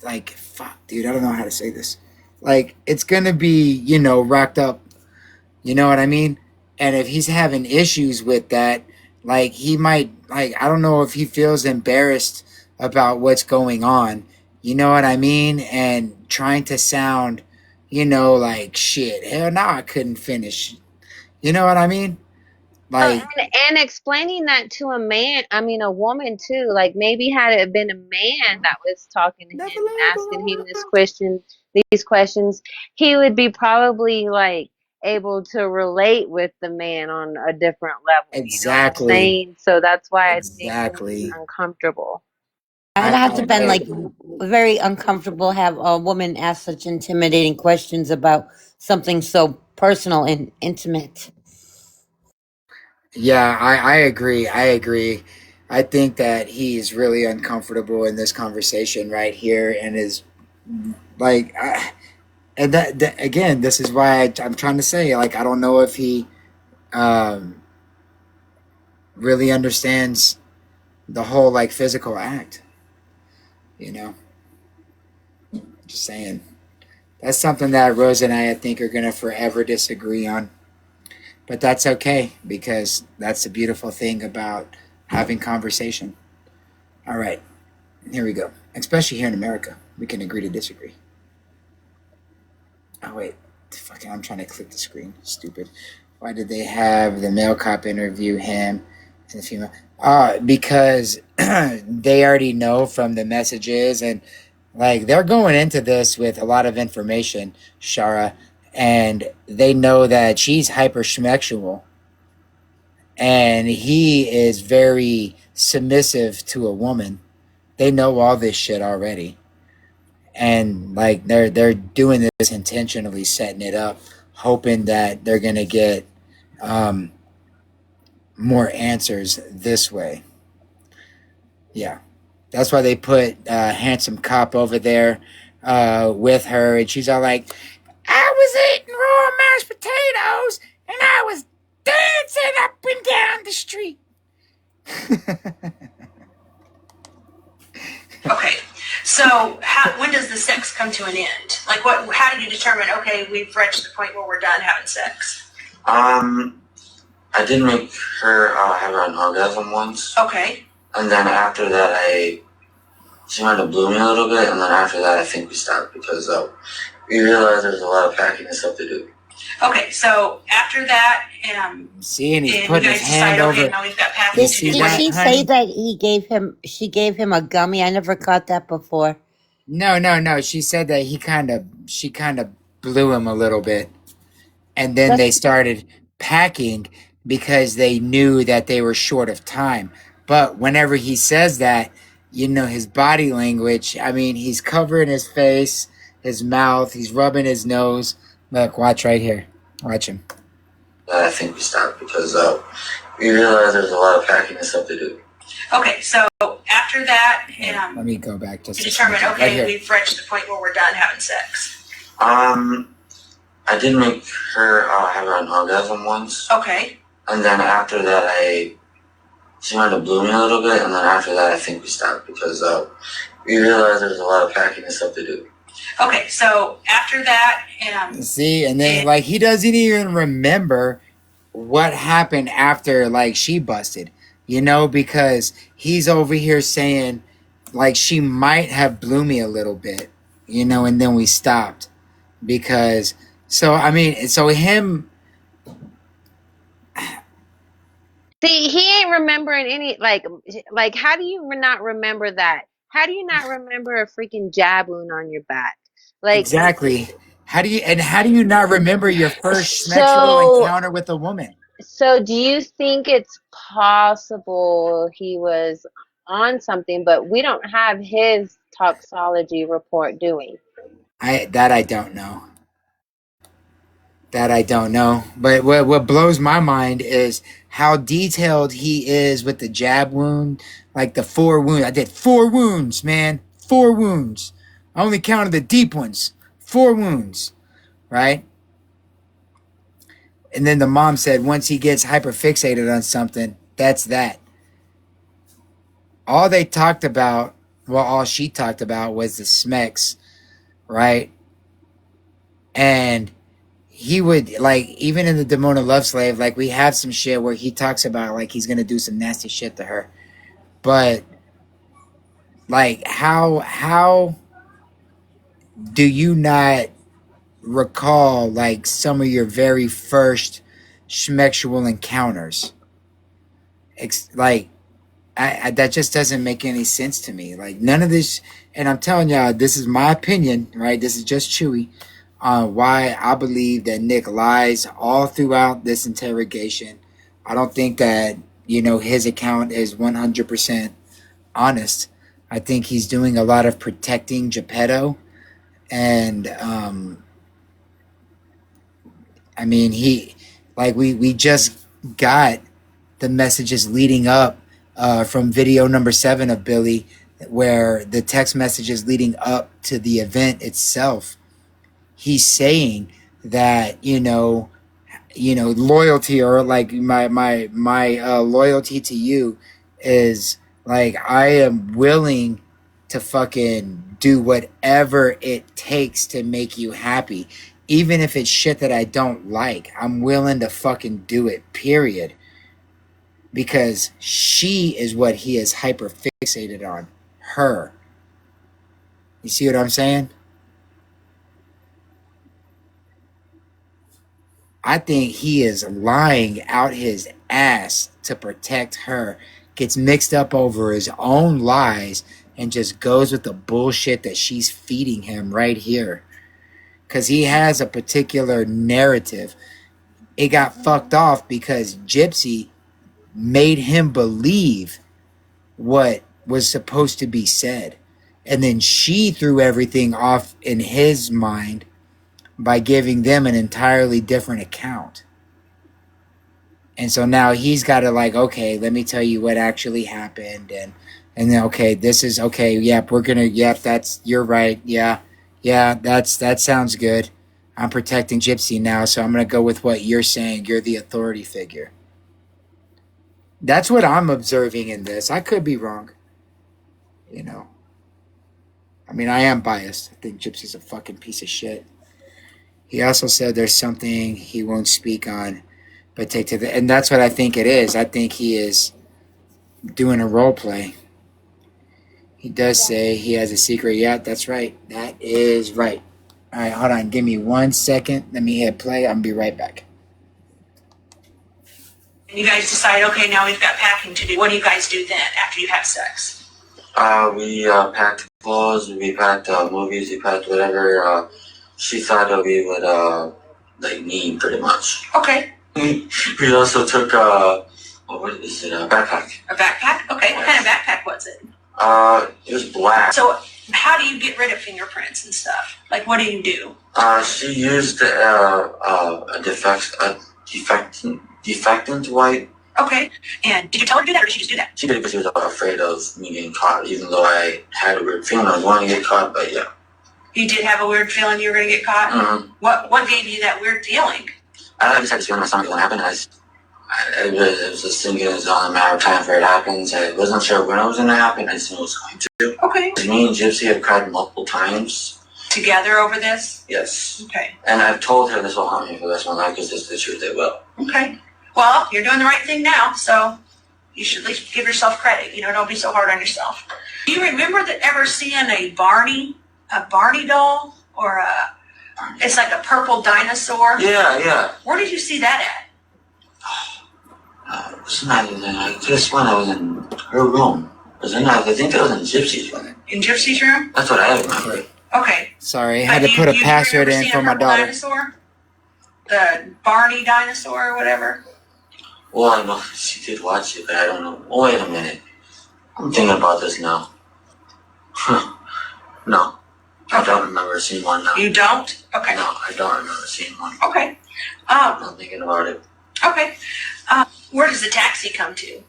S2: like fuck, dude. I don't know how to say this. Like it's gonna be racked up. You know what I mean? And if he's having issues with that, like he might like I don't know if he feels embarrassed about what's going on. You know what I mean? And trying to sound, like shit. Hell no, I couldn't finish. You know what I mean? Like,
S6: And explaining that to a man, I mean a woman too. Like maybe had it been a man that was talking to him
S2: never
S6: and
S2: let
S6: asking him
S2: go.
S6: these questions, he would be probably like able to relate with the man on a different level. You know what I'm
S2: Exactly.
S6: saying? So that's why I think it was
S2: Exactly.
S6: uncomfortable.
S8: I'd have to been
S2: I
S8: like very uncomfortable have a woman ask such intimidating questions about something so personal and intimate.
S2: yeah, I agree. I agree. I think that he's really uncomfortable in this conversation right here, and is like, and that again, this is why I'm trying to say, like, I don't know if he um, really understands the whole like physical act. You know, just saying. That's something that Rose and I think, are gonna forever disagree on. But that's okay because that's the beautiful thing about having conversation. All right, here we go. Especially here in America, we can agree to disagree. Oh wait, fucking, I'm trying to click the screen. Stupid. Why did they have the male cop interview him and the female? Because they already know from the messages, and like they're going into this with a lot of information, Shara, and they know that she's hypersexual and he is very submissive to a woman. They know all this shit already, and like they're doing this intentionally, setting it up, hoping that they're gonna get um, more answers this way. Yeah, that's why they put handsome cop over there with her, and she's all like, "I was eating raw mashed potatoes, and I was dancing up and down the street."
S4: Okay, so when does the sex come to an end? Like, how do you determine? Okay, we've reached the point where we're done having sex.
S5: I did make her have an orgasm once.
S4: Okay.
S5: And then after that, she might have blew me a little bit, and then after that, I think we stopped because we realized there's a lot of packing and stuff to do.
S4: Okay, so after that,
S2: See, and he's
S4: and
S2: putting
S4: you
S2: his
S4: guys
S2: hand
S4: decide,
S2: over.
S4: okay, now we've got packing
S8: Did,
S4: to
S2: See
S4: do.
S8: did
S2: that,
S8: she
S2: honey?
S8: say that she gave him a gummy? I never caught that before.
S2: No. She said that she kind of blew him a little bit, and then
S8: That's
S2: they started packing because they knew that they were short of time. But whenever he says that, his body language. I mean, he's covering his face, his mouth. He's rubbing his nose. Look, watch right here. Watch him.
S5: I think we stopped because we realized there's a lot of packing and stuff to do.
S4: Okay, so after that,
S2: Let me go back just
S4: to
S2: a
S4: determine,
S2: second.
S4: okay,
S2: Right here.
S4: we've reached the point where we're done having sex.
S5: I did make her have an orgasm once.
S4: Okay.
S5: And then after that, she might have blew me a little bit, and then after that, I think we stopped because we realized there's a lot of packing and stuff to do.
S4: Okay, so after that,
S2: See, and then like he doesn't even remember what happened after like she busted, because he's over here saying like she might have blew me a little bit, and then we stopped because so I mean so him
S6: See, he ain't remembering any like how do you not remember that? How do you not remember a freaking jab wound on your back? Like
S2: exactly. How do you not remember your first sexual
S6: so
S2: encounter with a woman?
S6: so do you think it's possible he was on something, but we don't have his toxology report, do we?
S2: I don't know. That I don't know. But what blows my mind is how detailed he is with the jab wound, like the 4 wounds. I did 4 wounds, man. 4 wounds. I only counted the deep ones. 4 wounds, right? And then the mom said once he gets hyperfixated on something, that's that. All they talked about, well, all she talked about was the smecks, right? And he would like even in the Demona Love Slave, like we have some shit where he talks about like he's gonna do some nasty shit to her, but Like, how do you not recall like some of your very first schmexual encounters? Like, that just doesn't make any sense to me. Like, none of this, and I'm telling y'all, this is my opinion, right? This is just Chuy on why I believe that Nick lies all throughout this interrogation. I don't think that, his account is 100% honest. I think he's doing a lot of protecting Geppetto. And, I mean, we just got the messages leading up from video number 7 of Billy, where the text messages leading up to the event itself, he's saying that, loyalty, or like my loyalty to you is like, I am willing to fucking do whatever it takes to make you happy, even if it's shit that I don't like. I'm willing to fucking do it, period, because she is what he is hyper fixated on, her. You see what I'm saying? I think he is lying out his ass to protect her, gets mixed up over his own lies, and just goes with the bullshit that she's feeding him right here. Because he has a particular narrative. It got fucked off because Gypsy made him believe what was supposed to be said. And then she threw everything off in his mind by giving them an entirely different account. And so now he's got to like, okay, let me tell you what actually happened. And then, okay, this is okay. Yep. You're right. Yeah. That sounds good. I'm protecting Gypsy now. So I'm going to go with what you're saying. You're the authority figure. That's what I'm observing in this. I could be wrong. I mean, I am biased. I think Gypsy's a fucking piece of shit. He also said there's something he won't speak on, but and that's what I think it is. I think he is doing a role play. He does say he has a secret. Yeah, that's right. That is right. All right, hold on. Give me 1 second. Let me hit play. I'll be right back.
S4: You guys decide, okay, now we've got packing to do. What do you guys do then after you have sex?
S5: We packed clothes, we packed movies, we packed whatever she thought that we would need, pretty much.
S4: Okay.
S5: We also took what is it? A backpack.
S4: A backpack? Okay. What kind of backpack was it?
S5: It was black.
S4: So how do you get rid of fingerprints and stuff? Like, what do you do?
S5: She used a defectant wipe.
S4: Okay. And did you tell her to do that, or did she just do that?
S5: She did it because she was afraid of me getting caught, even though I had a weird feeling I was going to get caught, but yeah.
S4: You did have a weird feeling you were going to get caught?
S5: Mm-hmm.
S4: What gave you that weird feeling?
S5: I just had this feeling my stomach was going to happen. I was just thinking it was only a matter of time for it happens. I wasn't sure when it was going to happen. I just knew it was going to.
S4: Okay.
S5: Me and Gypsy have cried multiple times.
S4: Together over this?
S5: Yes.
S4: Okay.
S5: And I've told her this will haunt me for the rest of my life because it's the truth. It will.
S4: Okay. Well, you're doing the right thing now, so you should at least give yourself credit. Don't be so hard on yourself. Do you remember ever seeing a Barney doll, or it's like a purple dinosaur?
S5: Yeah.
S4: Where did you see that
S5: It was not in there. I could have sworn I was in her room. Was it not? I think that was in Gypsy's room.
S4: at? In Gypsy's room?
S5: That's what I remember.
S4: Okay.
S2: Sorry, I had to put a password in for my daughter.
S4: Dinosaur? The Barney dinosaur or whatever?
S5: Well, I know she did watch it, but I don't know. Oh, wait a minute. I'm thinking about this now. No. I don't remember seeing one now.
S4: You don't? Okay.
S5: No, I don't remember seeing one.
S4: Okay.
S5: I'm thinking about it.
S4: Okay. Where does the taxi come to?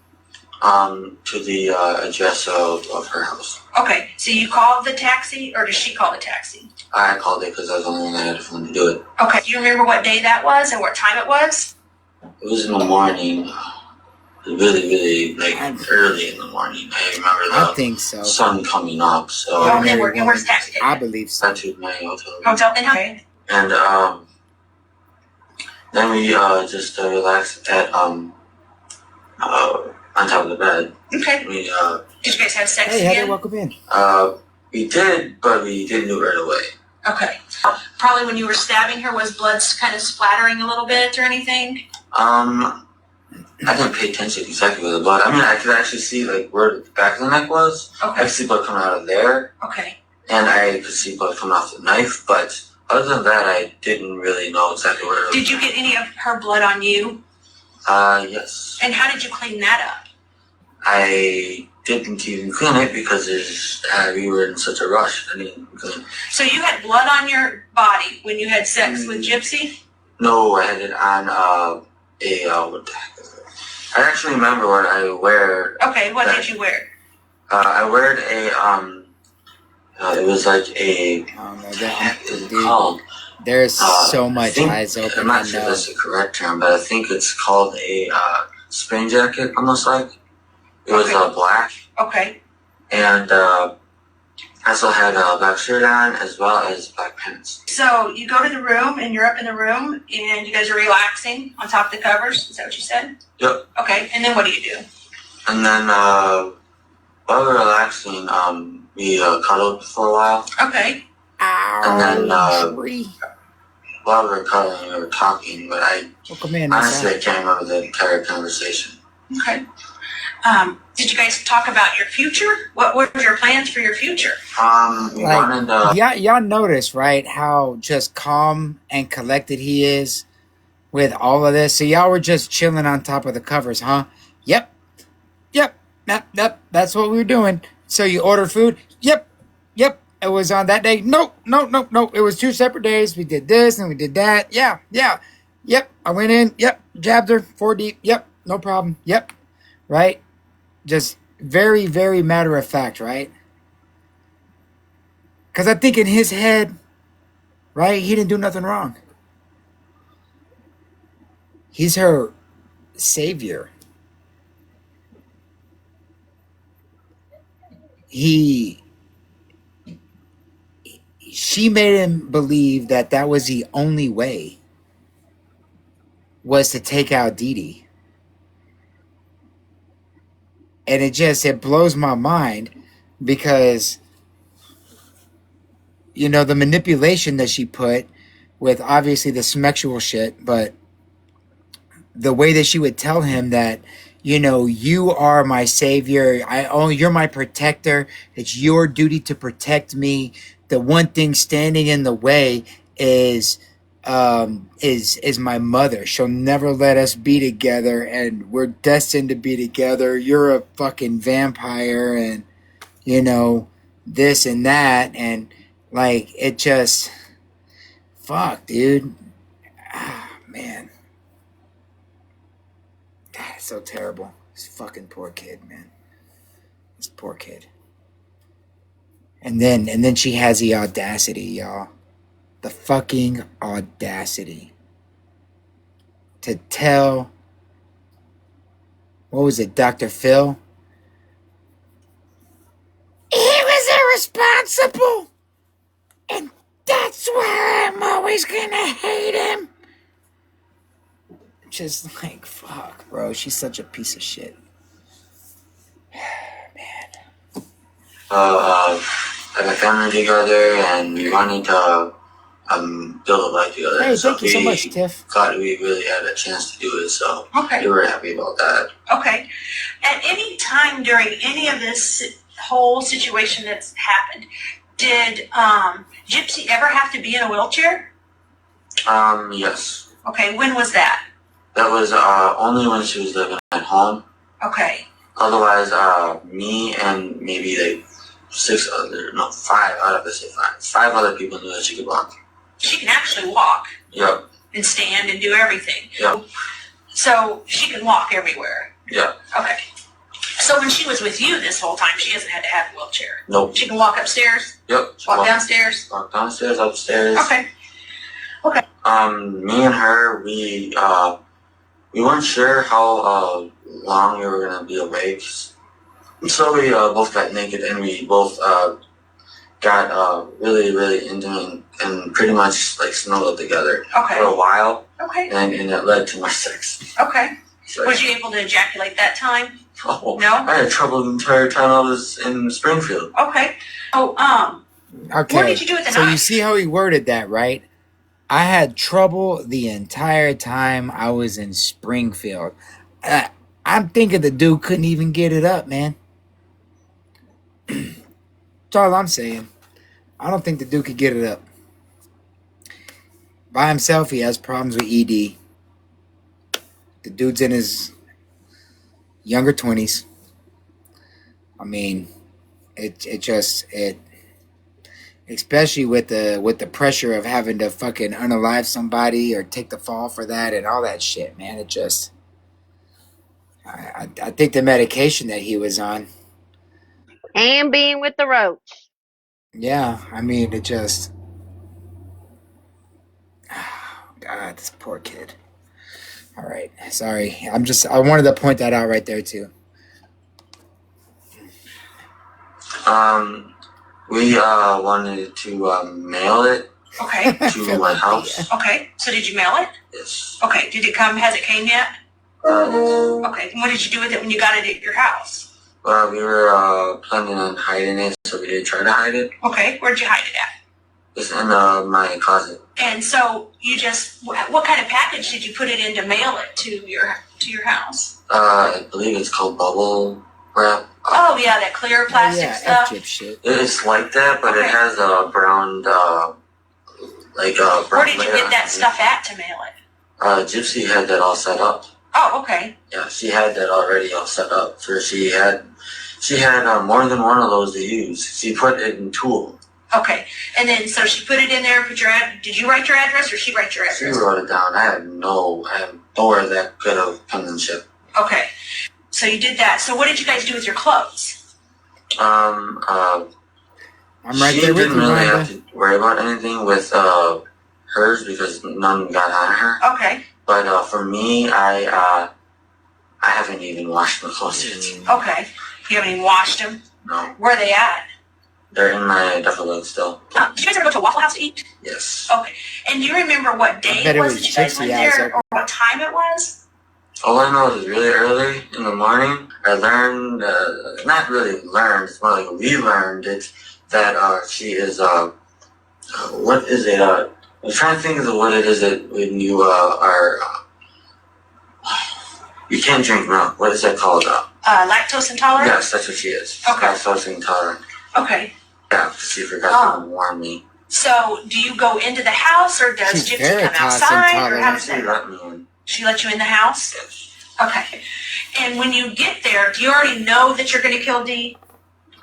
S5: To the address of her house.
S4: Okay. So you called the taxi, or does she call the taxi?
S5: I called it because I was the only one that had a phone to do it.
S4: Okay. Do you remember what day that was and what time it was?
S5: It was in the morning. Really, really, early in the morning. I remember
S2: I think so.
S5: sun coming up, so...
S4: Oh, and where's the taxi?
S2: I believe so.
S5: I took my hotel room.
S4: Hotel? Okay.
S5: And, then we, just relaxed at, on top of the bed.
S4: Okay.
S5: We,
S4: Did you guys have sex
S2: Hey,
S4: again?
S2: Heather, welcome in.
S5: We did, but we didn't do it right away.
S4: Okay. Probably when you were stabbing her, was blood kind of splattering a little bit or anything?
S5: I didn't pay attention exactly where the blood. I mean, I could actually see like where the back of the neck was. I
S4: Okay.
S5: could see blood coming out of there,
S4: Okay.
S5: and I could see blood coming off the knife. But other than that, I didn't really know exactly where it was.
S4: Did you get any of her blood on you?
S5: Yes.
S4: And how did you clean that up?
S5: I didn't even clean it because we were in such a rush. I didn't clean.
S4: So you had blood on your body when you had sex with Gypsy?
S5: No, I had it on what the heck is it? I actually remember what I wear.
S4: Okay, what did you wear?
S5: I wear it was like a. What is it called?
S2: There's so much
S5: I think,
S2: eyes open.
S5: I'm not sure that's the correct term, but I think it's called a spring jacket, almost like. It was black,
S4: Okay.
S5: and I also had a black shirt on as well as black pants.
S4: So you go to the room and you're up in the room and you guys are relaxing on top of the covers. Is that what you said?
S5: Yep.
S4: Okay. And then what do you do?
S5: And then while we were relaxing, we cuddled for a while.
S4: Okay.
S5: And then while we were cuddling, we were talking, but
S2: Welcome in.
S5: honestly I can't remember the entire conversation.
S4: Okay. Did you guys talk about your future? What were your plans for your future?
S5: We wanted
S2: Y'all notice, right, how just calm and collected he is with all of this? So y'all were just chilling on top of the covers, huh? Yep. That's what we were doing. So you ordered food? Yep. It was on that day? Nope. It was 2 separate days. We did this and we did that. Yeah. Yep. I went in. Yep. Jabbed her 4 deep. Yep. No problem. Yep. Right? Just very, very matter of fact, right? Because I think in his head, right, he didn't do nothing wrong. He's her savior. She made him believe that was the only way, was to take out Dee Dee. And it blows my mind because, the manipulation that she put with obviously the sexual shit, but the way that she would tell him that, you are my savior. You're my protector. It's your duty to protect me. The one thing standing in the way is my mother. She'll never let us be together, and we're destined to be together. You're a fucking vampire, and this and that, and it just, fuck, dude. Man. God, it's so terrible. This fucking poor kid, man. This poor kid. And then she has the audacity, y'all. The fucking audacity to tell, what was it, Dr. Phil? He was irresponsible, and that's why I'm always gonna hate him. Just fuck, bro. She's such a piece of shit. Man.
S5: Have a family together, and we wanted to build a life together.
S2: Hey, thank you so much, Tiff.
S5: Thought we really had a chance to do it, so
S4: Okay.
S5: we were happy about that.
S4: Okay. At any time during any of this whole situation that's happened, did Gypsy ever have to be in a wheelchair?
S5: Yes.
S4: Okay. When was that?
S5: That was only when she was living at home.
S4: Okay.
S5: Otherwise, me and maybe five other people knew that she could walk.
S4: She can actually walk.
S5: Yep.
S4: And stand and do everything.
S5: Yep.
S4: So she can walk everywhere.
S5: Yep.
S4: Okay. So when she was with you this whole time, she hasn't had to have a wheelchair.
S5: Nope.
S4: She can walk upstairs.
S5: Yep.
S4: Walk downstairs.
S5: Walk downstairs, upstairs.
S4: Okay.
S5: Me and her, we weren't sure how long we were gonna be awake, so we both got naked and we both got really, really intimate and pretty much snuggled together for a while.
S4: Okay.
S5: And it led to my sex.
S4: Okay.
S5: So,
S4: Was you able to ejaculate that time?
S5: Oh,
S4: No?
S5: I had trouble the entire time I was in Springfield.
S4: Okay. Oh,
S2: Okay.
S4: what did you do with the
S2: so
S4: knife?
S2: you see how he worded that, right? I had trouble the entire time I was in Springfield. I'm thinking the dude couldn't even get it up, man. That's all I'm saying. I don't think the dude could get it up. By himself, he has problems with ED. The dude's in his younger 20s. I mean, it especially with the pressure of having to fucking unalive somebody or take the fall for that and all that shit, man. It just I think the medication that he was on,
S6: And being with the roach.
S2: yeah, I mean it just God, this poor kid. All right, sorry. I wanted to point that out right there too.
S5: We wanted to mail it
S4: Okay.
S5: to my house.
S4: Okay. So did you mail it?
S5: Yes.
S4: Okay. Did it come? Has it came yet?
S5: Yes.
S4: Okay. And what did you do with it when you got it at your house?
S5: Well, we were planning on hiding it, so we did try to hide it.
S4: Okay. Where'd you hide it at?
S5: It's in my closet.
S4: And so you just, what kind of package did you put it in to mail it to your house?
S5: I believe it's called bubble wrap.
S4: Oh yeah, that clear plastic
S2: yeah,
S4: stuff.
S2: F-chip shit.
S5: It's like that, but
S4: Okay.
S5: it has a brown, brown.
S4: Where did you
S5: layer
S4: get
S5: on
S4: that
S5: it.
S4: stuff at to mail it?
S5: Gypsy had that all set up.
S4: Oh, okay.
S5: Yeah, she had that already all set up. So she had more than one of those to use. She put it in tool.
S4: Okay. And then so she put it in there. Did you write your address or she write your
S5: She
S4: address?
S5: wrote it down. I had nowhere that good of penmanship.
S4: Okay. So you did that. So what did you guys do with your clothes?
S2: I'm right
S5: she
S2: there with
S5: didn't
S2: you,
S5: really
S2: Rhonda.
S5: have to worry about anything with hers because none got on her.
S4: Okay.
S5: But for me, I haven't even washed my clothes yet.
S4: Okay. You haven't even washed them?
S5: No,
S4: Where are they at?
S5: they're in my duffel bag still.
S4: Did you guys ever go to a Waffle House to eat?
S5: Yes.
S4: Okay. And do you remember what day
S2: bet
S4: it
S2: it
S4: was
S2: was
S4: that you guys
S2: Gypsy
S4: went
S2: eyes
S4: there
S2: open.
S4: or what time it was?
S5: All I know is really early in the morning, I learned, not really learned, it's more like we learned it, that she is, what is it? I'm trying to think of what it is that when you you can't drink milk. What is that called?
S4: Lactose intolerant?
S5: Yes, that's what she is.
S4: Okay.
S5: Lactose intolerant.
S4: Okay.
S5: Yeah, she forgot to warn me.
S4: So do you go into the house or does
S2: She's
S4: Gypsy come
S2: Veritas
S4: outside or how does
S5: She
S4: that?
S5: let me in.
S4: She let you in the house?
S5: Yes.
S4: Okay. And when you get there, do you already know that you're going to kill Dee?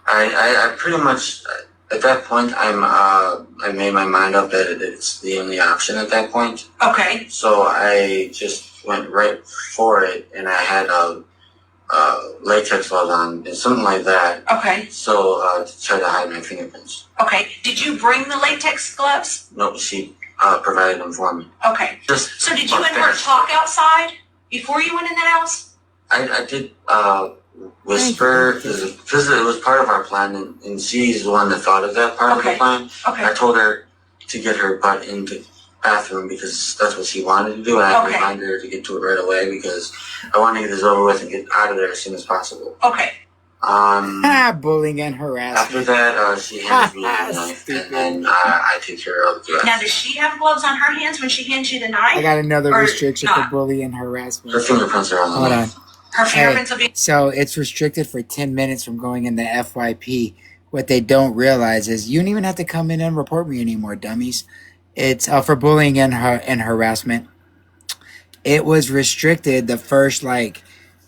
S5: I pretty much, at that point, I made my mind up that it's the only option at that point.
S4: Okay.
S5: So I just went right for it, and I had latex gloves on, and something like that.
S4: Okay.
S5: So to try to hide my fingerprints.
S4: Okay. Did you bring the latex gloves?
S5: No, she provided them for me.
S4: Okay.
S5: Just
S4: So did you and her talk outside before you went in the house?
S5: I did whisper because it was part of our plan, and she's the one that thought of that part of the
S4: Okay.
S5: plan.
S4: Okay.
S5: I told her to get her butt into bathroom because that's what she wanted to do, and I
S4: Okay.
S5: reminded her to get to it right away because I wanted to get this over with and get out of there as soon as possible.
S4: Okay.
S2: Bullying and harassment.
S5: After that, she hands me the knife, and then I take care of the
S4: Now,
S5: rest.
S4: does she have gloves on her hands when she hands you the knife?
S2: I got another
S4: Or
S2: restriction for
S4: not?
S2: bullying and
S5: Her
S2: harassment.
S5: fingerprints are on the
S2: Hold on.
S5: knife.
S4: Her fingerprints will be.
S2: So it's restricted for 10 minutes from going in the FYP. What they don't realize is you don't even have to come in and report me anymore, dummies. It's for bullying and harassment. It was restricted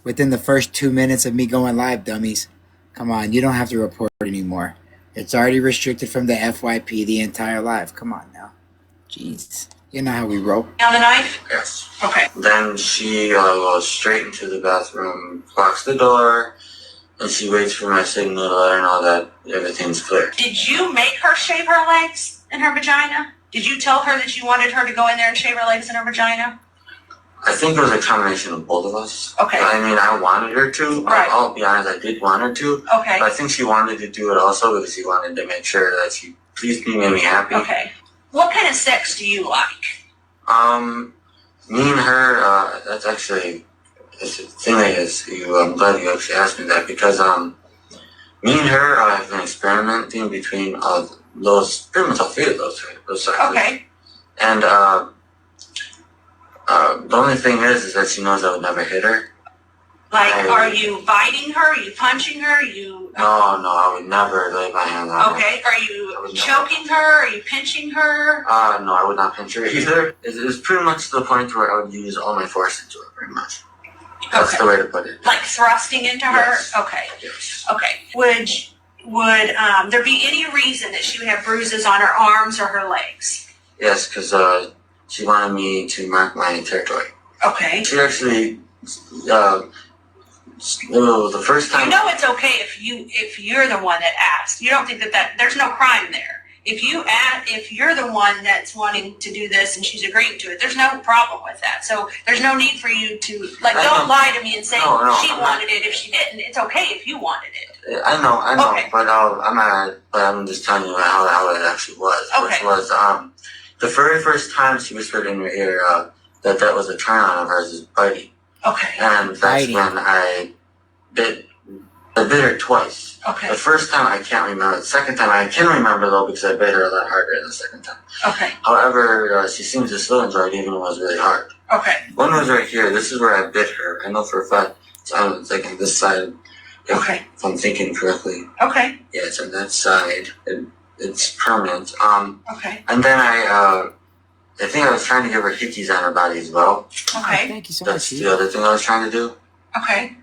S2: within the first 2 minutes of me going live, dummies. Come on, you don't have to report anymore. It's already restricted from the FYP the entire live. Come on now. Jeez. You know how we roll.
S4: On the knife?
S5: Yes.
S4: Okay.
S5: Then she goes straight into the bathroom, locks the door, and she waits for my signal to let her know that everything's clear.
S4: Did you make her shave her legs and her vagina? Did you tell her that you wanted her to go in there and shave her legs and her vagina?
S5: I think it was a combination of both of us.
S4: Okay.
S5: I mean, I wanted her to.
S4: Right.
S5: I'll be honest, I did want her to.
S4: Okay.
S5: But I think she wanted to do it also because she wanted to make sure that she pleased me, made me happy.
S4: Okay. What kind of sex do you like?
S5: Me and her, that's actually the thing is, I'm glad you actually asked me that because me and her have been experimenting between those pretty much all three of those sizes.
S4: Okay.
S5: And the only thing is that she knows I would never hit her.
S4: Like, are you biting her? Are you punching her?
S5: No, I would never lay my hands on her.
S4: Okay. Are you choking her? Are you pinching her?
S5: No, I would not pinch her either. It's pretty much to the point where I would use all my force into her, pretty much. That's the way to put it.
S4: Like thrusting into
S5: Yes.
S4: her? Okay.
S5: Yes.
S4: Okay. Would there be any reason that she would have bruises on her arms or her legs?
S5: Yes, because she wanted me to mark my territory.
S4: Okay.
S5: She actually, the first time.
S4: You know it's okay if you're the one that asked. You don't think that there's no crime there. If you're the one that's wanting to do this and she's agreeing to it, there's no problem with that. So there's no need for you to don't lie to me and say she wanted it if she didn't. It's okay if you wanted it.
S5: I know,
S4: Okay.
S5: but I'm just telling you how it actually was.
S4: Okay.
S5: Which was the very first time she whispered in your ear that was a turn on of hers is biting.
S4: Okay.
S5: And that's
S2: Biting.
S5: when I bit her twice.
S4: Okay.
S5: The first time I can't remember. The second time I can remember though because I bit her a lot harder the second time.
S4: Okay.
S5: However, she seems to still enjoy it even though it was really hard.
S4: Okay.
S5: One was right here. This is where I bit her. I know for a fact. So I'm thinking this side.
S4: Okay.
S5: If I'm thinking correctly.
S4: Okay.
S5: Yeah, it's on that side. It's permanent.
S4: Okay.
S5: And then I think I was trying to give her hickeys on her body as well.
S4: Okay.
S2: Thank you so
S5: That's
S2: much.
S5: the other thing I was trying to do.
S4: Okay.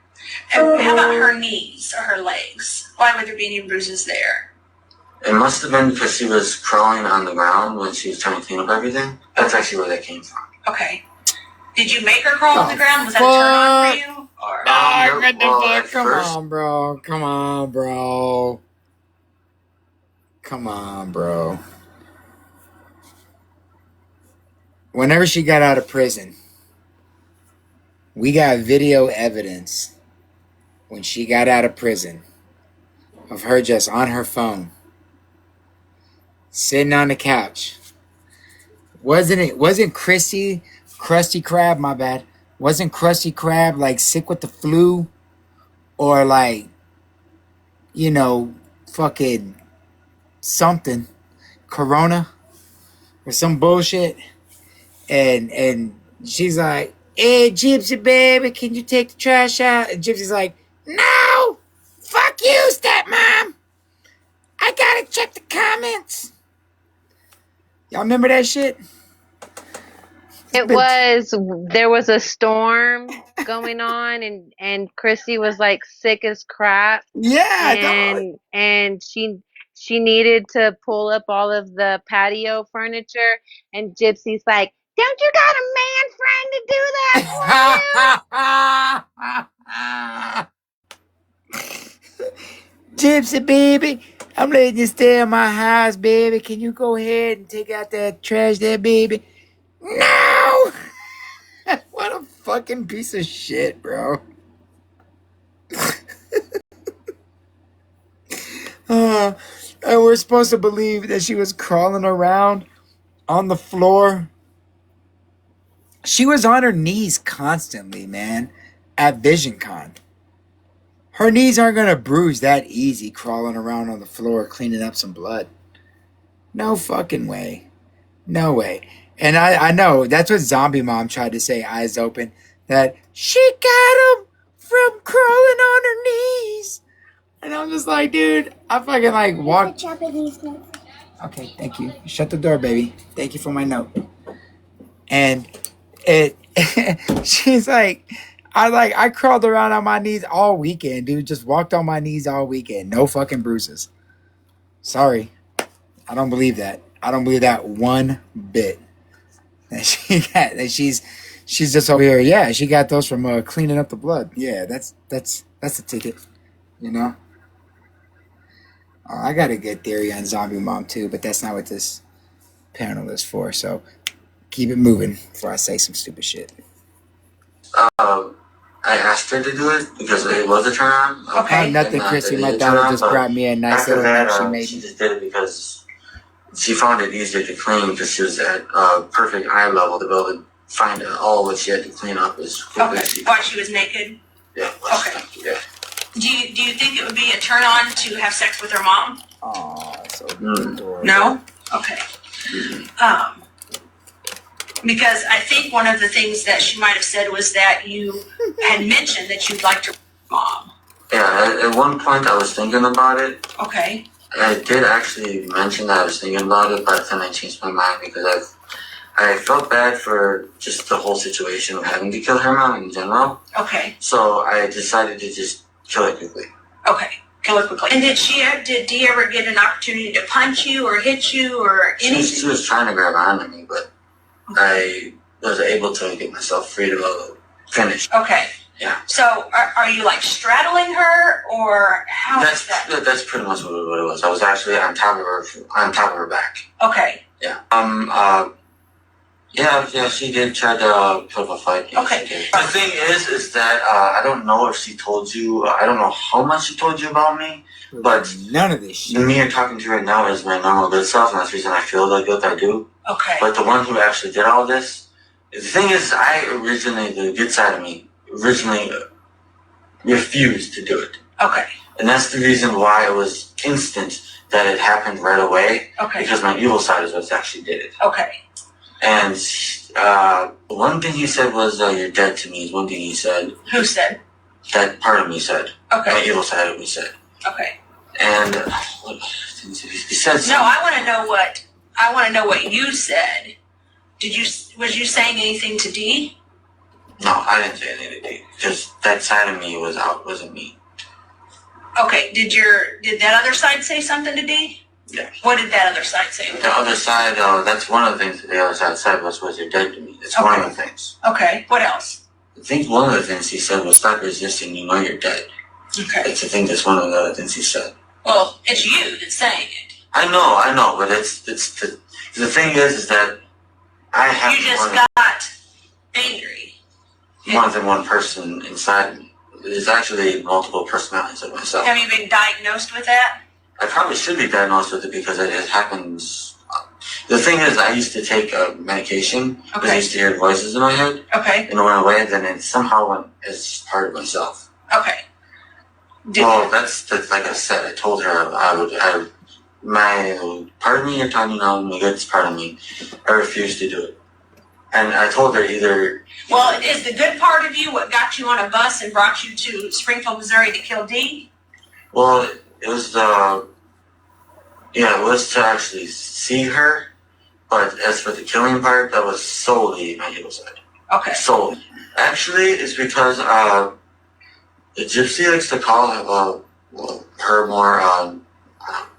S4: And how about her knees or her legs? Why would there be any bruises there?
S5: It must have been because she was crawling on the ground when she was trying to clean up everything. That's actually where that came from.
S4: Okay. Did you make her crawl on the ground? Was that a turn on for you? Or
S2: Come on, bro. Come on, bro. Whenever she got out of prison, we got video evidence when she got out of prison of her just on her phone, sitting on the couch. Wasn't Krusty Krab, my bad. Wasn't Krusty Krab like sick with the flu or like, fucking something, corona or some bullshit? And she's like, "Hey, Gypsy baby, can you take the trash out?" And Gypsy's like, "No! Fuck you, stepmom! I gotta check the comments." Y'all remember that shit?
S6: There was a storm going on and Chrissy was like sick as crap
S2: Yeah,
S6: and she needed to pull up all of the patio furniture and Gypsy's like, "Don't you got a man friend to do that for you?"
S2: Gypsy baby, I'm letting you stay in my house, baby. Can you go ahead and take out that trash there, baby? No! What a fucking piece of shit, bro. And we're supposed to believe that she was crawling around on the floor. She was on her knees constantly, man, at VisionCon. Her knees aren't going to bruise that easy crawling around on the floor cleaning up some blood. No fucking way. No way. And I know, that's what Zombie Mom tried to say, eyes open, that she got him from crawling on her knees. And I'm just like, dude, I fucking like walked.
S7: Japanese note.
S2: Okay, thank you. Shut the door, baby. Thank you for my note. And she's like, I crawled around on my knees all weekend, dude. Just walked on my knees all weekend. No fucking bruises. Sorry. I don't believe that. I don't believe that one bit. That she's just over here. Yeah, she got those from cleaning up the blood. Yeah, that's the ticket. I got a good theory on Zombie Mom too, but that's not what this panel is for. So keep it moving before I say some stupid shit.
S5: I asked her to do it because it was a turn on.
S4: Okay.
S2: Nothing, Chrissy. My daughter just brought me a nice
S5: After
S2: little
S5: that,
S2: note she made.
S5: she just did it because she found it easier to clean because she was at perfect eye level to be able to find out all what she had to clean up as quickly
S4: Okay.
S5: as she could.
S4: While she was naked?
S5: Yeah.
S4: Okay.
S5: Yeah.
S4: Do you think it would be a turn on to have sex with her mom?
S2: Oh, so adorable.
S4: No? Okay. Because I think one of the things that she might have said was that you had mentioned that you'd like to mom.
S5: Yeah, at one point I was thinking about it.
S4: Okay.
S5: I did actually mention that I was thinking about it, but then I changed my mind because I felt bad for just the whole situation of having to kill her mom in general.
S4: Okay.
S5: So I decided to just kill her quickly.
S4: Okay. Kill her quickly. And did Dee ever get an opportunity to punch you or hit you or anything?
S5: She was trying to grab onto me, but I was able to get myself free to finish.
S4: Okay.
S5: Yeah.
S4: So are you like straddling her or how is that?
S5: That's pretty much what it was. I was actually on top of her back.
S4: Okay.
S5: Yeah. Yeah, she did try to put up a fight. Yeah,
S4: Okay.
S5: she did. The thing is that I don't know if she told you. I don't know how much she told you about me, but
S2: none of this shit.
S5: me and talking to you right now is my normal good self, and that's the reason I feel the guilt I do.
S4: Okay.
S5: But the one who actually did all this, the thing is, the good side of me, originally refused to do it.
S4: Okay.
S5: And that's the reason why it was instant that it happened right away.
S4: Okay.
S5: Because my evil side is what actually did it.
S4: Okay.
S5: And one thing he said was, "You're dead to me." Is one thing he said.
S4: Who said?
S5: That part of me said.
S4: Okay.
S5: My evil side of me said.
S4: Okay.
S5: And he said something.
S4: No, I want to know what you said. Was you saying anything to Dee?
S5: No, I didn't say anything to Dee. Because that side of me wasn't me.
S4: Okay. Did that other side say something to Dee?
S5: Yeah.
S4: What did that other side say?
S5: The other side, that's one of the things that the other side said was "You're dead to me." It's one of the things.
S4: Okay. What else?
S5: I think one of the things he said was "Stop resisting. You know you're dead."
S4: Okay.
S5: It's I think that's one of the other things he said.
S4: Well, it's you that's saying it.
S5: I know, but it's the thing is that I have
S4: You just got angry.
S5: more than one person inside me. There's actually multiple personalities of myself.
S4: Have you been diagnosed with that?
S5: I probably should be diagnosed with it because it happens. The thing is, I used to take medication because I used to hear voices in my head.
S4: Okay.
S5: And it went away, and then it somehow went as part of myself.
S4: Okay.
S5: That's like I said. I told her my part of me, you're talking about my good part of me. I refused to do it, and I told her either.
S4: Well, is the good part of you what got you on a bus and brought you to Springfield, Missouri to kill Dee?
S5: Well, it was it was to actually see her, but as for the killing part, that was solely my evil side.
S4: Okay.
S5: Solely. Actually, it's because the gypsy likes to call her more. I'm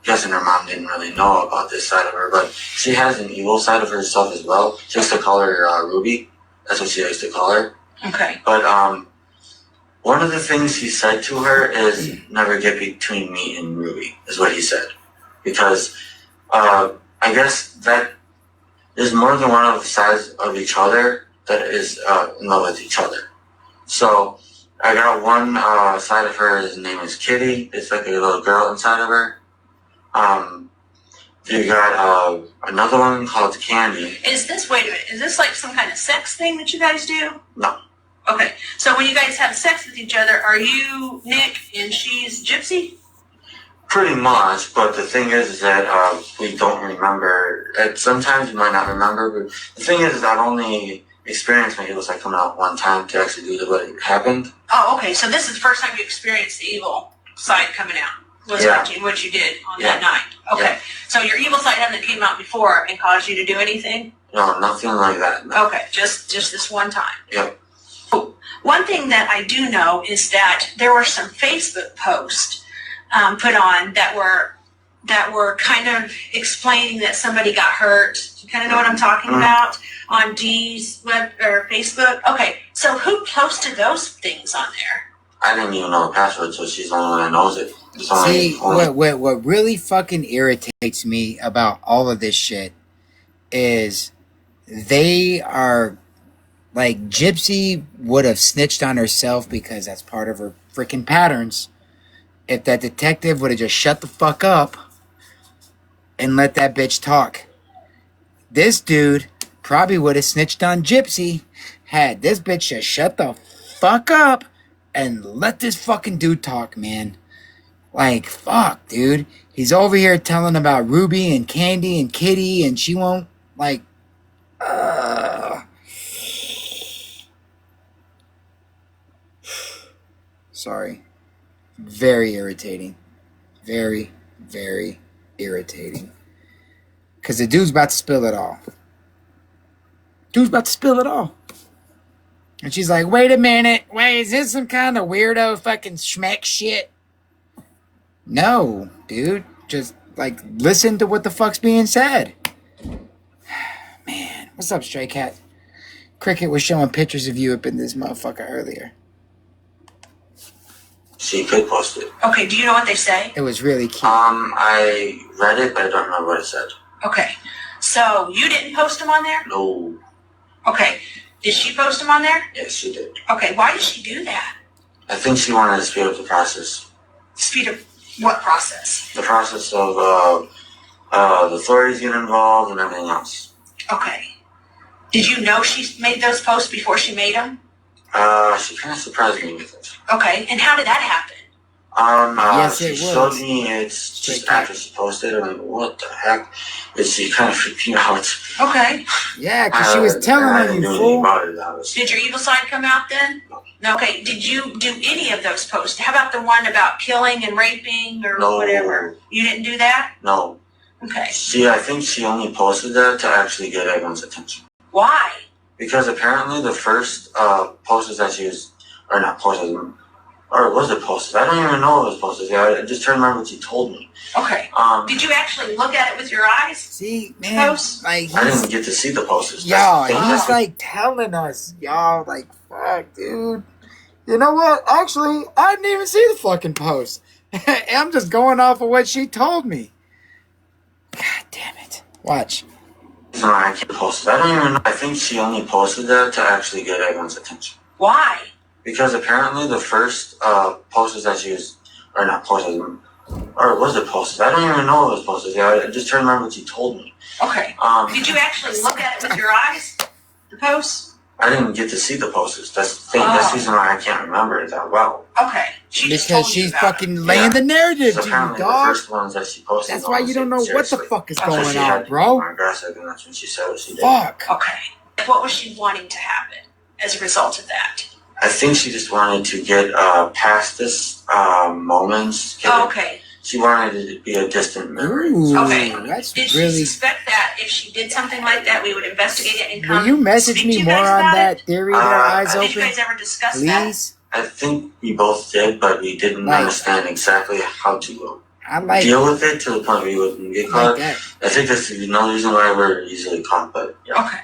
S5: guessing her mom didn't really know about this side of her, but she has an evil side of herself as well. She likes to call her Ruby. That's what she likes to call her.
S4: Okay.
S5: But one of the things he said to her is never get between me and Ruby, is what he said. Because I guess that there's more than one of the sides of each other that is in love with each other. So I got one side of her, his name is Kitty. It's like a little girl inside of her. You got another one called Candy.
S4: Wait a minute, is this like some kind of sex thing that you guys do?
S5: No.
S4: Okay, so when you guys have sex with each other, are you Nick and she's Gypsy?
S5: Pretty much, but the thing is that we don't remember. Sometimes we might not remember, but the thing is I've only experienced my evil side coming out one time to actually do what happened.
S4: Oh, okay, so this is the first time you experienced the evil side coming out. Was what you did on that night. Okay.
S5: Yeah.
S4: So your evil side hasn't came out before and caused you to do anything?
S5: No, nothing like that. No.
S4: Okay, just this one time.
S5: Yep.
S4: One thing that I do know is that there were some Facebook posts put on that were kind of explaining that somebody got hurt. You kind of know what I'm talking about on Dee's web or Facebook. Okay, so who posted those things on there?
S5: I didn't even know the password, so she's the only one that knows it.
S2: See, what really fucking irritates me about all of this shit is they are like Gypsy would have snitched on herself because that's part of her freaking patterns. If that detective would have just shut the fuck up and let that bitch talk. This dude probably would have snitched on Gypsy had this bitch just shut the fuck up and let this fucking dude talk, man. Like, fuck, dude. He's over here telling about Ruby and Candy and Kitty, and she won't, like, Sorry. Very irritating. Very, very irritating. Because the dude's about to spill it all. Dude's about to spill it all. And she's like, wait a minute. Wait, is this some kind of weirdo fucking schmeck shit? No, dude. Just, like, listen to what the fuck's being said. Man. What's up, Stray Cat? Cricket was showing pictures of you up in this motherfucker earlier.
S5: She could post it.
S4: Okay, do you know what they say?
S2: It was really cute.
S5: I read it, but I don't remember what it said.
S4: Okay, so you didn't post them on there?
S5: No.
S4: Okay, did she post them on there?
S5: Yes, she did.
S4: Okay, why did she do that?
S5: I think she wanted to speed up the process.
S4: Speed up what process?
S5: The process of the authorities getting involved and everything else.
S4: Okay. Did you know she made those posts before she made them?
S5: She kind of surprised me with it.
S4: Okay, and how did that happen?
S2: Yes,
S5: she
S2: it
S5: showed
S2: was.
S5: me it's just after she posted it. I'm like, what the heck? And she kind of freaked me out.
S4: Okay.
S2: Yeah, because she was telling
S5: I
S2: on
S5: didn't
S2: you,
S5: do anything
S2: fool.
S5: about it. That was,
S4: Did your evil side come out then? No. Okay, did you do any of those posts? How about the one about killing and raping or
S5: No.
S4: whatever? You didn't do that?
S5: no.
S4: Okay.
S5: I think she only posted that to actually get everyone's attention.
S4: Why?
S5: Because apparently the first posters that she was, or not posters, or was it posted? I don't even know if it was posted. I just trying to remember what she told me.
S4: Okay. Did you actually look at it with your eyes?
S2: See, man,
S4: Post?
S2: like,
S5: I
S2: he's,
S5: didn't get to see the posters.
S2: y'all,
S5: That's the thing.
S2: he's like telling us, y'all, like, fuck, dude. You know what? Actually, I didn't even see the fucking post. I'm just going off of what she told me. God damn it. Watch.
S5: No, I can't post it. I don't even know. I think she only posted that to actually get everyone's attention.
S4: Why?
S5: Because apparently the first posters that she was, or not posters, or was it posters? I don't even know if it was posters. I just trying to remember what she told me.
S4: Okay. Did you actually look at it with your eyes? The posts?
S5: I didn't get to see the posters. That's the thing. That's the reason why I can't remember it that well.
S4: Okay. She just
S2: Because
S4: told you
S2: she's
S4: about
S2: fucking laying the narrative
S5: So
S2: to you,
S5: apparently the
S2: dog.
S5: first ones that she posted.
S2: That's why you don't know what the
S5: seriously.
S2: fuck is
S5: So
S2: going
S5: she had
S2: on,
S5: to be
S2: bro.
S5: more aggressive, and that's when she said what she did.
S2: Fuck.
S4: it. Okay. What was she wanting to happen as a result of that?
S5: I think she just wanted to get past this moments.
S4: Okay.
S5: She wanted it to be a distant memory.
S2: Ooh,
S4: Okay.
S2: that's
S4: Did she
S2: really...
S4: suspect that if she did something like that, we would investigate it and come
S2: Will you message
S4: speak to
S2: me
S4: you
S2: more
S4: guys
S2: on
S4: about
S2: that
S4: it?
S2: theory there, eyes
S4: Did you
S2: open?
S4: guys ever discuss that?
S2: Please?
S5: I think we both did, but we didn't
S2: Like-
S5: understand exactly how to
S2: I like
S5: deal with it to the point where we wouldn't get
S2: like
S5: caught.
S2: that.
S5: I think that's another reason why we're easily caught, but yeah.
S4: Okay.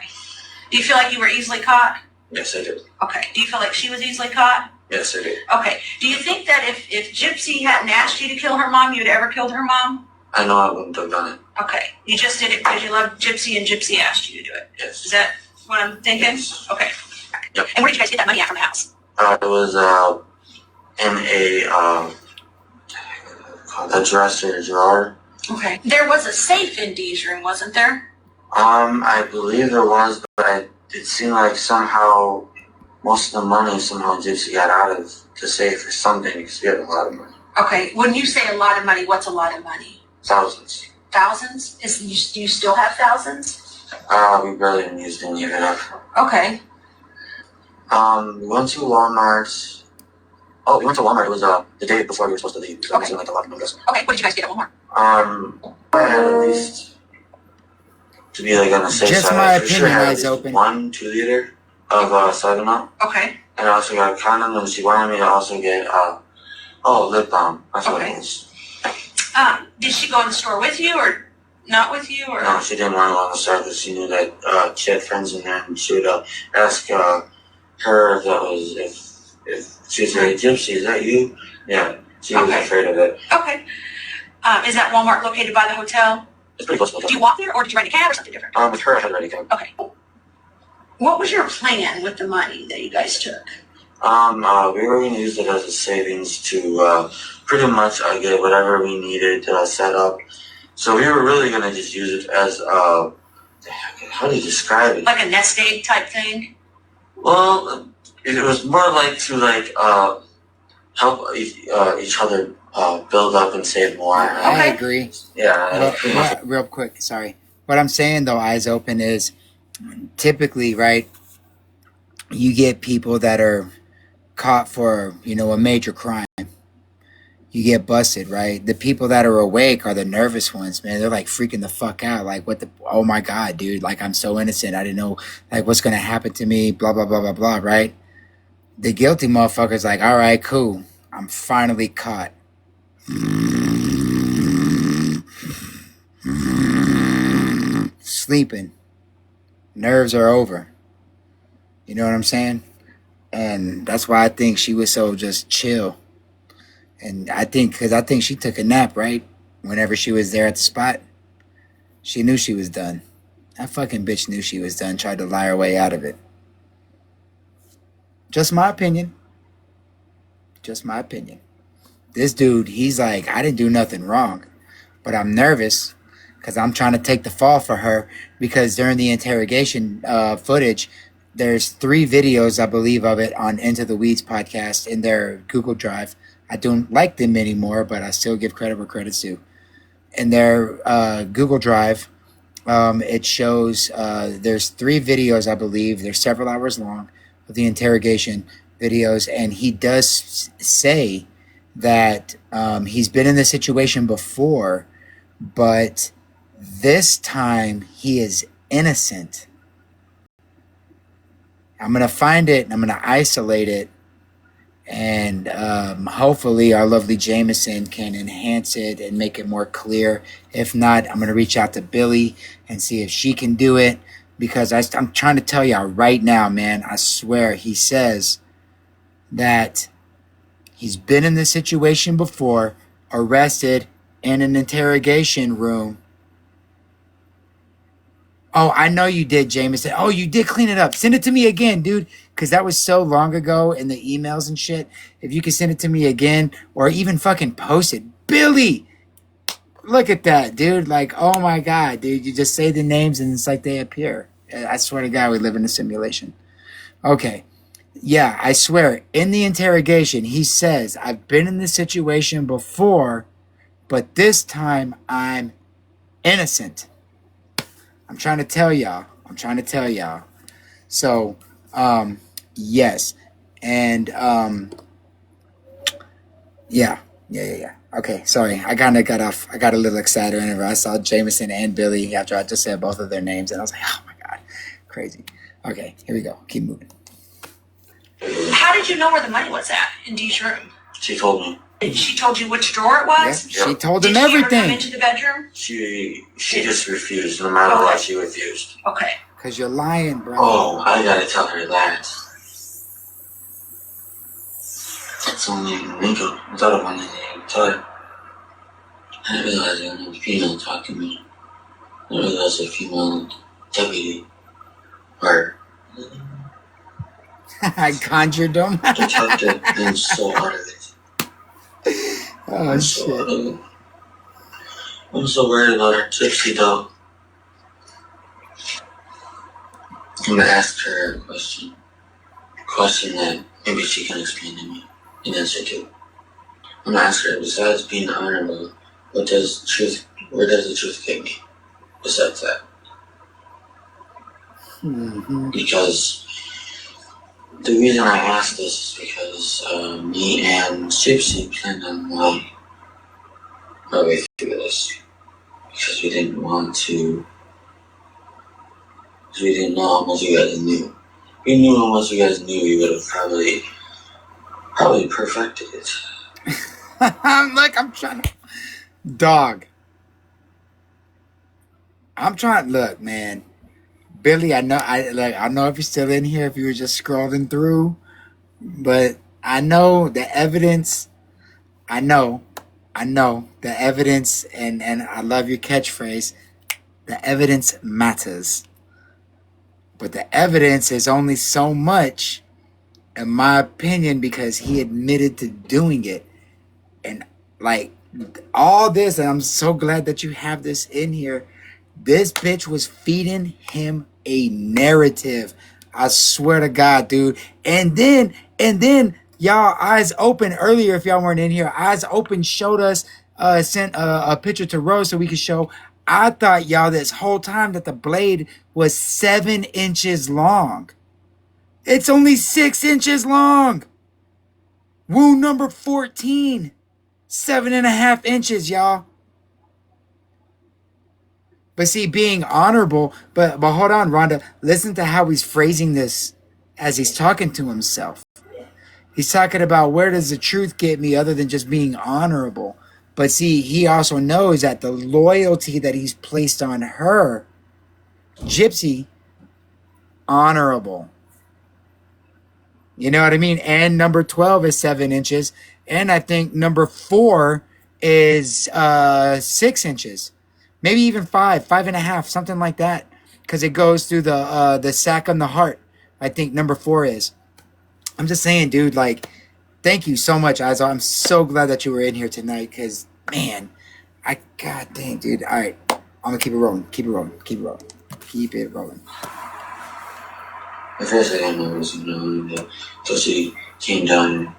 S4: Do you feel like you were easily caught?
S5: Yes, I did.
S4: Okay. Do you feel like she was easily caught?
S5: Yes, I did.
S4: Okay. Do you think that if Gypsy hadn't asked you to kill her mom, you'd ever killed her mom?
S5: I know I wouldn't have done it.
S4: Okay. You just did it because you loved Gypsy and Gypsy asked you to do it.
S5: Yes.
S4: Is that what I'm thinking?
S5: Yes.
S4: Okay.
S5: Yep.
S4: And where did you guys get that money at from the house?
S5: It was in a the dresser drawer.
S4: Okay. There was a safe in Dee's room, wasn't there?
S5: I believe there was, but it seemed like somehow most of the money somehow Gypsy got out of the safe or something because we had a lot of money.
S4: Okay. When you say a lot of money, what's a lot of money?
S5: Thousands.
S4: Thousands? Do you still have thousands?
S5: We barely even used any of it up.
S4: Okay.
S5: We went to Walmart. Oh, we went to Walmart. It was the day before we were supposed to leave. So it was in like a lot of numbers.
S4: Okay. What did you guys get at Walmart?
S5: I had at least to be like on the safe
S2: Just
S5: side.
S2: my
S5: I for sure
S2: opinion,
S5: had at
S2: eyes
S5: least
S2: open.
S5: 1 2-liter of 7-Up.
S4: Okay.
S5: And I also got a condom, and she wanted me to also get lip balm. That's what
S4: Okay.
S5: it was.
S4: Did she go in the store with you or not with you or?
S5: No, she didn't want to go on the side because she knew that she had friends in there, and she would ask her if that was if she was like, Gypsy, is that you? Yeah, she was
S4: Okay.
S5: afraid of it.
S4: Okay. Is that Walmart located by the hotel?
S5: It's pretty close to the
S4: Do you walk there or did you rent a cab or something different?
S5: With her, I had already come.
S4: Okay. What was your plan with the money that you guys took?
S5: We were going to use it as a savings to pretty much get whatever we needed set up. So we were really going to just use it as How do you describe it?
S4: Like a nest egg type thing?
S5: Well, it was more like to help each other build up and save more.
S2: I
S4: Okay.
S2: agree.
S5: Yeah.
S2: Real quick, sorry. What I'm saying though, eyes open, is typically, right, you get people that are caught for, a major crime. You get busted, right? The people that are awake are the nervous ones, man. They're like freaking the fuck out. Like, oh my God, dude. Like, I'm so innocent. I didn't know, like, what's going to happen to me, blah, blah, blah, blah, blah, right? The guilty motherfucker's like, all right, cool. I'm finally caught. Sleeping. Nerves are over. You know what I'm saying? And that's why I think she was so just chill. And I think she took a nap, right? Whenever she was there at the spot, she knew she was done. That fucking bitch knew she was done, tried to lie her way out of it. Just my opinion. Just my opinion. This dude, he's like, I didn't do nothing wrong, but I'm nervous because I'm trying to take the fall for her, because during the interrogation footage, there's 3 videos, I believe, of it on Into the Weeds podcast in their Google Drive. I don't like them anymore, but I still give credit where credit's due. In their Google Drive, it shows there's 3 videos, I believe. They're several hours long of the interrogation videos, and he does say that he's been in this situation before, but this time he is innocent. I'm going to find it and I'm going to isolate it, and hopefully our lovely Jameson can enhance it and make it more clear. If not, I'm going to reach out to Billy and see if she can do it, because I'm trying to tell y'all right now, man, I swear, he says that he's been in this situation before, arrested in an interrogation room. Oh, I know you did, Jameson. Oh, you did clean it up. Send it to me again, dude, because that was so long ago in the emails and shit. If you could send it to me again, or even fucking post it. Billy! Look at that, dude. Like, oh my God, dude. You just say the names and it's like they appear. I swear to God, we live in a simulation. Okay. Yeah, I swear, in the interrogation, he says, I've been in this situation before, but this time I'm innocent. I'm trying to tell y'all. So, yes. And, yeah. Okay, sorry. I kind of got off. I got a little excited whenever I saw Jameson and Billy after I just said both of their names. And I was like, oh my God, crazy. Okay, here we go. Keep moving.
S4: How did you know where the money was at in Dee's room?
S5: She told me.
S4: She told you which drawer it was?
S2: Yeah, she told him
S4: Did she ever come
S2: everything.
S4: into the bedroom?
S5: She just refused. No matter what, she refused.
S4: Okay.
S2: Because you're lying, bro.
S5: Oh, I gotta tell her that. It's only wrinkle. I thought of one thing to tell her. I didn't realize there was a female talking to me. I didn't realize a female deputy. Or
S2: I conjured him.
S5: detective, and so out of it.
S2: Oh, shit.
S5: I'm so worried about her tipsy though. I'm gonna ask her a question. A question that maybe she can explain to me an answer to. I'm gonna ask her, besides being honorable, where does the truth get me? Besides that.
S2: Mm-hmm.
S5: Because the reason I asked this is because me and Gypsy planned on our way through this. Because we didn't want to. Because we didn't know how much you guys knew. If we knew how much you guys knew, we would have probably perfected it.
S2: I'm trying to. Dog. I'm trying. Look, man. Billy, I know if you're still in here, if you were just scrolling through, but I know the evidence. I know the evidence, and I love your catchphrase. The evidence matters, but the evidence is only so much, in my opinion, because he admitted to doing it, and like all this, and I'm so glad that you have this in here. This bitch was feeding him a narrative. I swear to God, dude. And then, y'all, Eyes Open earlier, if y'all weren't in here, Eyes Open showed us, sent a picture to Rose so we could show. I thought, y'all, this whole time that the blade was 7 inches long. It's only 6 inches long. Wound number 14. 7.5 inches, y'all. But see, being honorable, but hold on, Rhonda. Listen to how he's phrasing this as he's talking to himself. He's talking about, where does the truth get me other than just being honorable? But see, he also knows that the loyalty that he's placed on her, Gypsy, honorable. You know what I mean? And number 12 is 7 inches. And I think number 4 is 6 inches. Maybe even 5.5, something like that. Because it goes through the sac on the heart. I think number 4 is. I'm just saying, dude, like, thank you so much, Aizo. I'm so glad that you were in here tonight. Because, man, God dang, dude. All right. I'm going to keep it rolling. Keep it rolling. Keep it rolling. Keep it rolling.
S5: The first thing I noticed, until she came down,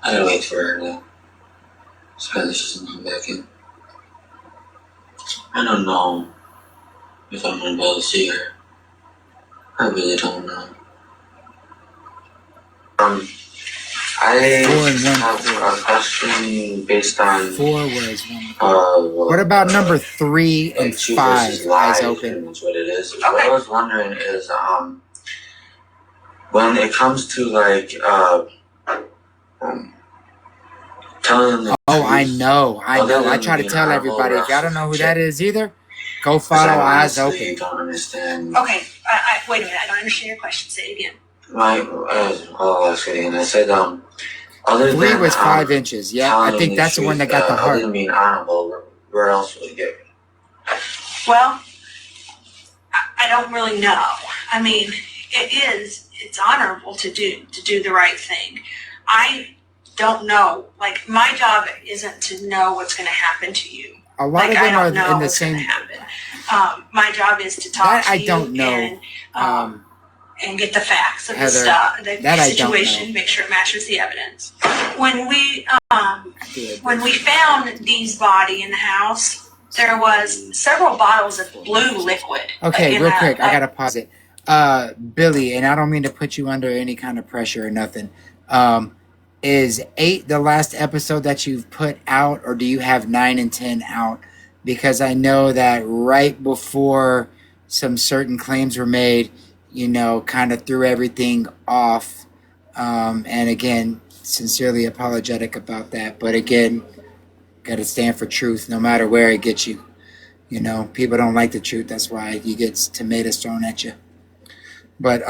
S5: I gotta wait for her to Spanish doesn't come back in. I don't know if I'm gonna be able to see her. I really don't know. I
S2: 4 and 1
S5: have a question based on
S2: 4 was 1. What about number 3 and 5? Eyes Open.
S5: That's what it is. Okay. What I was wondering is, when it comes to like telling the
S2: Oh,
S5: truth,
S2: I know. I try to tell everybody. If y'all don't know who that is either, go follow Eyes Open.
S5: Don't understand.
S4: Okay, wait a minute. I don't understand your question. Say it again.
S5: I'll ask it again. I said, other
S2: 3
S5: than,
S2: was 5 inches. Yeah, I think that's the one that got the heart.
S5: Other than being honorable, where else would it get?
S4: Well, I don't really know. I mean, it's honorable to do the right thing. I don't know. Like, my job isn't to know what's going to happen to you.
S2: A lot of them are in the same.
S4: My job is to talk to you.
S2: I don't know.
S4: And get the facts of
S2: Heather,
S4: the stuff, the situation,
S2: I don't know.
S4: make sure it matches the evidence. When we found Dee's body in the house, there was several bottles of blue liquid.
S2: Okay, real quick, I gotta pause it. Billy, and I don't mean to put you under any kind of pressure or nothing. Is 8 the last episode that you've put out, or do you have 9 and 10 out? Because I know that right before some certain claims were made, kind of threw everything off. And again, sincerely apologetic about that. But again, got to stand for truth no matter where it gets you. People don't like the truth. That's why you get tomatoes thrown at you. But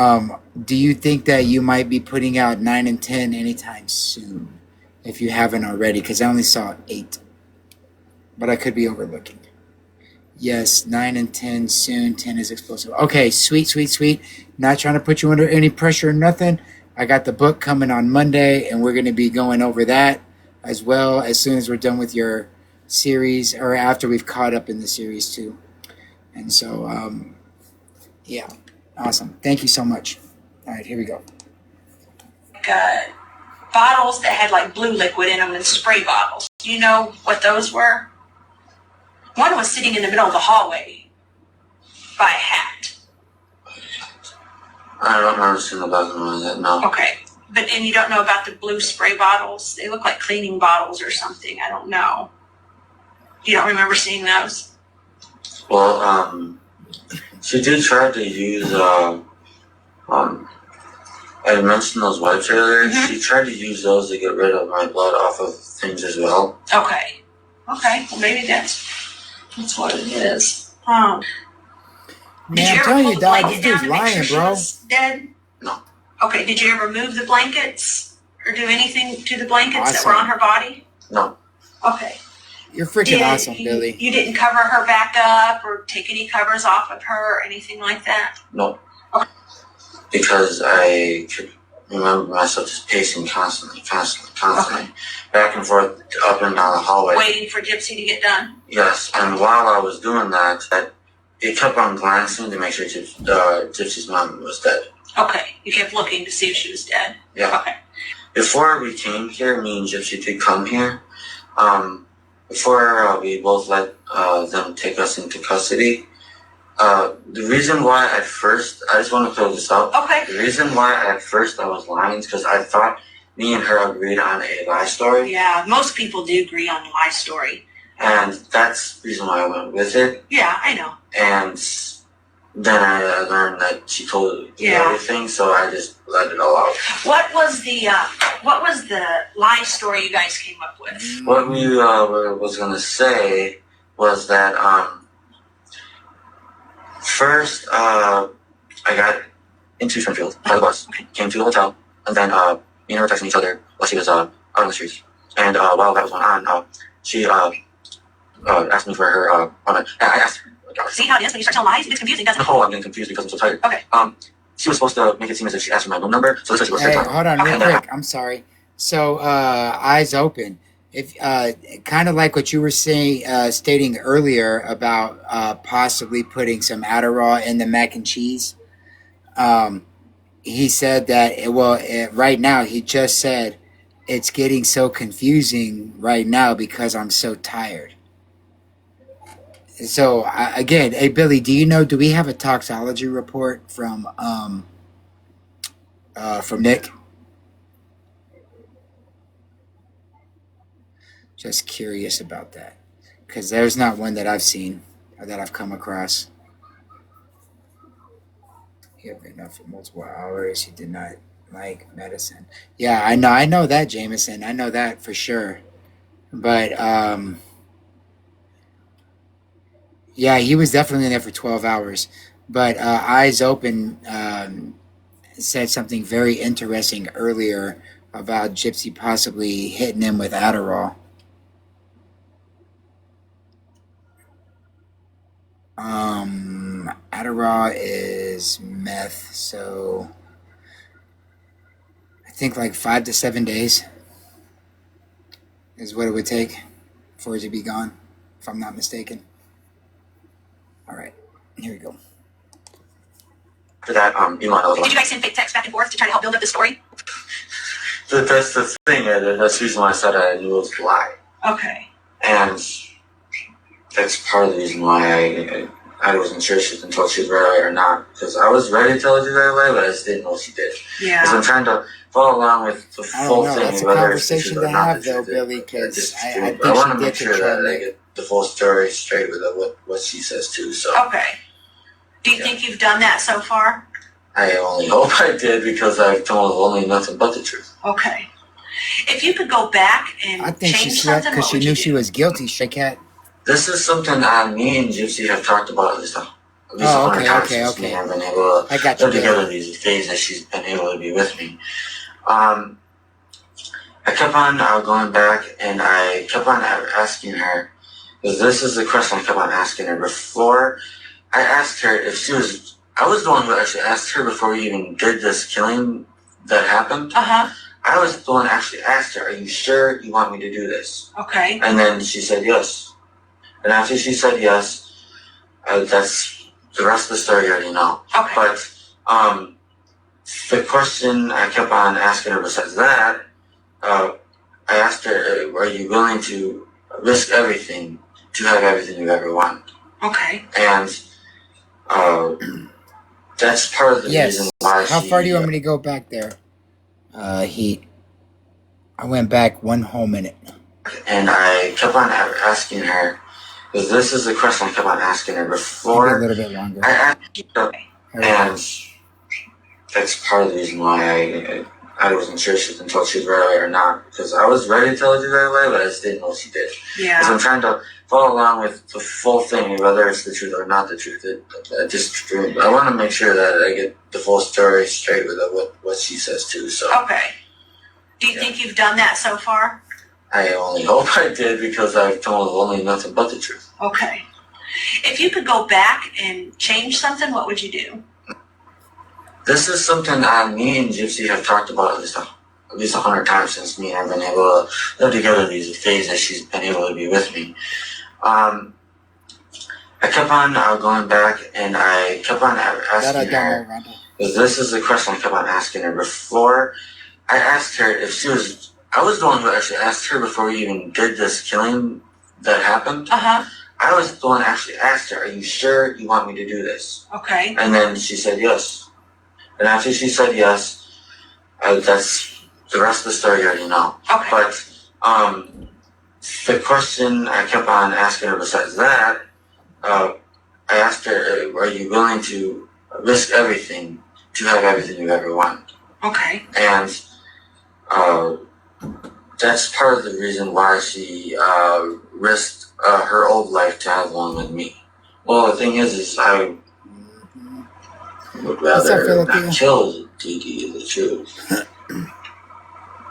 S2: do you think that you might be putting out 9 and 10 anytime soon? If you haven't already, because I only saw 8. But I could be overlooking. Yes, 9 and 10 soon. 10 is explosive. Okay, sweet. Not trying to put you under any pressure or nothing. I got the book coming on Monday, and we're going to be going over that as well as soon as we're done with your series, or after we've caught up in the series too. And so, yeah, awesome. Thank you so much. All right, here we go.
S4: Bottles that had like blue liquid in them and spray bottles. Do you know what those were? One was sitting in the middle of the hallway by a hat.
S5: I don't understand the background of that, no.
S4: Okay. And you don't know about the blue spray bottles? They look like cleaning bottles or something. I don't know. You don't remember seeing those?
S5: Well, she did try to use, I mentioned those wipes earlier. Mm-hmm. She tried to use those to get rid of my blood off of things as well.
S4: Okay. Well, maybe that's what it is. Man,
S2: I'm telling you, dog, this dude's lying, bro.
S4: Dead?
S5: No.
S4: Okay, did you ever move the blankets or do anything to the blankets that were on her body?
S5: No.
S4: Okay.
S2: You're freaking awesome, Billy.
S4: You didn't cover her back up or take any covers off of her or anything like that?
S5: No. Okay. Because I could remember myself just pacing constantly, back and forth, up and down the hallway.
S4: Waiting for Gypsy to get done?
S5: Yes, and while I was doing that, it kept on glancing to make sure Gypsy's mom was dead.
S4: Okay, you kept looking to see if she was dead?
S5: Yeah.
S4: Okay.
S5: Before we came here, me and Gypsy did come here. Before we both let them take us into custody, the reason why at first, I just want to close this out.
S4: Okay.
S5: The reason why at first I was lying is because I thought me and her agreed on a lie story.
S4: Yeah, most people do agree on a lie story.
S5: And that's the reason why I went with it.
S4: Yeah, I know.
S5: And then I learned that she told everything, so I just let it all out.
S4: What was the lie story you guys came up with?
S5: What we was gonna say was that first I got into Springfield by the bus, came to the hotel, and then me and her were texting each other while she was out on the streets. And while that was going on, she asked me for her. I asked her.
S4: See how it is when you start telling lies? It gets confusing, doesn't it?
S5: No, I'm getting confused because I'm so tired.
S4: Okay.
S5: She was supposed to make it seem as if she asked for my room number, so this was
S2: Hey, hold on, real quick. I'm sorry. So, eyes open. If kind of like what you were saying, stating earlier about possibly putting some Adderall in the mac and cheese. He said that right now he just said it's getting so confusing right now because I'm so tired. So again, hey Billy, do we have a toxology report from Nick? Just curious about that, because there's not one that I've seen or that I've come across. He had been up for multiple hours. He did not like medicine. Yeah, I know that, Jameson. I know that for sure. But yeah, he was definitely there for 12 hours. But Eyes Open said something very interesting earlier about Gypsy possibly hitting him with Adderall. Adderall is meth, so I think like 5 to 7 days is what it would take for it to be gone, if I'm not mistaken. All right, here we go.
S5: For that,
S4: Did you guys send fake texts back and forth to try to help build up the story?
S5: That's the thing. That's the reason why I said I knew it was a lie.
S4: Okay.
S5: And that's part of the reason why I wasn't sure until she was right or not. Because I was ready to tell her to right away, but I just didn't know she did.
S4: Yeah.
S5: Because I'm trying to follow along with the full thing.
S2: That's a conversation to have, though, Billy, because I think
S5: I want to
S2: she
S5: make
S2: did
S5: sure that I get the full story straight with what she says, too. So.
S4: Okay. Do you think you've done that so far?
S5: I only hope I did, because I've told only nothing but the truth.
S4: Okay. If you could go back and
S2: I think she
S4: change
S2: slept
S4: something,
S2: because
S4: what
S2: she
S4: would
S2: knew
S4: you
S2: she
S4: do?
S2: was guilty, Shakat.
S5: This is something me and Gypsy have talked about at least 100 times since we have been able to
S2: I got you,
S5: put together these days that she's been able to be with me. I kept on going back, and I kept on asking her, because this is the question I kept on asking her. Before I asked her if she was, I was the one who actually asked her before we even did this killing that happened.
S4: Uh-huh.
S5: I was the one who actually asked her, are you sure you want me to do this?
S4: Okay.
S5: And then she said yes. And after she said yes, that's the rest of the story you already know.
S4: Okay.
S5: But the question I kept on asking her besides that, I asked her, are you willing to risk everything to have everything you ever want?
S4: Okay.
S5: And that's part of the reason why
S2: How far do you want me to go back there? I went back 1 whole minute.
S5: And I kept on asking her, because this is the question I kept on asking her before.
S2: Maybe a little bit longer.
S5: I asked her, and that's part of the reason why I wasn't sure until she was right away or not. Because I was ready to tell her to right away, but I just didn't know she did.
S4: Yeah.
S5: Because I'm trying to follow along with the full thing, whether it's the truth or not the truth. I want to make sure that I get the full story straight with what she says too. So.
S4: Okay. Do you think you've done that so far?
S5: I only hope I did, because I've told only nothing but the truth.
S4: Okay. If you could go back and change something, what would you do?
S5: This is something me and Gypsy have talked about at least 100 times since me and her have been able to live together these days that she's been able to be with me. I kept on going back and I kept on asking her, because this is the question I kept on asking her before. I asked her if she was, I was the one who actually asked her before we even did this killing that happened. I was the one who actually asked her, are you sure you want me to do this?
S4: Okay.
S5: And then she said yes. And after she said yes, that's the rest of the story you already know.
S4: Okay.
S5: But the question I kept on asking her besides that, I asked her, are you willing to risk everything to have everything you ever want?
S4: Okay.
S5: And that's part of the reason why she risked her old life to have one with me. Well, the thing is I would rather not kill Dee Dee, the truth.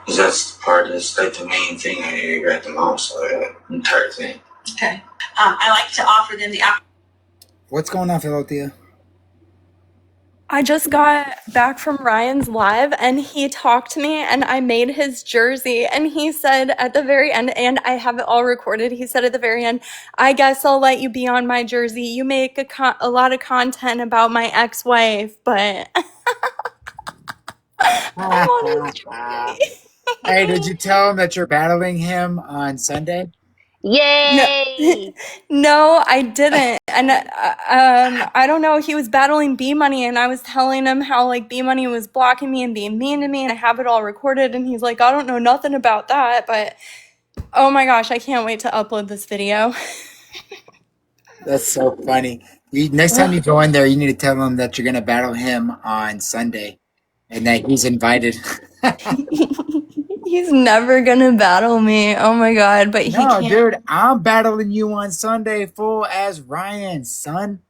S5: Because that's part of this, like the main thing I regret the most, the entire thing.
S4: Okay. I like to offer them the opportunity.
S2: What's going on, Philothea?
S9: I just got back from Ryan's live and he talked to me and I made his jersey and he said at the very end, and I have it all recorded, he said at the very end, I guess I'll let you be on my jersey. You make a lot of content about my ex-wife, but I'm on his jersey.
S2: Hey, did you tell him that you're battling him on Sunday?
S6: Yay!
S9: No, I didn't. And I don't know. He was battling B Money, and I was telling him how like B Money was blocking me and being mean to me, and I have it all recorded. And he's like, I don't know nothing about that, but oh my gosh, I can't wait to upload this video.
S2: That's so funny. Next time you go in there, you need to tell him that you're gonna battle him on Sunday, and that he's invited.
S9: He's never gonna battle me. Oh my god, but he
S2: No,
S9: can't.
S2: dude, I'm battling you on Sunday, full as Ryan, son.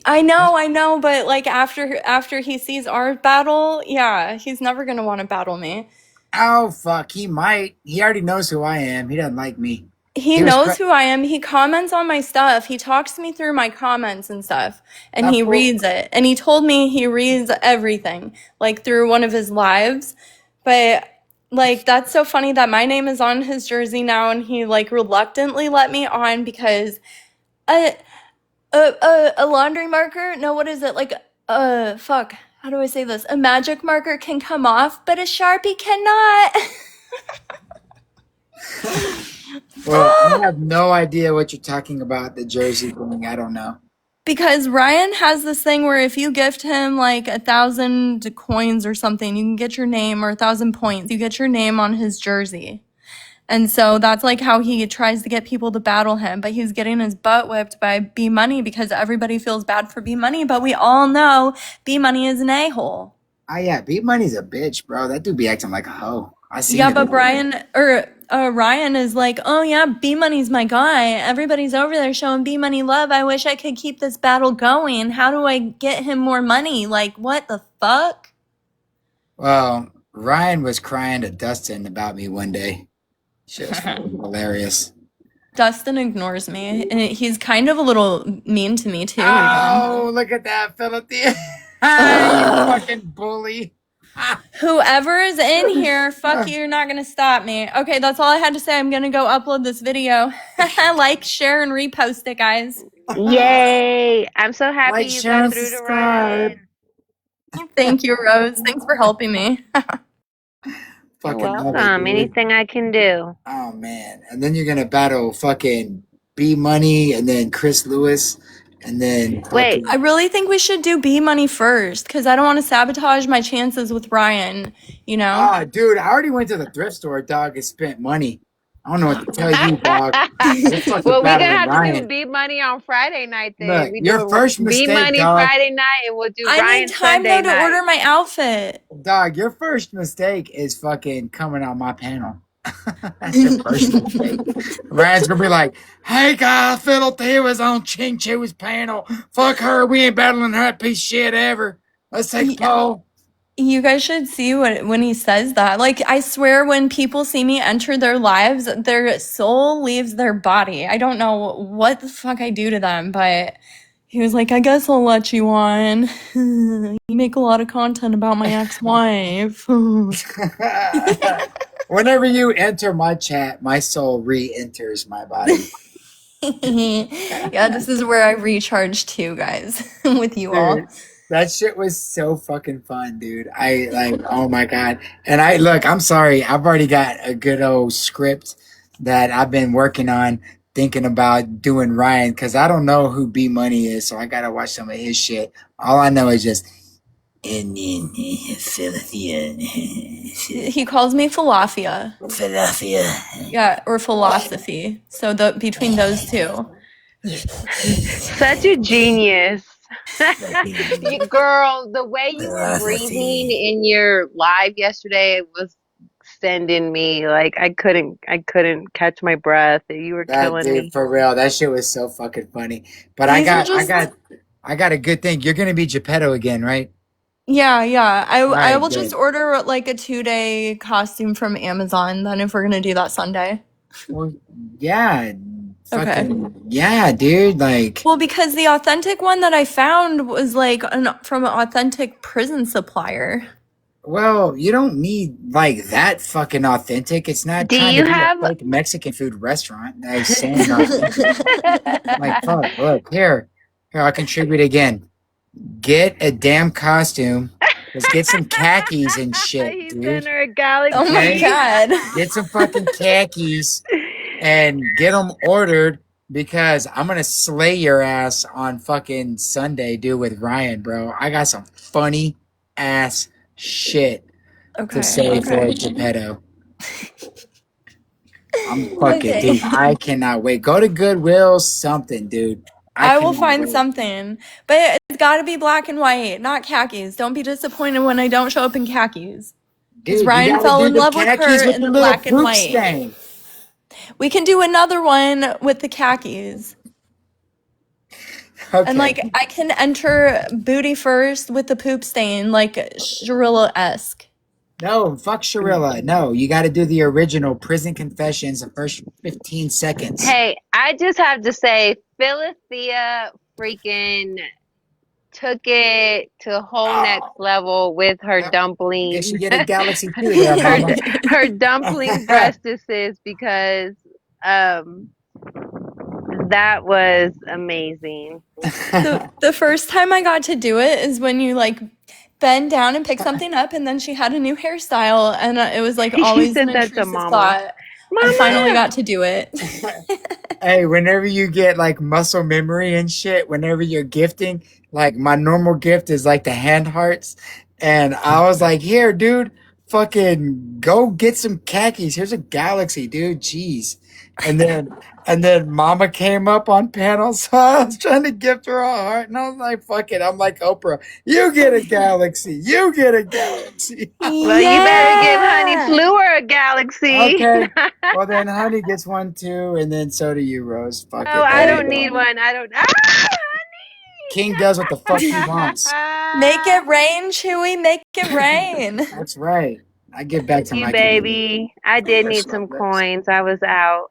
S9: I know, but like after he sees our battle, yeah, he's never gonna want to battle me.
S2: Oh fuck, he might. He already knows who I am. He doesn't like me.
S9: He knows who I am. He comments on my stuff. He talks me through my comments and stuff, and he reads it. And he told me he reads everything, like through one of his lives. But like that's so funny that my name is on his jersey now, and he like reluctantly let me on because a laundry marker? No, what is it? Like fuck. How do I say this? A magic marker can come off, but a Sharpie cannot.
S2: Well, I have no idea what you're talking about, the jersey thing. I don't know.
S9: Because Ryan has this thing where if you gift him like 1,000 coins or something, you can get your name, or 1,000 points, you get your name on his jersey. And so that's like how he tries to get people to battle him. But he's getting his butt whipped by B Money because everybody feels bad for B Money. But we all know B Money is an a-hole.
S2: Oh yeah, B Money's a bitch, bro. That dude be acting like a hoe. I see.
S9: Yeah, but Ryan is like, oh yeah, B Money's my guy. Everybody's over there showing B Money love. I wish I could keep this battle going. How do I get him more money? Like, what the fuck?
S2: Well, Ryan was crying to Dustin about me one day. Shit was hilarious.
S9: Dustin ignores me, and he's kind of a little mean to me too.
S2: Oh, look at that, Philothea. You fucking bully.
S9: Whoever is in here, fuck you, you're not gonna stop me. Okay, that's all I had to say. I'm gonna go upload this video. Like, share, and repost it, guys.
S6: Yay! I'm so happy
S2: Like,
S6: you
S2: share,
S6: got
S2: and
S6: through to
S2: subscribe.
S6: Ryan.
S9: Thank you, Rose. Thanks for helping me.
S6: You're welcome. Anything I can do.
S2: Oh man. And then you're gonna battle fucking B Money and then Chris Lewis and then
S6: Wait.
S9: I really think we should do B Money first because I don't want to sabotage my chances with Ryan, you know?
S2: Oh dude, I already went to the thrift store, dog, and spent money. I don't know what to tell you, dog.
S6: Well, we're gonna have to do B Money on Friday night then.
S2: Look,
S6: we
S2: your
S6: do
S2: first mistake,
S6: B Money
S2: dog.
S6: Friday night, and we'll do
S9: I
S6: Ryan
S9: need time
S6: Sunday
S9: though to
S6: night.
S9: order my outfit.
S2: Dog, your first mistake is fucking coming on my panel. That's your first mistake. Ryan's gonna be like, hey guys, Philothea was on Ching Chu's panel. Fuck her, we ain't battling her piece of shit ever. Let's take a poll.
S9: You guys should see when he says that. Like, I swear when people see me enter their lives, their soul leaves their body. I don't know what the fuck I do to them, but He was like, I guess I'll let you on. You make a lot of content about my ex-wife.
S2: Whenever you enter my chat, my soul re-enters my body.
S9: Yeah, this is where I recharge too, guys, with you all.
S2: Dude, that shit was so fucking fun, dude. I like, oh my God. And I'm sorry, I've already got a good old script that I've been working on, thinking about doing Ryan, because I don't know who B Money is, so I gotta watch some of his shit. All I know is just in Philadelphia.
S9: He calls me Falafia. Yeah, or philosophy. So between those two.
S6: Such a genius. Girl, the way you were breathing in your live yesterday was sending me like I couldn't catch my breath. You were
S2: That
S6: killing
S2: dude,
S6: me.
S2: for real, that shit was so fucking funny. But
S9: These are just
S2: I got a good thing. You're gonna be Geppetto again, right?
S9: yeah. I
S2: Right,
S9: will just
S2: good.
S9: order like a 2-day costume from Amazon then if we're gonna do that Sunday.
S2: Well, yeah,
S9: Okay.
S2: fucking yeah, dude. Like,
S9: Well, because the authentic one that I found was like from an authentic prison supplier.
S2: well, you don't need like that fucking authentic. It's not
S6: Do
S2: trying to
S6: you
S2: be a
S6: have
S2: fake Mexican food restaurant. Like saying authentic. Like, fuck, look here. Here, I'll contribute again. Get a damn costume. Let's get some khakis and shit,
S6: He
S2: dude.
S6: sent her a galaxy.
S9: Oh my
S2: Okay?
S9: god.
S2: Get some fucking khakis and get them ordered because I'm gonna slay your ass on fucking Sunday, dude, with Ryan, bro. I got some funny ass shit to say for Geppetto. I'm fucking, dude. I cannot wait. Go to Goodwill, something, dude.
S9: I will
S2: cannot
S9: find
S2: wait.
S9: something. But it's got to be black and white, not khakis. Don't be disappointed when I don't show up in khakis. Because
S2: Dude, you
S9: Ryan
S2: gotta
S9: fell
S2: do
S9: in
S2: the
S9: love with
S2: khakis
S9: her
S2: with
S9: in
S2: the
S9: the
S2: little
S9: black and
S2: fruit
S9: white.
S2: stain.
S9: We can do another one with the khakis.
S2: Okay.
S9: And like I can enter booty first with the poop stain, like Sharilla-esque.
S2: No, fuck Sharilla. No, you got to do the original Prison Confessions the first 15 seconds.
S6: Hey, I just have to say, Philisthea freaking took it to a whole next level with her dumpling.
S2: Guess you get a galaxy too there, mama.
S6: her dumpling breastises because that was amazing.
S9: The first time I got to do it is when you like bend down and pick something up, and then she had a new hairstyle, and it was like always
S6: said
S9: an
S6: that to
S9: intrusive
S6: Mama.
S9: thought. I finally got to do it.
S2: Hey, whenever you get like muscle memory and shit, whenever you're gifting, like my normal gift is like the hand hearts. And I was like, here, dude, fucking go get some khakis. Here's a galaxy, dude. Jeez. And then mama came up on panel, so I was trying to gift her a heart, and I was like, fuck it. I'm like Oprah. You get a galaxy. You get a galaxy.
S6: Well, you better give Honey Fluor a galaxy.
S2: Okay. Well, then Honey gets one too, and then so do you, Rose. Fuck
S6: Oh,
S2: it.
S6: I
S2: There
S6: don't
S2: you go.
S6: need one. I don't. Ah, Honey!
S2: King does what the fuck he wants.
S9: Make it rain, Chewy. Make it rain.
S2: That's right. I get back to
S6: You
S2: my community.
S6: baby. I did need some coins. I was out.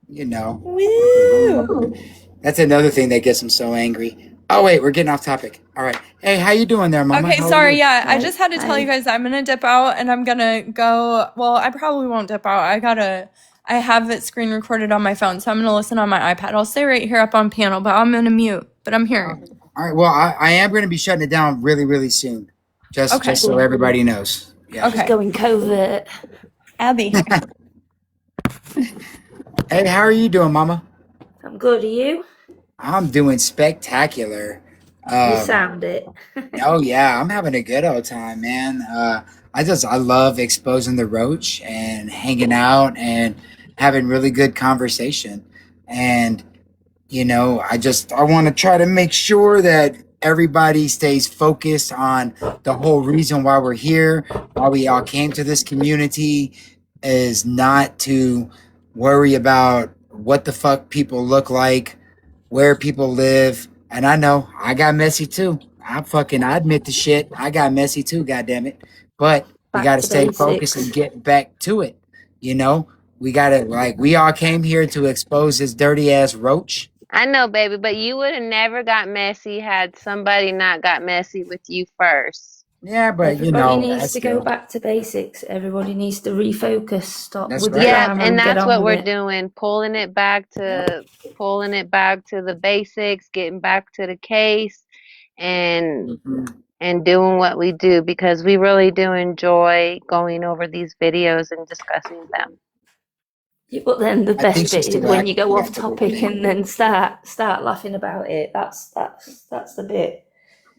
S2: You know.
S9: Woo!
S2: That's another thing that gets him so angry. Oh wait, we're getting off topic. All right. Hey, how you doing there, Mama?
S9: Okay,
S2: How are
S9: sorry.
S2: you?
S9: Yeah, I just had to tell you guys I'm gonna dip out and I'm gonna go. Well, I probably won't dip out. I have it screen recorded on my phone, so I'm gonna listen on my iPad. I'll stay right here up on panel, but I'm gonna mute. But I'm here.
S2: All right. Well, I am going to be shutting it down really, really soon. Just so everybody knows. Yeah.
S9: Okay.
S8: Going covert.
S9: Abby.
S2: Hey, how are you doing, Mama?
S8: I'm good. Are you?
S2: I'm doing spectacular.
S8: You sound it.
S2: Oh yeah, I'm having a good old time, man. I love exposing the roach and hanging out and having really good conversation. And you know, I want to try to make sure that everybody stays focused on the whole reason why we're here, why we all came to this community is not to worry about what the fuck people look like, where people live. And I know I got messy too. I admit the shit. I got messy too, goddammit. But we
S8: Back
S2: got to
S8: to
S2: stay
S8: basics.
S2: focused and get back to it. You know, we got to, like, we all came here to expose this dirty ass roach.
S6: I know, baby, but you would have never got messy had somebody not got messy with you first.
S2: Yeah, but
S10: Everybody needs
S2: that's
S10: to go
S2: still,
S10: back to basics. Everybody needs to refocus. Stop
S2: that's
S10: with the
S2: right.
S6: Yep,
S10: drama
S6: and
S10: and get
S6: that's
S10: on
S6: what
S10: with
S6: we're
S10: it.
S6: doing,
S2: Yep.
S6: pulling it back to the basics, getting back to the case and
S2: Mhm.
S6: and doing what we do because we really do enjoy going over these videos and discussing them.
S10: Yeah, but then the
S2: I think
S10: best
S2: she's
S10: bit is
S2: still
S10: when you go off topic
S2: activating.
S10: and then start laughing about it. That's the bit.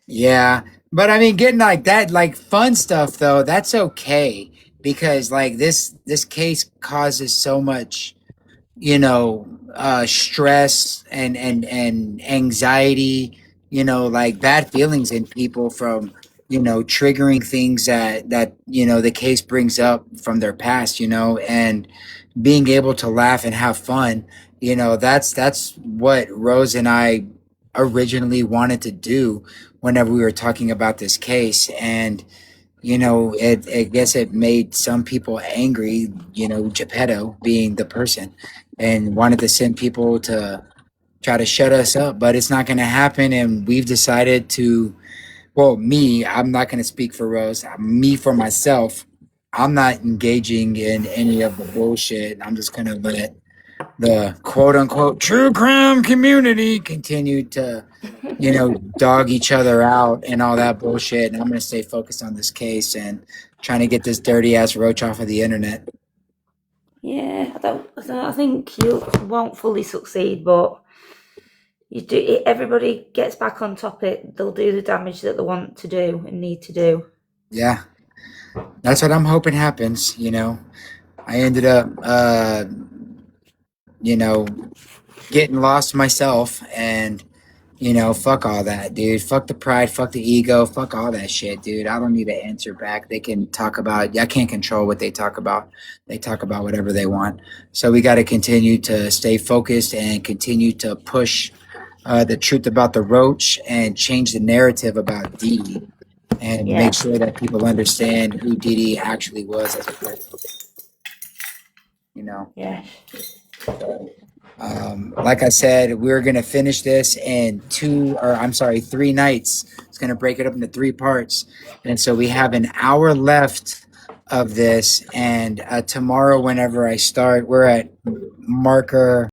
S2: Yeah, but I mean, getting like that, like fun stuff though, that's okay because like this case causes so much, stress and anxiety, like bad feelings in people from triggering things that the case brings up from their past, and being able to laugh and have fun, that's what Rose and I originally wanted to do whenever we were talking about this case. And I guess it made some people angry, Geppetto being the person, and wanted to send people to try to shut us up, but it's not going to happen. And we've decided to, well, me, I'm not going to speak for Rose. Me, for myself, I'm not engaging in any of the bullshit. I'm just going to let the quote unquote true crime community continue to, dog each other out and all that bullshit. And I'm going to stay focused on this case and trying to get this dirty ass roach off of the internet.
S10: Yeah, I think you won't fully succeed, but you do. Everybody gets back on topic. They'll do the damage that they want to do and need to do.
S2: Yeah, that's what I'm hoping happens. I ended up, you know, getting lost myself, and fuck all that, dude. Fuck the pride, fuck the ego, fuck all that shit, dude. I don't need to answer back. They can talk about, I can't control what they talk about. They talk about whatever they want. So we got to continue to stay focused and continue to push the truth about the roach and change the narrative about Dee Dee, and
S10: Yeah,
S2: make sure that people understand who Dee Dee actually was as a person, you know.
S10: yeah.
S2: Like I said, we're gonna finish this in 3 nights. It's gonna break it up into 3 parts, and so we have an hour left of this. And tomorrow, whenever I start, we're at marker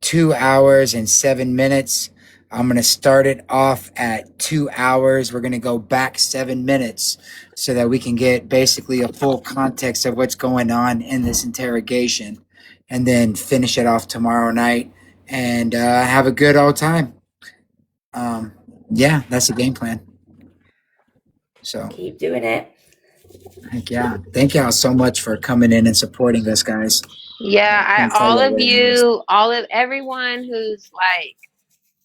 S2: 2 hours and 7 minutes. I'm gonna start it off at 2 hours. We're gonna go back 7 minutes so that we can get basically a full context of what's going on in this interrogation, and then finish it off tomorrow night and have a good old time. Yeah, that's the game plan. So,
S10: Keep doing it.
S2: heck yeah. Thank y'all so much for coming in and supporting us, guys.
S6: Yeah,
S2: Can't tell
S6: all
S2: y'all
S6: of
S2: what it means.
S6: you, everyone who's like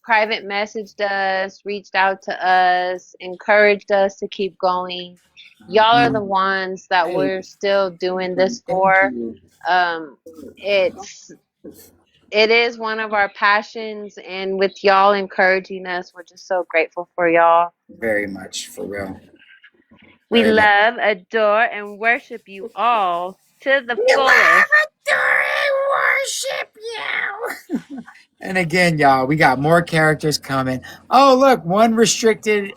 S6: private messaged us, reached out to us, encouraged us to keep going. Y'all are the ones that
S2: Hey,
S6: we're still doing this
S2: thank
S6: for.
S2: you
S6: Um, it is one of our passions, and with y'all encouraging us, we're just so grateful for y'all.
S2: very much, for real.
S6: We
S2: Very much.
S6: love, adore, and worship you all to the
S2: We love,
S6: fullest.
S2: adore, and worship you. And again, y'all, we got more characters coming. Oh, look, one restriction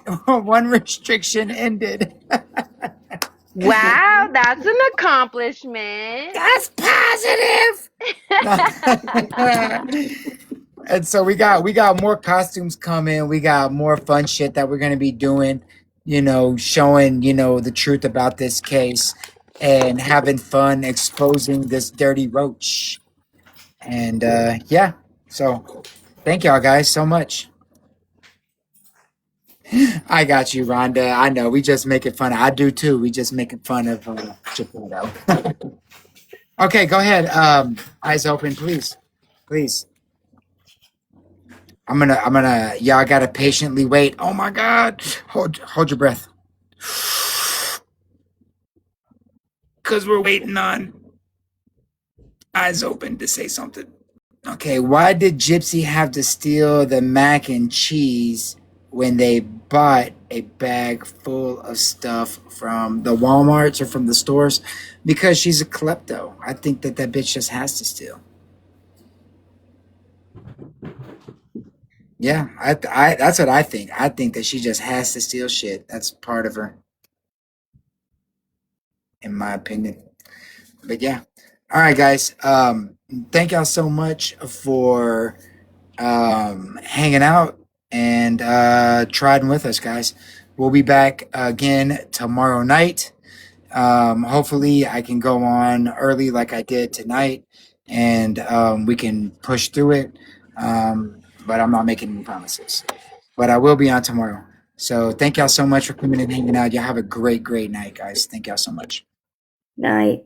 S2: ended.
S6: Wow, that's an accomplishment.
S2: That's positive. And so we got more costumes coming. We got more fun shit that we're gonna be doing. Showing the truth about this case and having fun exposing this dirty roach. And yeah, so thank y'all guys so much. I got you, Rhonda. I know we just making fun. I do too. We just making fun of Chipotle. Okay, go ahead. Eyes open, please, please. I'm gonna. Y'all gotta patiently wait. Oh my God! Hold your breath, cause we're waiting on Eyes Open to say something. Okay, why did Gypsy have to steal the mac and cheese when they bought a bag full of stuff from the Walmarts or from the stores? Because she's a klepto. I think that bitch just has to steal. Yeah, I that's what I think. I think that she just has to steal shit. That's part of her, in my opinion. But yeah. All right, guys. Thank y'all so much for hanging out and trying with us, guys. We'll be back again tomorrow night. Hopefully, I can go on early like I did tonight, and we can push through it. But I'm not making any promises. But I will be on tomorrow. So thank y'all so much for coming and hanging out. Y'all have a great, great night, guys. Thank y'all so much.
S10: Night.